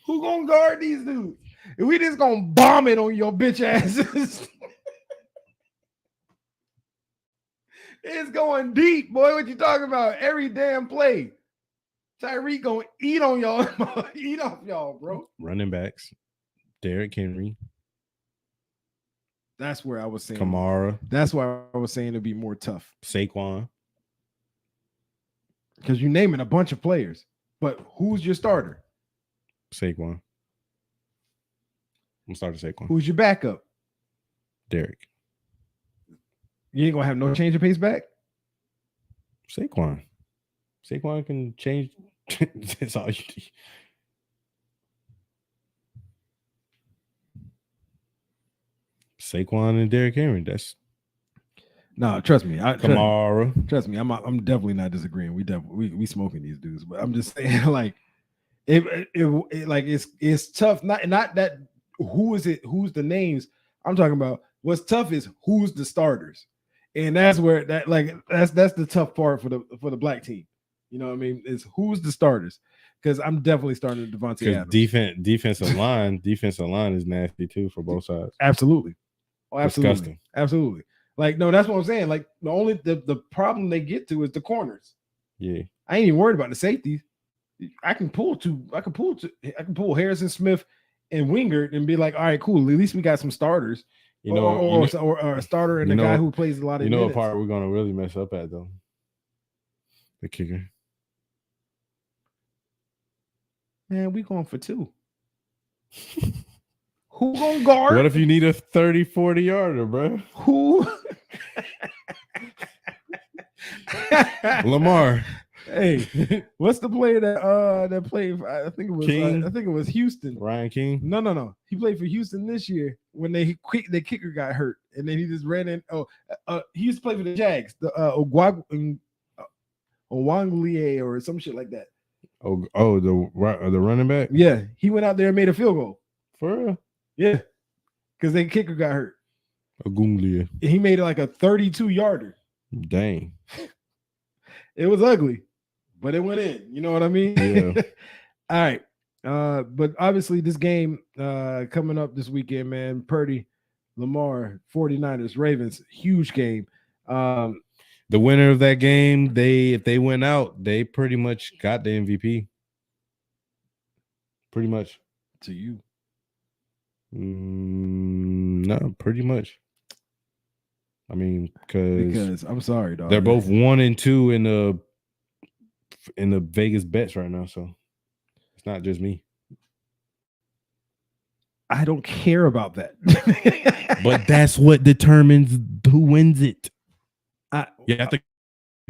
[SPEAKER 2] Who gonna guard these dudes? And we just gonna bomb it on your bitch asses. It's going deep, boy. What you talking about? Every damn play. Tyreek gonna eat on y'all, eat off y'all, bro.
[SPEAKER 1] Running backs, Derrick Henry,
[SPEAKER 2] That's where I was saying
[SPEAKER 1] Kamara.
[SPEAKER 2] That's why I was saying it'd be more tough.
[SPEAKER 1] Saquon.
[SPEAKER 2] Because you're naming a bunch of players, but who's your starter?
[SPEAKER 1] Saquon. I'm starting Saquon.
[SPEAKER 2] Who's your backup?
[SPEAKER 1] Derek.
[SPEAKER 2] You ain't gonna have no change of pace back.
[SPEAKER 1] Saquon. Saquon can change. That's all you need. Saquon and Derrick Henry. That's
[SPEAKER 2] no. Trust me.
[SPEAKER 1] Kamara.
[SPEAKER 2] Trust me. I'm definitely not disagreeing. We smoking these dudes, but I'm just saying like it's tough. Not that who is it? Who's the names? I'm talking about. What's tough is who's the starters, and that's where that's the tough part for the black team. You know what I mean? Is who's the starters? Because I'm definitely starting to Devontae Adams.
[SPEAKER 1] Defensive line is nasty too for both sides.
[SPEAKER 2] Absolutely. Oh, absolutely.
[SPEAKER 1] Disgusting.
[SPEAKER 2] Absolutely. Like, no, that's what I'm saying. Like, the problem they get to is the corners.
[SPEAKER 1] Yeah.
[SPEAKER 2] I ain't even worried about the safeties. I can pull Harrison Smith and Wingert and be like, all right, cool. At least we got some starters. Or a starter and a guy who plays a lot of minutes.
[SPEAKER 1] What part we're gonna really mess up at though? The kicker.
[SPEAKER 2] Man, we going for 2. Who gonna guard?
[SPEAKER 1] What if you need a 30, 40 yarder, bro?
[SPEAKER 2] Who?
[SPEAKER 1] Lamar.
[SPEAKER 2] Hey, what's the player that played? I think it was Houston.
[SPEAKER 1] Ryan King.
[SPEAKER 2] No. He played for Houston this year when the kicker got hurt, and then he just ran in. He used to play for the Jags, the Owanglie or some shit like that.
[SPEAKER 1] The running back.
[SPEAKER 2] Yeah, he went out there and made a field goal.
[SPEAKER 1] For real?
[SPEAKER 2] Yeah, because the kicker got hurt.
[SPEAKER 1] Ogunglia.
[SPEAKER 2] He made it like a 32-yarder.
[SPEAKER 1] Dang.
[SPEAKER 2] It was ugly, but it went in. You know what I mean?
[SPEAKER 1] Yeah.
[SPEAKER 2] All right. But obviously this game coming up this weekend, man. Purdy, Lamar, 49ers, Ravens, huge game.
[SPEAKER 1] The winner of that game, if they went out, they pretty much got the MVP. Pretty much.
[SPEAKER 2] To you.
[SPEAKER 1] No, pretty much. I mean,
[SPEAKER 2] because I'm sorry, dog.
[SPEAKER 1] They're both 1 and 2 in the Vegas bets right now, so it's not just me.
[SPEAKER 2] I don't care about that.
[SPEAKER 1] But that's what determines who wins it. You have to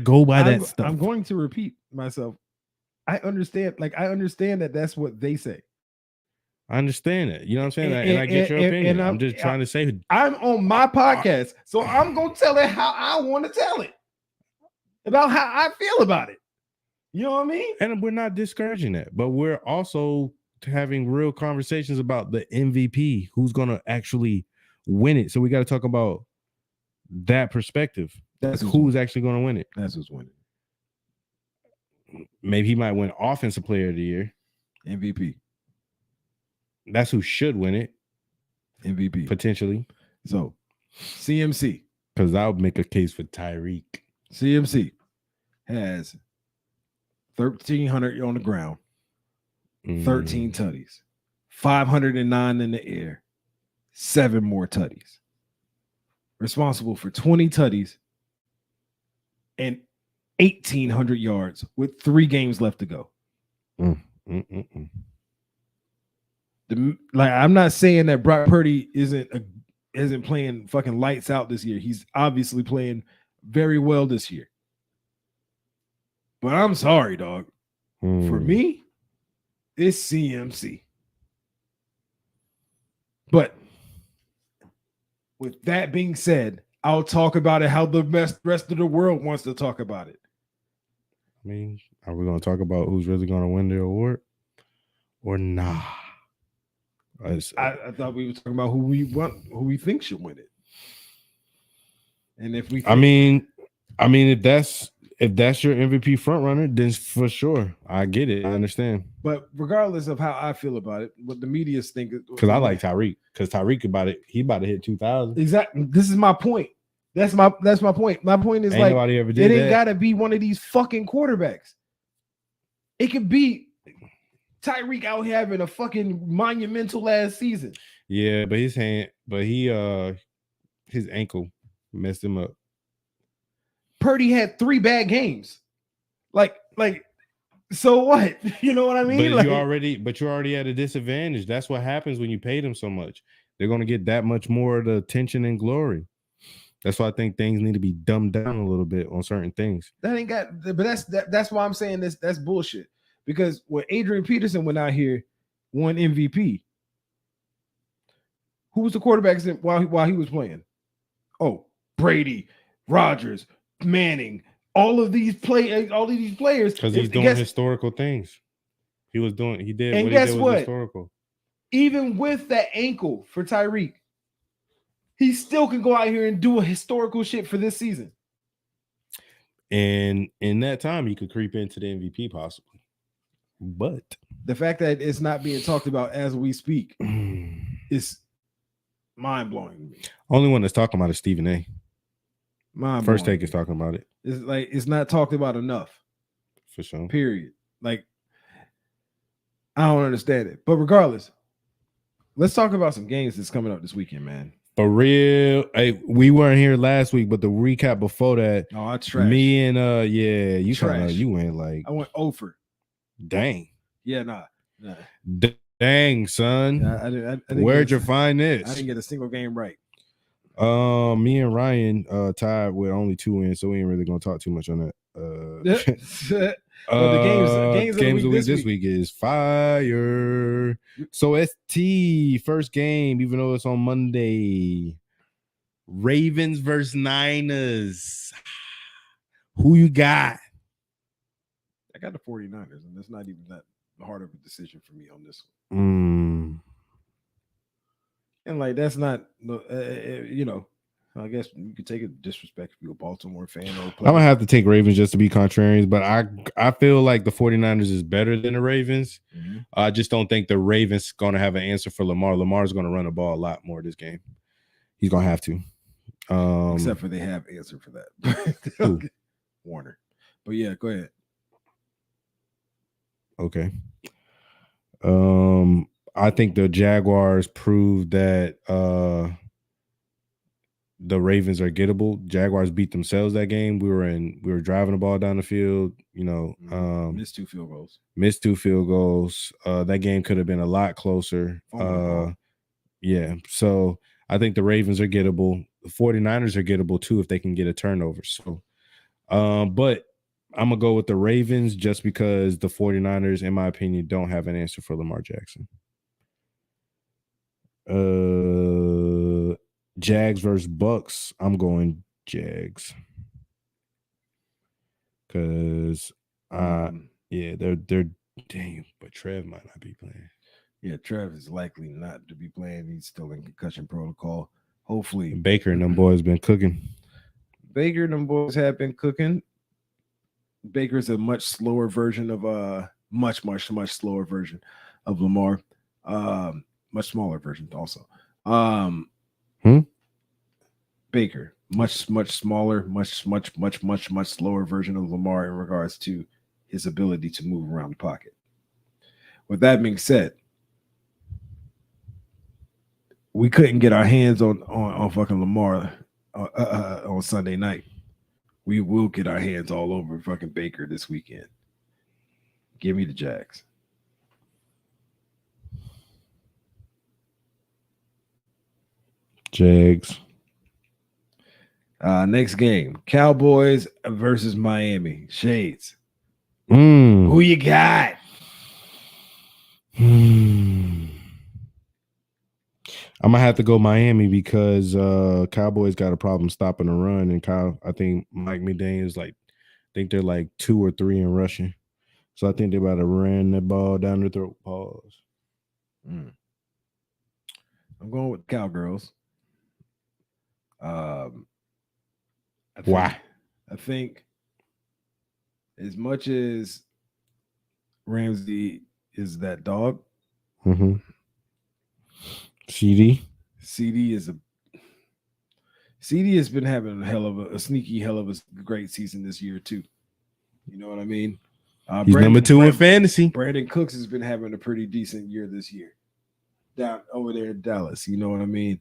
[SPEAKER 1] go by that stuff.
[SPEAKER 2] I'm going to repeat myself. I understand that that's what they say.
[SPEAKER 1] I understand it. You know what I'm saying? And I get your opinion. I'm just trying to say.
[SPEAKER 2] I'm on my podcast, so I'm going to tell it how I want to tell it. About how I feel about it. You know what I mean?
[SPEAKER 1] And we're not discouraging that, but we're also having real conversations about the MVP, who's going to actually win it. So we got to talk about that perspective. That's who's actually going to win it.
[SPEAKER 2] That's who's winning.
[SPEAKER 1] Maybe he might win Offensive Player of the Year.
[SPEAKER 2] MVP.
[SPEAKER 1] That's who should win it.
[SPEAKER 2] MVP.
[SPEAKER 1] Potentially.
[SPEAKER 2] So, CMC.
[SPEAKER 1] Because I would make a case for Tyreek.
[SPEAKER 2] CMC has 1,300 on the ground, 13 tutties, 509 in the air, 7 more tutties. Responsible for 20 tutties and 1,800 yards with 3 games left to go. I'm not saying that Brock Purdy isn't playing fucking lights out this year. He's obviously playing very well this year. But I'm sorry, dog. For me, it's CMC. But with that being said, I'll talk about it how the rest of the world wants to talk about it.
[SPEAKER 1] I mean, are we going to talk about who's really going to win the award or nah?
[SPEAKER 2] I thought we were talking about who we think should win it. And if we,
[SPEAKER 1] I mean, if that's your MVP front runner, then for sure, I get it. I understand.
[SPEAKER 2] But regardless of how I feel about it, what the media's think,
[SPEAKER 1] because I like Tyreek, because Tyreek he about to hit 2,000.
[SPEAKER 2] Exactly. This is my point. That's my point. My point is
[SPEAKER 1] ain't nobody ever did
[SPEAKER 2] it ain't gotta be one of these fucking quarterbacks. It could be Tyreek out here having a fucking monumental last season.
[SPEAKER 1] Yeah, but he His ankle messed him up.
[SPEAKER 2] Purdy had 3 bad games. Like, so what? You know what I mean?
[SPEAKER 1] But you're already at a disadvantage. That's what happens when you pay them so much. They're gonna get that much more of the attention and glory. That's why I think things need to be dumbed down a little bit on certain things.
[SPEAKER 2] That ain't got, but that's why I'm saying this. That's bullshit. Because when Adrian Peterson went out here, won MVP. Who was the quarterback while he was playing? Oh, Brady, Rodgers, Manning, all of these players.
[SPEAKER 1] Because he's doing historical things. He did what he did was historical.
[SPEAKER 2] Even with that ankle for Tyreek, he still can go out here and do a historical shit for this season.
[SPEAKER 1] And in that time, he could creep into the MVP possibly. But
[SPEAKER 2] the fact that it's not being talked about as we speak is mind-blowing to me.
[SPEAKER 1] Only one that's talking about is Stephen A.
[SPEAKER 2] First
[SPEAKER 1] Take is talking about it.
[SPEAKER 2] It's like it's not talked about enough.
[SPEAKER 1] For sure.
[SPEAKER 2] Period. Like, I don't understand it. But regardless, let's talk about some games that's coming up this weekend, man.
[SPEAKER 1] For real. Hey, we weren't here last week, but the recap before that.
[SPEAKER 2] Oh, I trashed.
[SPEAKER 1] Me and you went like
[SPEAKER 2] I went over.
[SPEAKER 1] Dang.
[SPEAKER 2] Yeah, nah.
[SPEAKER 1] Dang, son.
[SPEAKER 2] I didn't
[SPEAKER 1] Where'd you find this?
[SPEAKER 2] I didn't get a single game right.
[SPEAKER 1] Me and Ryan tied with only 2 wins, so we ain't really gonna talk too much on that.
[SPEAKER 2] The games of the week
[SPEAKER 1] this week is fire. So ST first game, even though it's on Monday. Ravens versus Niners. Who you got?
[SPEAKER 2] I got the 49ers, and that's not even that hard of a decision for me on this one. And like that's not, I guess you could take it disrespect if you're a Baltimore fan. Or
[SPEAKER 1] I'm gonna have to take Ravens just to be contrarian, but I feel like the 49ers is better than the Ravens. Mm-hmm. I just don't think the Ravens gonna have an answer for Lamar. Lamar's gonna run the ball a lot more this game. He's gonna have to.
[SPEAKER 2] Except for they have answer for that. Warner. But yeah, go ahead.
[SPEAKER 1] Okay. I think the Jaguars proved that the Ravens are gettable. Jaguars beat themselves that game. We were driving the ball down the field,
[SPEAKER 2] missed 2 field goals.
[SPEAKER 1] That game could have been a lot closer. Yeah. So I think the Ravens are gettable. The 49ers are gettable too if they can get a turnover. So but I'm going to go with the Ravens just because the 49ers, in my opinion, don't have an answer for Lamar Jackson. Jags versus Bucks. I'm going Jags. Because, they're dang, but Trev might not be playing.
[SPEAKER 2] Yeah, Trev is likely not to be playing. He's still in concussion protocol. Hopefully.
[SPEAKER 1] Baker and them boys been cooking.
[SPEAKER 2] Baker and them boys have been cooking. Baker's a much slower version of much slower version of Lamar. Much smaller version also. Baker, much smaller, much slower version of Lamar in regards to his ability to move around the pocket. With that being said, we couldn't get our hands on fucking Lamar on Sunday night. We will get our hands all over fucking Baker this weekend. Give me the Jags.
[SPEAKER 1] Jags.
[SPEAKER 2] Next game, Cowboys versus Miami. Shades.
[SPEAKER 1] Mm.
[SPEAKER 2] Who you got?
[SPEAKER 1] I'm gonna have to go Miami because Cowboys got a problem stopping the run, and I think Mike McDaniels they're like 2 or 3 in rushing, so I think they're about to run the ball down their throat. Pause.
[SPEAKER 2] I'm going with Cowgirls.
[SPEAKER 1] Why?
[SPEAKER 2] I think as much as Ramsey is that dog,
[SPEAKER 1] CD
[SPEAKER 2] has been having a sneaky hell of a great season this year too. You know what I mean?
[SPEAKER 1] He's number 2 in fantasy.
[SPEAKER 2] Brandon Cooks has been having a pretty decent year this year down over there in Dallas. You know what I mean?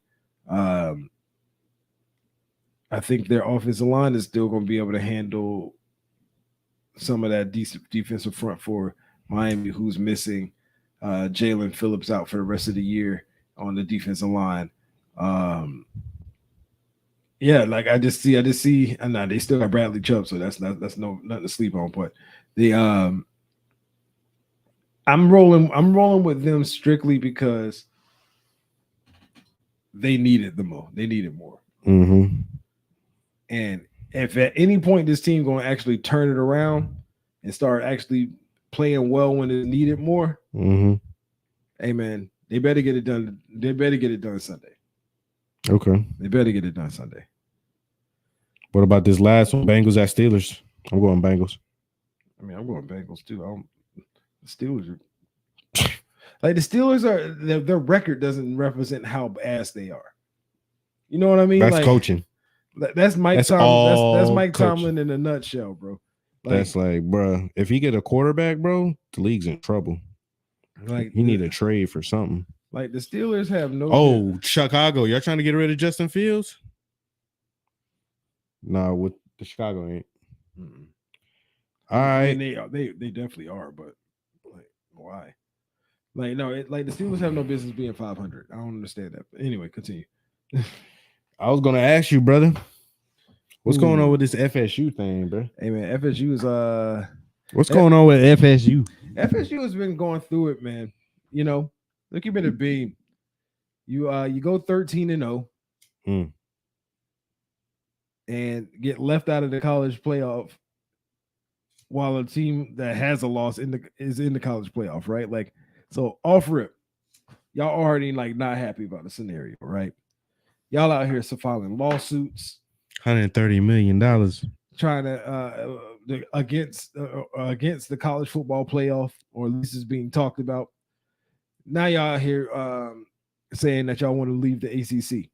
[SPEAKER 2] I think their offensive line is still going to be able to handle some of that decent defensive front for Miami, who's missing Jalen Phillips out for the rest of the year on the defensive line. Yeah, like I just see, and nah, they still got Bradley Chubb, so that's nothing to sleep on. But the I'm rolling with them strictly because they needed the more. They needed more.
[SPEAKER 1] Mm-hmm.
[SPEAKER 2] And if at any point this team going to actually turn it around and start actually playing well when it needed more, hey man, they better get it done. They better get it done Sunday.
[SPEAKER 1] Okay.
[SPEAKER 2] They better get it done Sunday.
[SPEAKER 1] What about this last one? Bengals at Steelers. I'm going Bengals.
[SPEAKER 2] I mean, I'm going Bengals too. The Steelers are like the Steelers are their record doesn't represent how ass they are. You know what I mean?
[SPEAKER 1] That's
[SPEAKER 2] like
[SPEAKER 1] coaching.
[SPEAKER 2] That's Mike Tomlin. That's Mike Tomlin in a nutshell, bro.
[SPEAKER 1] Like, that's like, bro, if he get a quarterback, bro, the league's in trouble. Like he need a trade for something.
[SPEAKER 2] Like the Steelers have no.
[SPEAKER 1] Oh, Chicago, y'all trying to get rid of Justin Fields? No, with the Chicago ain't. Mm-mm. All right,
[SPEAKER 2] they definitely are, but like why? Like no, like the Steelers have no business being 500. I don't understand that. But anyway, continue.
[SPEAKER 1] I was gonna ask you, brother, what's going on with this FSU thing, bro?
[SPEAKER 2] Hey man, FSU is
[SPEAKER 1] what's going on with FSU?
[SPEAKER 2] FSU has been going through it, man. You know, look, you've been a B. You go 13-0 and get left out of the college playoff while a team that has a loss is in the college playoff, right? Like, so off rip, y'all already like not happy about the scenario, right? Y'all out here filing lawsuits,
[SPEAKER 1] $130 million,
[SPEAKER 2] trying to against the college football playoff, or at least is being talked about. Now y'all out here saying that y'all want to leave the ACC.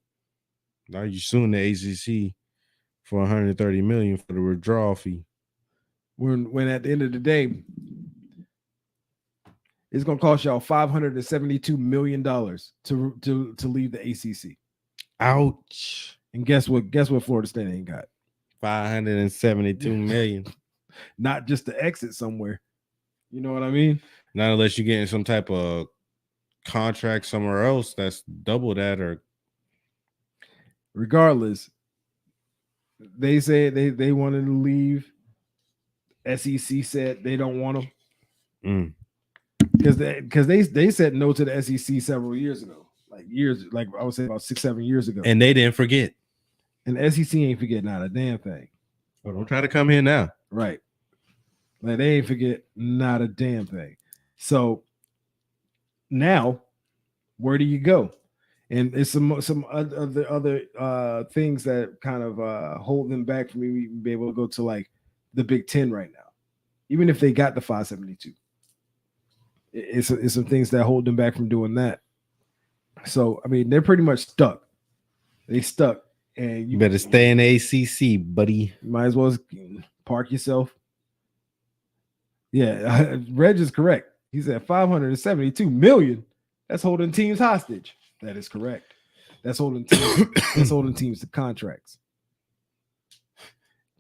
[SPEAKER 1] Now you suing the ACC for $130 million for the withdrawal fee.
[SPEAKER 2] When at the end of the day, it's gonna cost y'all $572 million to leave the ACC.
[SPEAKER 1] Ouch!
[SPEAKER 2] And guess what? Guess what? Florida State ain't got
[SPEAKER 1] $572 million.
[SPEAKER 2] Not just to exit somewhere. You know what I mean?
[SPEAKER 1] Not unless you're getting some type of contract somewhere else that's double that, or
[SPEAKER 2] regardless, they said they wanted to leave. SEC said they don't want them because they said no to the SEC several years ago, like I would say about 6-7 years ago,
[SPEAKER 1] and they didn't forget.
[SPEAKER 2] And the SEC ain't forgetting not a damn thing.
[SPEAKER 1] Oh, don't try to come here now,
[SPEAKER 2] right? Like they ain't forget not a damn thing. So now, where do you go? And it's some other things that kind of hold them back from even be able to go to like the Big Ten right now, even if they got the 572. It's some things that hold them back from doing that. So I mean, they're pretty much stuck. They stuck, and
[SPEAKER 1] you better stay in the ACC, buddy.
[SPEAKER 2] You might as well park yourself. Yeah, Reg is correct. He said 572 million. That's holding teams hostage. That is correct. That's holding teams. That's holding teams to contracts.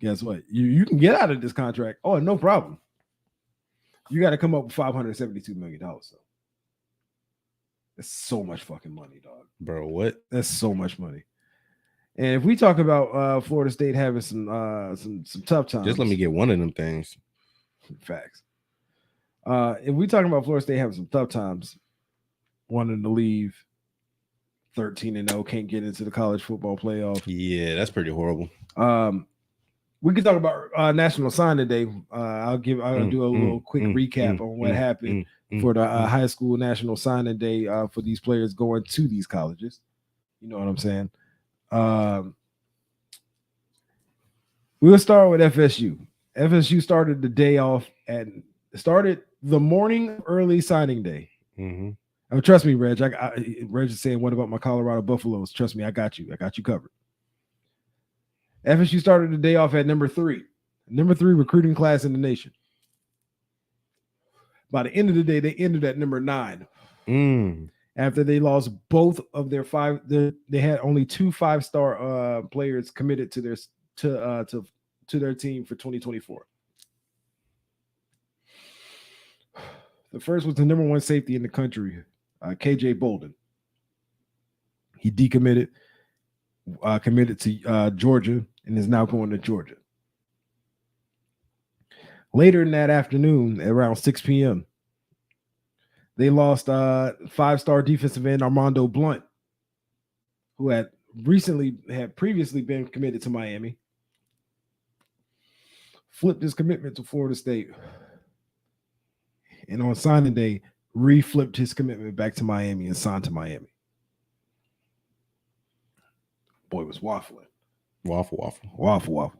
[SPEAKER 2] Guess what? You can get out of this contract. Oh, no problem. You got to come up with $572 million. So that's so much fucking money, dog.
[SPEAKER 1] Bro, what?
[SPEAKER 2] That's so much money. And if we talk about Florida State having some tough times,
[SPEAKER 1] just let me get one of them things.
[SPEAKER 2] Facts. If we talking about Florida State having some tough times, wanting to leave 13-0, can't get into the college football playoff.
[SPEAKER 1] Yeah, that's pretty horrible.
[SPEAKER 2] We can talk about National Signing Day. I'll do a little quick recap on what happened for the high school National Signing Day for these players going to these colleges. You know what I'm saying? We'll start with FSU. FSU started the day off started the morning of early signing day. Trust me, Reg. Reg is saying, "What about my Colorado Buffaloes?" Trust me, I got you. I got you covered. FSU started the day off at number 3 recruiting class in the nation. By the end of the day, they ended at number 9. after they lost both of their they had only 2 5-star players committed to their team for 2024. The first was the number 1 safety in the country, KJ Bolden. He decommitted, committed to Georgia, and is now going to Georgia. Later in that afternoon, around 6 p.m., they lost 5-star defensive end Armando Blunt, who had previously been committed to Miami. Flipped his commitment to Florida State. And on signing day, reflipped his commitment back to Miami and signed to Miami. Boy was waffling. Waffle.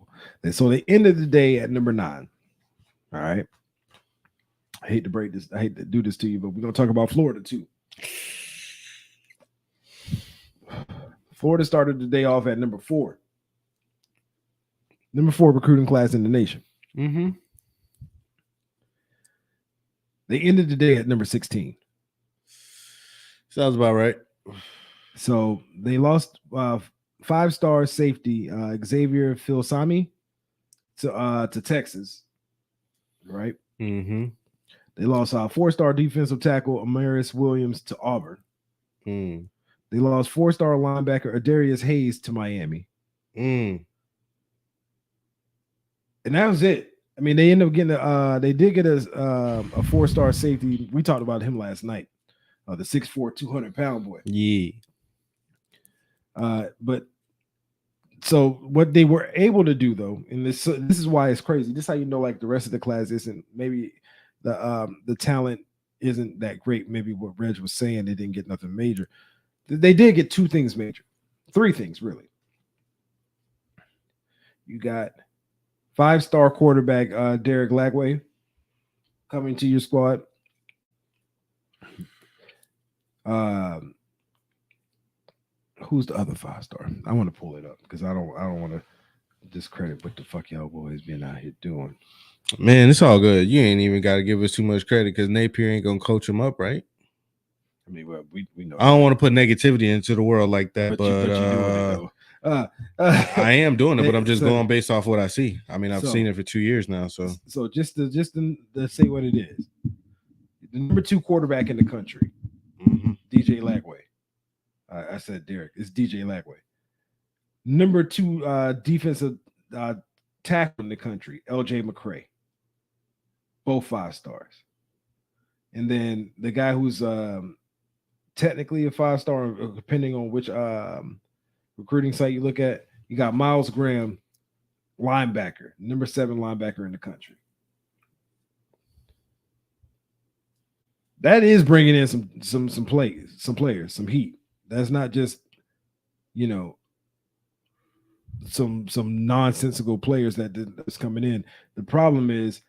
[SPEAKER 2] And so they ended the day at number 9. All right. I hate to break this. I hate to do this to you, but we're going to talk about Florida too. Florida started the day off at number 4. Number 4 recruiting class in the nation.
[SPEAKER 1] Mm-hmm.
[SPEAKER 2] They ended the day at number 16.
[SPEAKER 1] Sounds about right.
[SPEAKER 2] So they lost 5-star safety Xavier Filsami to Texas, right?
[SPEAKER 1] Mm-hmm.
[SPEAKER 2] They lost 4-star defensive tackle Amaris Williams to Auburn.
[SPEAKER 1] Mm.
[SPEAKER 2] They lost 4-star linebacker Adarius Hayes to Miami.
[SPEAKER 1] Mm.
[SPEAKER 2] And that was it. I mean, they ended up getting they did get a 4-star safety. We talked about him last night. The 6'4", 200-pound boy.
[SPEAKER 1] Yeah.
[SPEAKER 2] But so what they were able to do, though, and this is why it's crazy. This is how you know, like, the rest of the class isn't, maybe the talent isn't that great. Maybe what Reg was saying, they didn't get nothing major. They did get 2 things major, 3 things really. You got 5-star quarterback Derek Lagway coming to your squad. Who's the other 5-star? I want to pull it up because I don't want to discredit what the fuck y'all boys been out here doing.
[SPEAKER 1] Man, it's all good. You ain't even got to give us too much credit because Napier ain't gonna coach him up, right?
[SPEAKER 2] I mean, well, we know.
[SPEAKER 1] I don't want to put negativity into the world like that, but
[SPEAKER 2] you're doing it though.
[SPEAKER 1] I am doing it, but I'm just going based off what I see. I mean, I've seen it for 2 years now.
[SPEAKER 2] So just to say what it is, the number 2 quarterback in the country, DJ Lagway. I said Derek. It's DJ Lagway. Number 2 defensive tackle in the country, LJ McCray. Both 5 stars. And then the guy who's technically a 5-star, depending on which recruiting site you look at, you got Miles Graham, linebacker, number 7 linebacker in the country. That is bringing in some players, some heat. That's not just, you know, some nonsensical players that's coming in. The problem is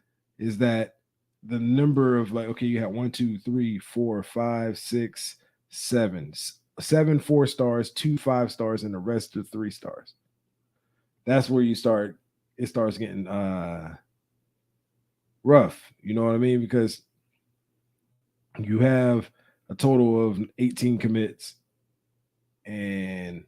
[SPEAKER 2] that the number of, like, okay, you have 1, 2, 3, 4, 5, 6, 7 4-stars, 2 5-stars, and the rest are 3 stars. That's where it starts getting rough. You know what I mean? Because you have a total of 18 commits, and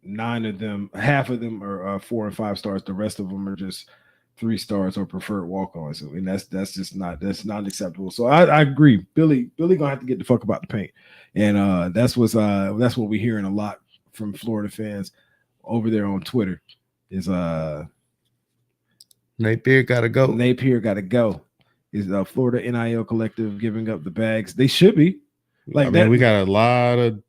[SPEAKER 2] 9 of them, half of them are 4 and 5 stars. The rest of them are just 3 stars or preferred walk-ons. And that's not acceptable. So I agree. Billy gonna have to get the fuck about the paint. And that's what we're hearing a lot from Florida fans over there on Twitter is
[SPEAKER 1] Napier gotta go.
[SPEAKER 2] Is Florida NIL collective giving up the bags? They should be. Like, I mean,
[SPEAKER 1] we got a lot of,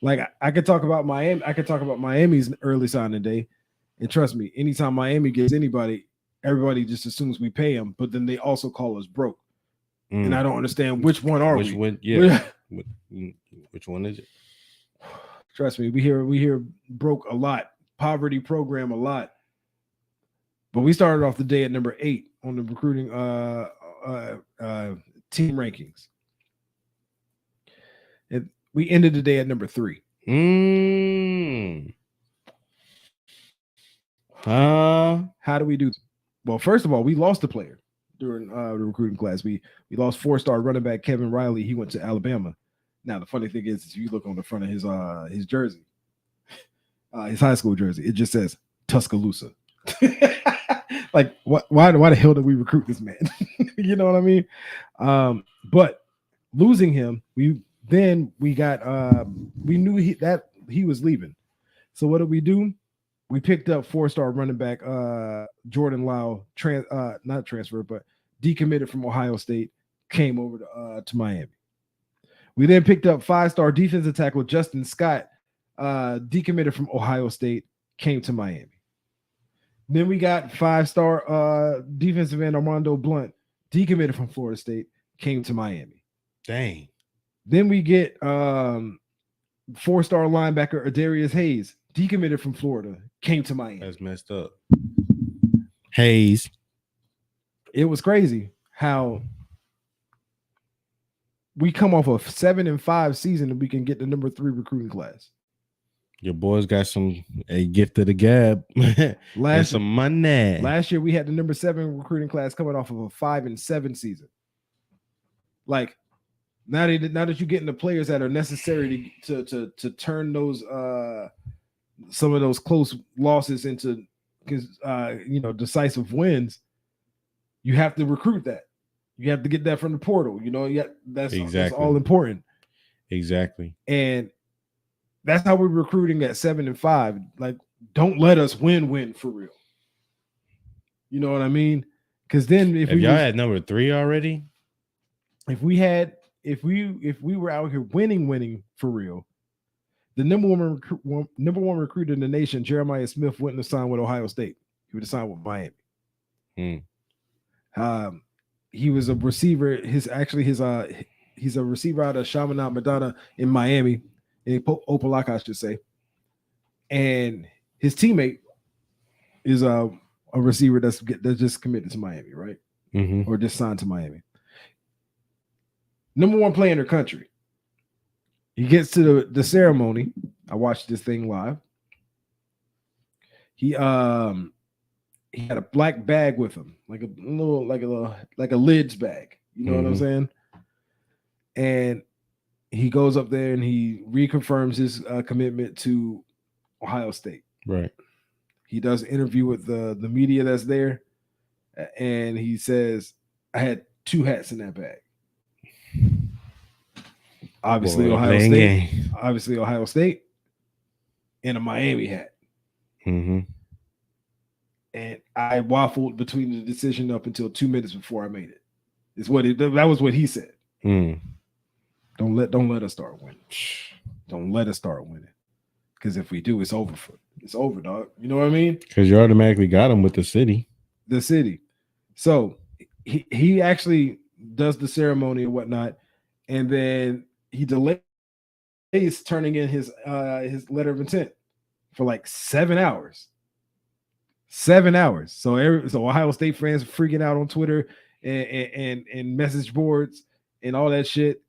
[SPEAKER 2] like, I could talk about Miami. I could talk about Miami's early signing day, and trust me, anytime Miami gets anybody, everybody just assumes we pay them, but then they also call us broke. And I don't understand which one are we.
[SPEAKER 1] Which one is it?
[SPEAKER 2] Trust me, we hear broke a lot, poverty program a lot. But we started off the day at number 8 on the recruiting team rankings. And we ended the day at number 3. How do we do this? Well, first of all, we lost a player during the recruiting class. We lost 4-star running back Kevin Riley. He went to Alabama. Now the funny thing is, if you look on the front of his jersey, his high school jersey, it just says Tuscaloosa. Like, why the hell did we recruit this man? You know what I mean? But losing him, we knew that he was leaving. So what did we do? We picked up 4-star running back Jordan Lau, not transfer, but decommitted from Ohio State, came over to Miami. We then picked up 5-star defensive tackle Justin Scott, decommitted from Ohio State, came to Miami. Then we got 5-star defensive end Armando Blunt, decommitted from Florida State, came to Miami.
[SPEAKER 1] Dang.
[SPEAKER 2] Then we get 4-star linebacker Adarius Hayes, decommitted from Florida, came to Miami.
[SPEAKER 1] That's messed up. Hayes.
[SPEAKER 2] It was crazy how we come off a 7-5 season and we can get the number 3 recruiting class.
[SPEAKER 1] Your boys got a gift of the gab. And some money.
[SPEAKER 2] Last year we had the number 7 recruiting class coming off of a 5-7 season. Like, now that you're getting the players that are necessary to turn those some of those close losses into decisive wins, you have to recruit that. You have to get that from the portal. That's all important.
[SPEAKER 1] Exactly.
[SPEAKER 2] And that's how we're recruiting at 7-5. Like, don't let us win for real. You know what I mean? Because then if
[SPEAKER 1] y'all had number 3 already,
[SPEAKER 2] if we were out here winning for real, the number one recruit in the nation, Jeremiah Smith, wouldn't have signed with Ohio State. He would have signed with Miami. He was a receiver. He's a receiver out of Chaminade Madonna in Miami, in Opelika, I should say. And his teammate is a receiver that's just committed to Miami, right? Or just signed to Miami. Number 1 player in the country. He gets to the ceremony. I watched this thing live. He had a black bag with him, like a lids bag. You know what I'm saying? And he goes up there and he reconfirms his commitment to Ohio State.
[SPEAKER 1] Right.
[SPEAKER 2] He does an interview with the media that's there, and he says, "I had 2 hats in that bag. Obviously, Ohio State, and a Miami hat." And I waffled between the decision up until 2 minutes before I made it. That was what he said. Don't let us start winning. Don't let us start winning. Because if we do, it's over, dog. You know what I mean?
[SPEAKER 1] Because you automatically got him with the city.
[SPEAKER 2] So he actually does the ceremony and whatnot, and then he delays turning in his letter of intent for like 7 hours. 7 hours. So Ohio State fans are freaking out on Twitter and message boards and all that shit.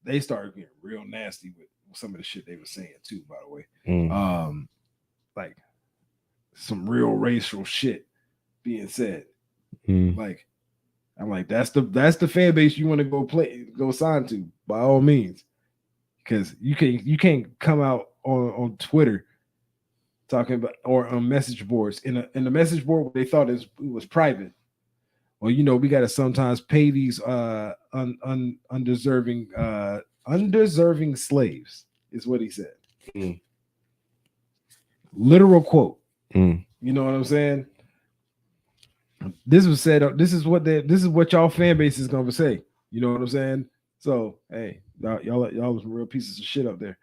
[SPEAKER 2] They started getting real nasty with some of the shit they were saying too, by the way. Like some real racial shit being said. Like, I'm like, that's the fan base you want to go sign to, by all means. Because you can't come out on Twitter talking about, or on message boards in the message board where they thought it was private. Well, we got to sometimes pay these undeserving slaves, is what he said. Literal quote. You know what I'm saying? This was said. This is what y'all fan base is gonna say. You know what I'm saying? So hey, y'all was real pieces of shit up there.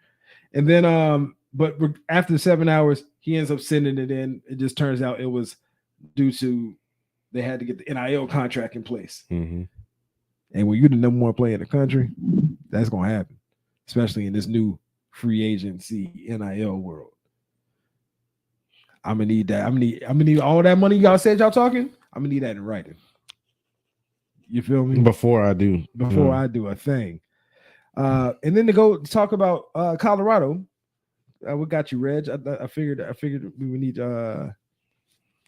[SPEAKER 2] And then but after 7 hours, he ends up sending it in. It just turns out it was due to they had to get the NIL contract in place. And when you're the number 1 player in the country, that's gonna happen, especially in this new free agency NIL world. I'm gonna need that. I'm gonna need all that money y'all said y'all talking. I'm gonna need that in writing. You feel me?
[SPEAKER 1] Before I do
[SPEAKER 2] a thing. And then to go talk about Colorado. What got you, Reg? I figured we would need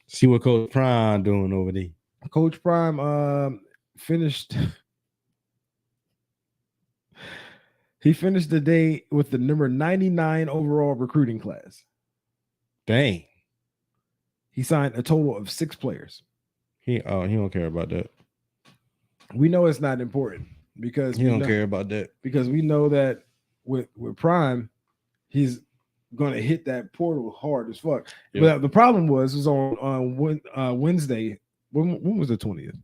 [SPEAKER 1] see what Coach Prime doing over there.
[SPEAKER 2] Coach Prime finished He finished the day with the number 99 overall recruiting class.
[SPEAKER 1] Dang.
[SPEAKER 2] He signed a total of 6 players.
[SPEAKER 1] He don't care about that.
[SPEAKER 2] We know it's not important because
[SPEAKER 1] he don't care about that.
[SPEAKER 2] Because we know that with Prime, he's gonna hit that portal hard as fuck. Yep. But the problem was on Wednesday. When was the 20th?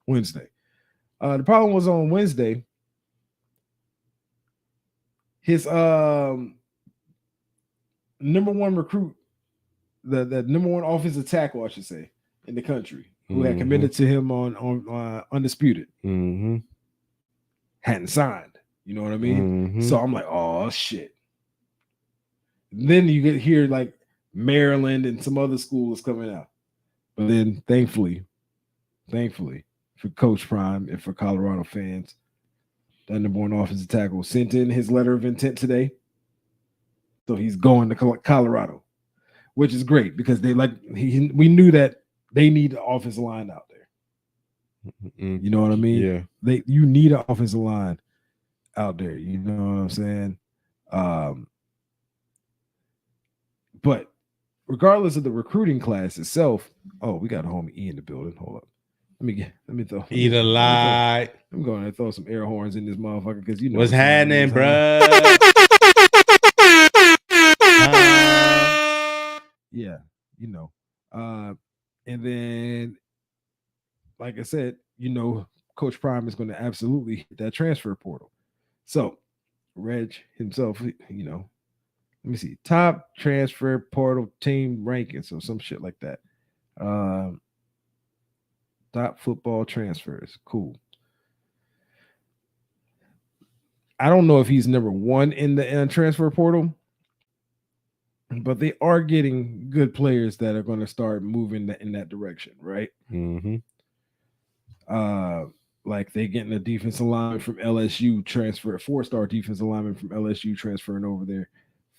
[SPEAKER 2] Wednesday. The problem was on Wednesday. His number one recruit, the number one offensive tackle, I should say, in the country, who had committed to him on Undisputed, hadn't signed. You know what I mean? So I'm like, oh shit. Then you get here like Maryland and some other schools coming out. But then thankfully, for Coach Prime and for Colorado fans, the number one offensive tackle sent in his letter of intent today. So he's going to Colorado, which is great because we knew that they need the offensive line out there. You know what I mean?
[SPEAKER 1] Yeah.
[SPEAKER 2] You need an offensive line out there. You know what I'm saying? But regardless of the recruiting class itself, we got a homie E in the building. Hold up. Let me throw.
[SPEAKER 1] Eat a lot.
[SPEAKER 2] I'm going to throw some air horns in this motherfucker because you know
[SPEAKER 1] what's happening, bro.
[SPEAKER 2] Yeah, you know. And then, like I said, you know, Coach Prime is going to absolutely hit that transfer portal. So, Reg himself, you know, let me see, top transfer portal team rankings or some shit like that. Top football transfers. Cool. I don't know if he's number one in the transfer portal, but they are getting good players that are going to start moving in that direction, right? Like they getting a defensive lineman from LSU transfer, a 4-star defensive lineman from LSU transferring over there,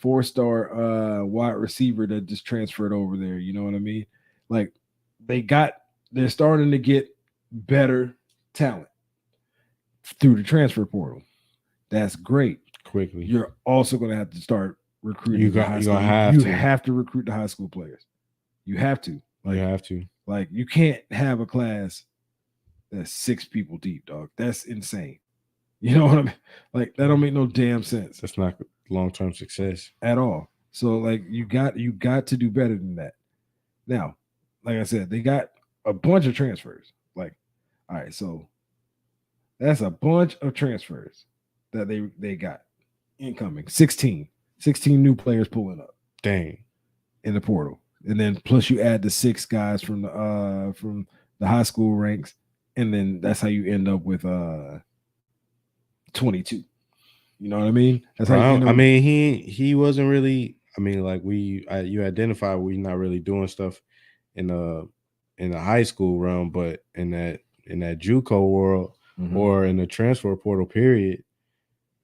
[SPEAKER 2] 4-star wide receiver that just transferred over there. You know what I mean? Like they're starting to get better talent through the transfer portal. That's great.
[SPEAKER 1] Quickly.
[SPEAKER 2] You're also going to have to start recruiting. You have to recruit the high school players. You have to.
[SPEAKER 1] You have to.
[SPEAKER 2] Like you can't have a class that's 6 people deep, dog. That's insane. You know what I mean? Like that don't make no damn sense.
[SPEAKER 1] That's not long-term success
[SPEAKER 2] at all. So like you got to do better than that. Now, like I said, they got a bunch of transfers. Like, all right, so that's a bunch of transfers that they got incoming. 16 new players pulling up.
[SPEAKER 1] Dang.
[SPEAKER 2] In the portal. And then plus you add the 6 guys from the high school ranks, and then that's how you end up with 22. You know what I mean? That's how
[SPEAKER 1] I mean, he wasn't really. I mean, like you identify we're not really doing stuff in the high school realm, but in that JUCO world or in the transfer portal period,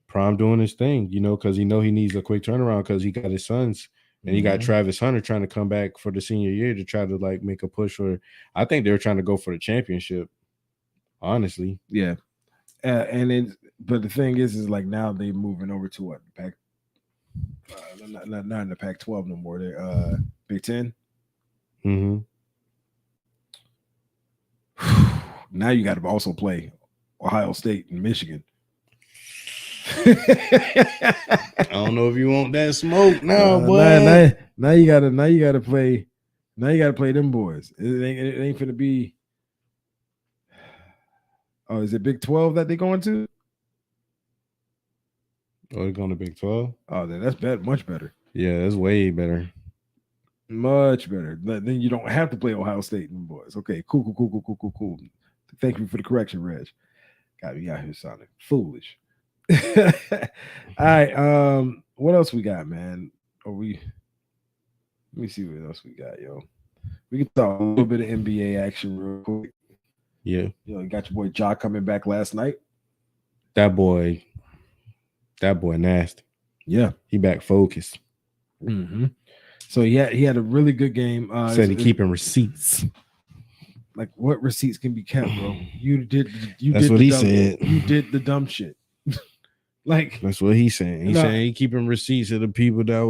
[SPEAKER 1] Prime doing his thing, you know, because he needs a quick turnaround because he got his sons and he got Travis Hunter trying to come back for the senior year to try to like make a push for. I think they were trying to go for the championship. Honestly,
[SPEAKER 2] yeah, but the thing is like now they're moving over to what Pac, not in the Pac-12 no more. They're Big Ten. Now you got to also play Ohio State and Michigan.
[SPEAKER 1] I don't know if you want that smoke now, boy.
[SPEAKER 2] Now you gotta play them boys. It ain't finna be. Oh, is it Big 12 that they're going to?
[SPEAKER 1] Oh, they're going to Big 12?
[SPEAKER 2] Oh, then that's much better.
[SPEAKER 1] Yeah, that's way better.
[SPEAKER 2] Much better. Then you don't have to play Ohio State and boys. Okay, cool. Thank you for the correction, Reg. Got me out here sounding foolish. All right. What else we got, man? Let me see what else we got, yo. We can talk a little bit of NBA action real quick.
[SPEAKER 1] Yeah.
[SPEAKER 2] You know, you got your boy Ja coming back last night.
[SPEAKER 1] That boy nasty.
[SPEAKER 2] Yeah.
[SPEAKER 1] He back focused.
[SPEAKER 2] So he had a really good game.
[SPEAKER 1] Said he keeping receipts.
[SPEAKER 2] Like what receipts can be kept, bro? That's
[SPEAKER 1] what he said.
[SPEAKER 2] You did the dumb shit. Like
[SPEAKER 1] that's what he's saying. He's saying he keeping receipts of the people that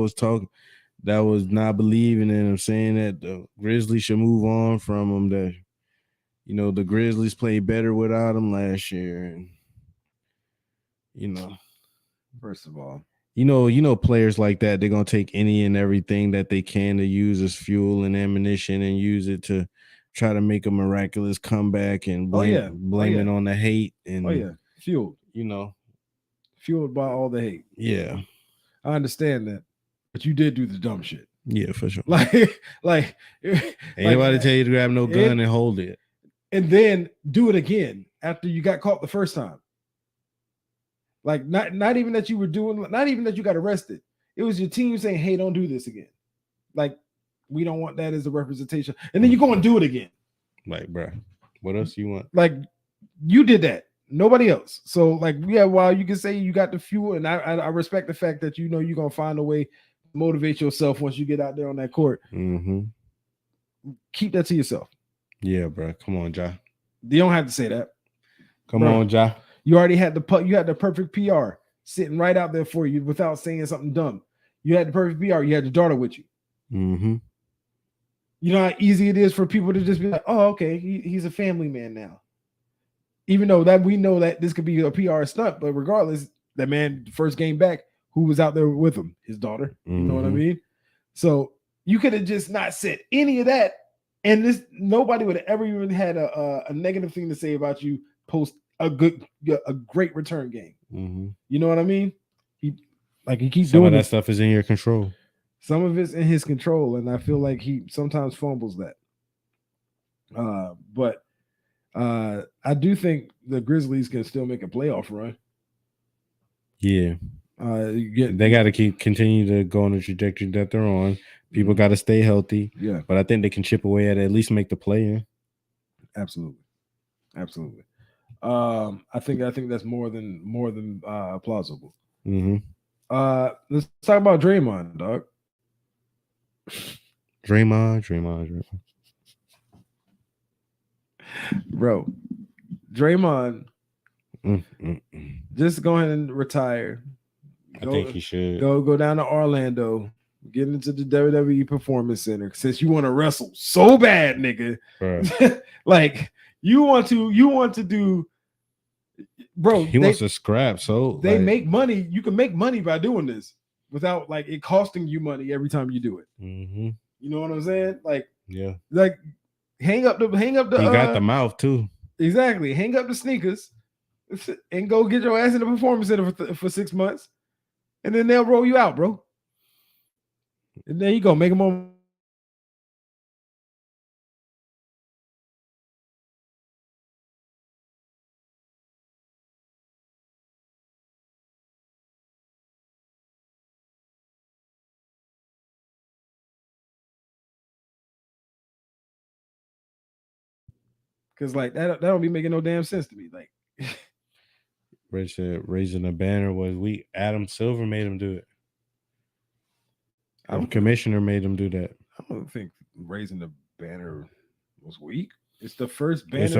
[SPEAKER 1] was not believing in him, saying that the Grizzlies should move on from him. That the Grizzlies played better without him last year, and
[SPEAKER 2] first of all,
[SPEAKER 1] players like that, they're gonna take any and everything that they can to use as fuel and ammunition and use it to try to make a miraculous comeback and blame it on the hate and
[SPEAKER 2] fueled. Fueled by all the hate.
[SPEAKER 1] Yeah.
[SPEAKER 2] I understand that. But you did do the dumb shit.
[SPEAKER 1] Yeah, for sure.
[SPEAKER 2] Like
[SPEAKER 1] anybody tell you to grab no gun and hold it.
[SPEAKER 2] And then do it again after you got caught the first time. Like not even that you were doing, not even that you got arrested. It was your team saying, hey, don't do this again. Like, we don't want that as a representation. And then you go and do it again.
[SPEAKER 1] Like, bro, what else you want?
[SPEAKER 2] Like, you did that. Nobody else. So, like, yeah, while you can say you got the fuel, and I respect the fact that you're going to find a way to motivate yourself once you get out there on that court.
[SPEAKER 1] Mm-hmm.
[SPEAKER 2] Keep that to yourself.
[SPEAKER 1] Yeah, bro. Come on, Ja.
[SPEAKER 2] You don't have to say that.
[SPEAKER 1] Come on, Ja.
[SPEAKER 2] You already had the perfect PR sitting right out there for you without saying something dumb. You had the perfect PR. You had your daughter with you.
[SPEAKER 1] Mm-hmm.
[SPEAKER 2] You know how easy it is for people to just be like, oh, okay, he's a family man now. Even though that we know that this could be a PR stunt, but regardless, that man, first game back, who was out there with him? His daughter. You know what I mean? So you could have just not said any of that, and nobody would have ever even had a negative thing to say about you post a great return game.
[SPEAKER 1] Mm-hmm.
[SPEAKER 2] You know what I mean? He keeps
[SPEAKER 1] some
[SPEAKER 2] doing
[SPEAKER 1] of that stuff is in your control.
[SPEAKER 2] Some of it's in his control, and I feel like he sometimes fumbles that. But I do think the Grizzlies can still make a playoff run.
[SPEAKER 1] Yeah. They got to continue to go on the trajectory that they're on. People got to stay healthy.
[SPEAKER 2] Yeah.
[SPEAKER 1] But I think they can chip away at least make the play in.
[SPEAKER 2] Absolutely. I think that's more than plausible.
[SPEAKER 1] Mm-hmm.
[SPEAKER 2] Let's talk about Draymond, dog.
[SPEAKER 1] Draymond.
[SPEAKER 2] Bro, Draymond, just go ahead and retire.
[SPEAKER 1] I think he should
[SPEAKER 2] go down to Orlando, get into the WWE Performance Center since you want to wrestle so bad, nigga. Like you want to do, bro.
[SPEAKER 1] He wants to scrap, so
[SPEAKER 2] they make money. You can make money by doing this without like it costing you money every time you do it.
[SPEAKER 1] Mm-hmm.
[SPEAKER 2] You know what I'm saying? Like,
[SPEAKER 1] yeah,
[SPEAKER 2] like hang up the.
[SPEAKER 1] You got the mouth too.
[SPEAKER 2] Exactly. Hang up the sneakers and go get your ass in the Performance Center for 6 months, and then they'll roll you out, bro. And there you go, make them on. Cause like that don't be making no damn sense to me. Like
[SPEAKER 1] Rich said raising the banner was weak. Adam Silver made him do it. The commissioner made him do that.
[SPEAKER 2] I don't think raising the banner was weak. It's the first banner.
[SPEAKER 1] It's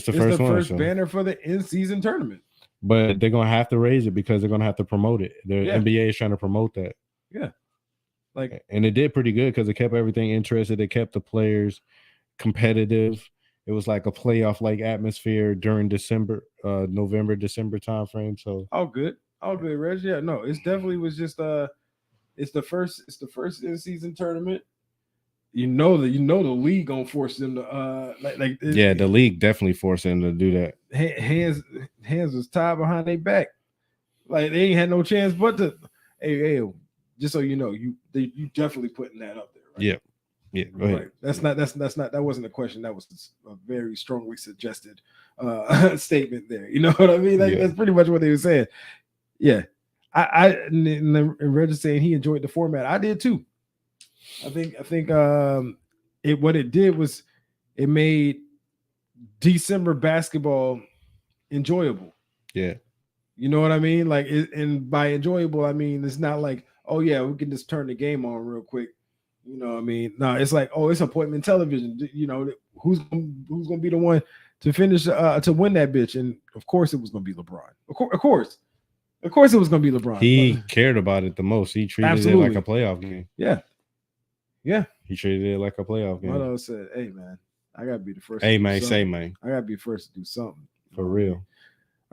[SPEAKER 1] the first
[SPEAKER 2] banner for the in-season tournament.
[SPEAKER 1] But they're gonna have to raise it because they're gonna have to promote it. The NBA is trying to promote that.
[SPEAKER 2] Yeah.
[SPEAKER 1] And it did pretty good because it kept everything interested. It kept the players competitive. It was like a playoff like atmosphere during November, December time frame. So
[SPEAKER 2] all good, Reg. Yeah, no, it's definitely was just it's the first in season tournament. The league gonna force them to
[SPEAKER 1] the league definitely forced them to do that.
[SPEAKER 2] Hands was tied behind their back, like they ain't had no chance but to. Hey, just so you know, you definitely putting that up there, right?
[SPEAKER 1] Yeah. Yeah, go ahead.
[SPEAKER 2] Right. That wasn't a question. That was a very strongly suggested statement there. You know what I mean? That's pretty much what they were saying. Yeah. And Reg is saying he enjoyed the format. I did too. I think what it did was it made December basketball enjoyable.
[SPEAKER 1] Yeah.
[SPEAKER 2] You know what I mean? Like, and by enjoyable, I mean it's not like, oh yeah, we can just turn the game on real quick. You know what I mean? No, it's like, oh, it's appointment television. You know, who's gonna be the one to finish to win that bitch? And of course, it was gonna be LeBron. Of course. Of course, it was going to be LeBron.
[SPEAKER 1] He cared about it the most. He treated it like a playoff game.
[SPEAKER 2] Yeah.
[SPEAKER 1] He treated it like a playoff game.
[SPEAKER 2] My dog said, "Hey man, I gotta be the first.
[SPEAKER 1] Hey man, say man.
[SPEAKER 2] I gotta be first to do something
[SPEAKER 1] for real."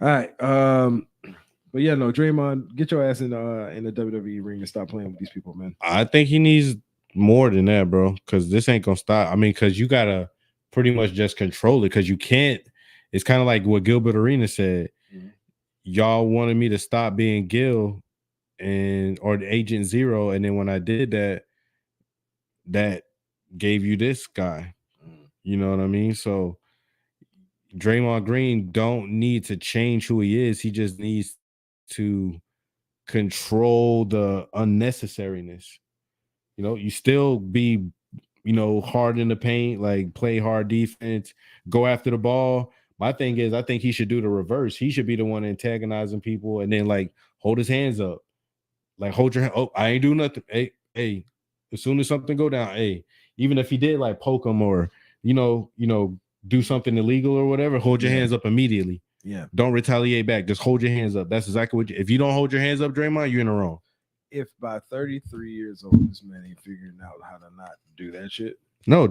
[SPEAKER 2] All right. But yeah, no, Draymond, get your ass in the WWE ring and stop playing with these people, man.
[SPEAKER 1] I think he needs more than that, bro. Because this ain't gonna stop. I mean, because you gotta pretty much just control it. Because you can't. It's kind of like what Gilbert Arenas said. Mm-hmm. Y'all wanted me to stop being Gil or the Agent Zero, and then when I did that, that gave you this guy. You know what I mean? So Draymond Green don't need to change who he is. He just needs to control the unnecessariness. You know, you still be, hard in the paint, like play hard defense, go after the ball. My thing is, I think he should do the reverse. He should be the one antagonizing people and then like hold his hands up. Like hold your hand. Oh, I ain't do nothing. Hey, as soon as something go down, hey, even if he did like poke him or, do something illegal or whatever, hold your hands up immediately.
[SPEAKER 2] Yeah.
[SPEAKER 1] Don't retaliate back. Just hold your hands up. That's exactly what if you don't hold your hands up, Draymond, you're in the wrong.
[SPEAKER 2] If by 33 years old, this man ain't figuring out how to not do that shit.
[SPEAKER 1] No,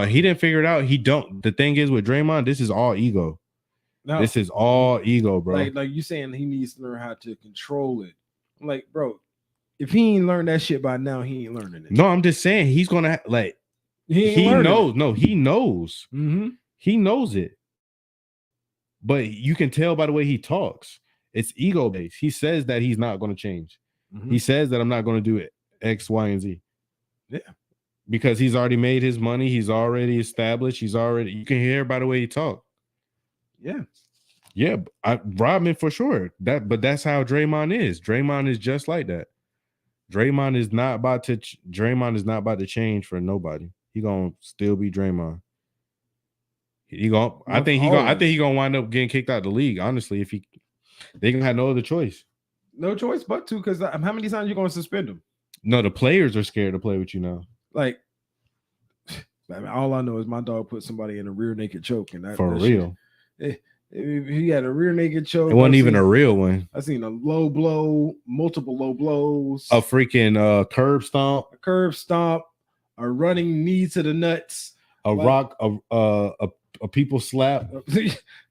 [SPEAKER 1] he didn't figure it out. He don't. The thing is with Draymond, this is all ego. No, this is all ego, bro.
[SPEAKER 2] Like you saying he needs to learn how to control it. I'm like, bro, if he ain't learned that shit by now, he ain't learning it.
[SPEAKER 1] No, I'm just saying he's gonna like. He knows. No, he knows.
[SPEAKER 2] Mm-hmm.
[SPEAKER 1] He knows it. But you can tell by the way he talks. It's ego based. He says that he's not going to change. Mm-hmm. He says that I'm not going to do it X, Y, and Z.
[SPEAKER 2] Yeah.
[SPEAKER 1] Because he's already made his money. He's already established. You can hear by the way he talks.
[SPEAKER 2] Yeah.
[SPEAKER 1] Yeah. Rodman for sure. But that's how Draymond is. Draymond is just like that. Draymond is not about to change for nobody. He gonna still be Draymond. I think he gonna wind up getting kicked out of the league. Honestly, they gonna have no other choice.
[SPEAKER 2] No choice but to, because how many times you gonna suspend him?
[SPEAKER 1] No, the players are scared to play with you now.
[SPEAKER 2] Like, all I know is my dog put somebody in a rear naked choke, and
[SPEAKER 1] for real.
[SPEAKER 2] He had a rear naked choke.
[SPEAKER 1] It wasn't even a real one.
[SPEAKER 2] I seen a low blow, multiple low blows,
[SPEAKER 1] a freaking curb stomp,
[SPEAKER 2] a running knee to the nuts,
[SPEAKER 1] a people slap.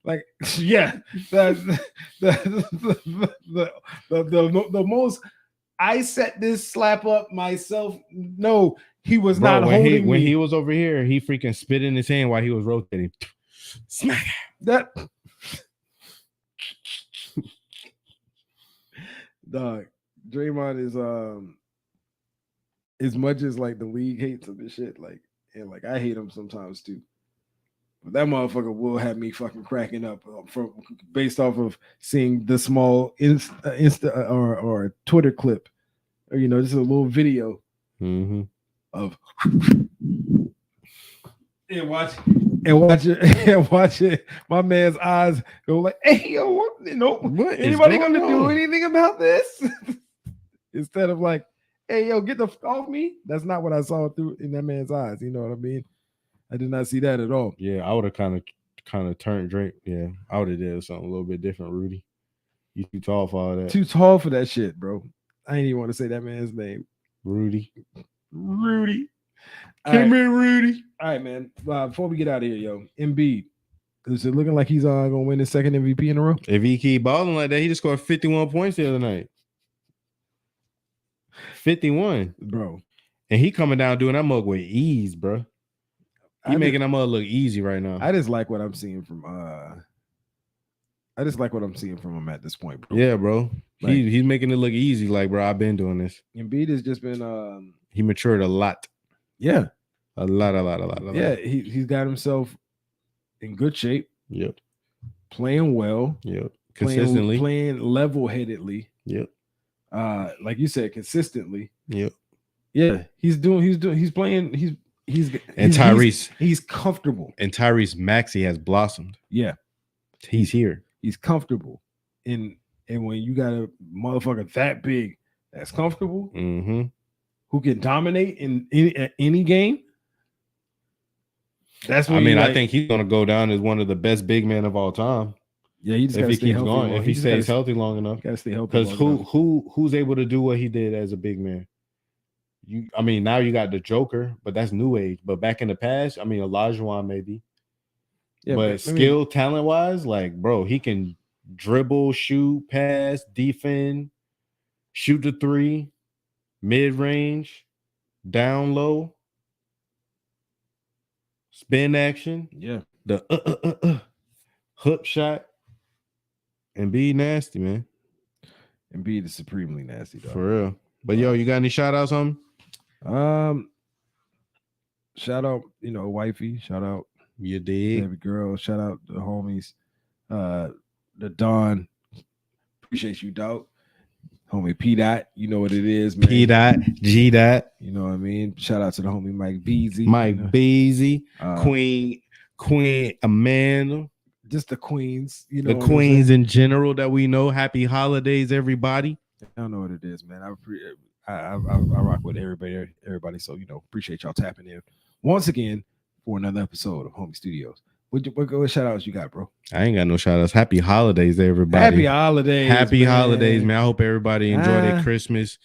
[SPEAKER 2] Like, yeah, the most. I set this slap up myself. No, he was not holding me.
[SPEAKER 1] When he was over here, he freaking spit in his hand while he was rotating. Smack
[SPEAKER 2] that. Dog, Draymond is as much as like the league hates him and shit, like, and like I hate him sometimes too. But that motherfucker will have me fucking cracking up based off of seeing the small Insta or Twitter clip, or just a little video of and watch it. My man's eyes go like, "Hey, yo, what anybody gonna do anything about this?" Instead of like, "Hey, yo, get the off me." That's not what I saw through in that man's eyes. You know what I mean? I did not see that at all.
[SPEAKER 1] Yeah, I would have kind of turned Drake. Yeah, I would have did something a little bit different, Rudy. You too tall for all that.
[SPEAKER 2] Too tall for that shit, bro. I ain't even want to say that man's name.
[SPEAKER 1] Rudy.
[SPEAKER 2] Come here, Rudy. All right, man. Before we get out of here, yo, Embiid, is it looking like he's gonna win his second MVP in a row?
[SPEAKER 1] If he keep balling like that, he just scored 51 points the other night. 51,
[SPEAKER 2] bro.
[SPEAKER 1] And he coming down doing that mug with ease, bro. He making that mug look easy right now.
[SPEAKER 2] I just like what I'm seeing from him at this point, bro.
[SPEAKER 1] Yeah, bro. Like, he's making it look easy. Like, bro, I've been doing this.
[SPEAKER 2] Embiid has just been
[SPEAKER 1] he matured a lot.
[SPEAKER 2] Yeah.
[SPEAKER 1] A lot.
[SPEAKER 2] Yeah, he's got himself in good shape.
[SPEAKER 1] Yep.
[SPEAKER 2] Playing well.
[SPEAKER 1] Yep. Consistently.
[SPEAKER 2] Playing level-headedly.
[SPEAKER 1] Yep.
[SPEAKER 2] Like you said, consistently.
[SPEAKER 1] Yep.
[SPEAKER 2] Yeah, he's playing.
[SPEAKER 1] And Tyrese,
[SPEAKER 2] he's comfortable.
[SPEAKER 1] And Tyrese Maxey has blossomed.
[SPEAKER 2] Yeah,
[SPEAKER 1] he's here.
[SPEAKER 2] He's comfortable. And when you got a motherfucker that big, that's comfortable, who can dominate in any game. That's what
[SPEAKER 1] I think he's gonna go down as one of the best big men of all time.
[SPEAKER 2] Yeah, you just
[SPEAKER 1] if
[SPEAKER 2] gotta
[SPEAKER 1] he
[SPEAKER 2] stay
[SPEAKER 1] keeps
[SPEAKER 2] healthy.
[SPEAKER 1] going, if he stays healthy long enough.
[SPEAKER 2] Gotta stay healthy.
[SPEAKER 1] Because who's able to do what he did as a big man? I mean, now you got the Joker, but that's new age. But back in the past, I mean, Olajuwon maybe. Yeah, but skill, talent wise, like, bro, he can dribble, shoot, pass, defend, shoot the three, mid range, down low, spin action.
[SPEAKER 2] Yeah,
[SPEAKER 1] the hook shot, and be nasty, man.
[SPEAKER 2] And be the supremely nasty, dog.
[SPEAKER 1] For real. But yo, you got any shout outs on?
[SPEAKER 2] Shout out, wifey. Shout out,
[SPEAKER 1] you dig,
[SPEAKER 2] baby girl. Shout out the homies. The Don. Appreciate you, dog. Homie P Dot, you know what it is, man.
[SPEAKER 1] P Dot, G Dot.
[SPEAKER 2] You know what I mean? Shout out to the homie Mike Beasy.
[SPEAKER 1] Beasy, Queen Amanda.
[SPEAKER 2] Just the queens,
[SPEAKER 1] the queens in general that we know. Happy holidays, everybody.
[SPEAKER 2] I don't know what it is, man. I rock with everybody. So appreciate y'all tapping in once again for another episode of Homie Studios. What shout outs you got, bro?
[SPEAKER 1] I ain't got no shout outs. Happy holidays, everybody.
[SPEAKER 2] Happy holidays.
[SPEAKER 1] Happy holidays, man. I hope everybody enjoy their Christmas.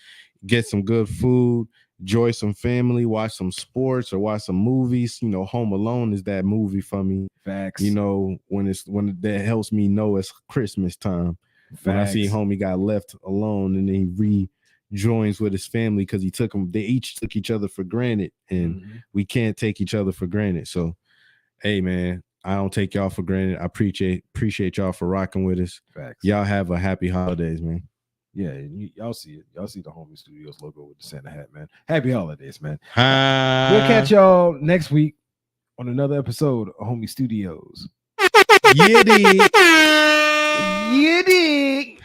[SPEAKER 1] Get some good food. Enjoy some family. Watch some sports or watch some movies. Home Alone is that movie for me.
[SPEAKER 2] Facts.
[SPEAKER 1] When that helps me know it's Christmas time. Facts. When I see homie got left alone and then he rejoins with his family because they each took each other for granted, and we can't take each other for granted. So, hey, man. I don't take y'all for granted. I appreciate y'all for rocking with us.
[SPEAKER 2] Facts.
[SPEAKER 1] Y'all have a happy holidays, man.
[SPEAKER 2] Yeah, and y'all see it. Y'all see the Homie Studios logo with the Santa hat, man. Happy holidays, man. We'll catch y'all next week on another episode of Homie Studios.
[SPEAKER 1] You dig.
[SPEAKER 2] You dig.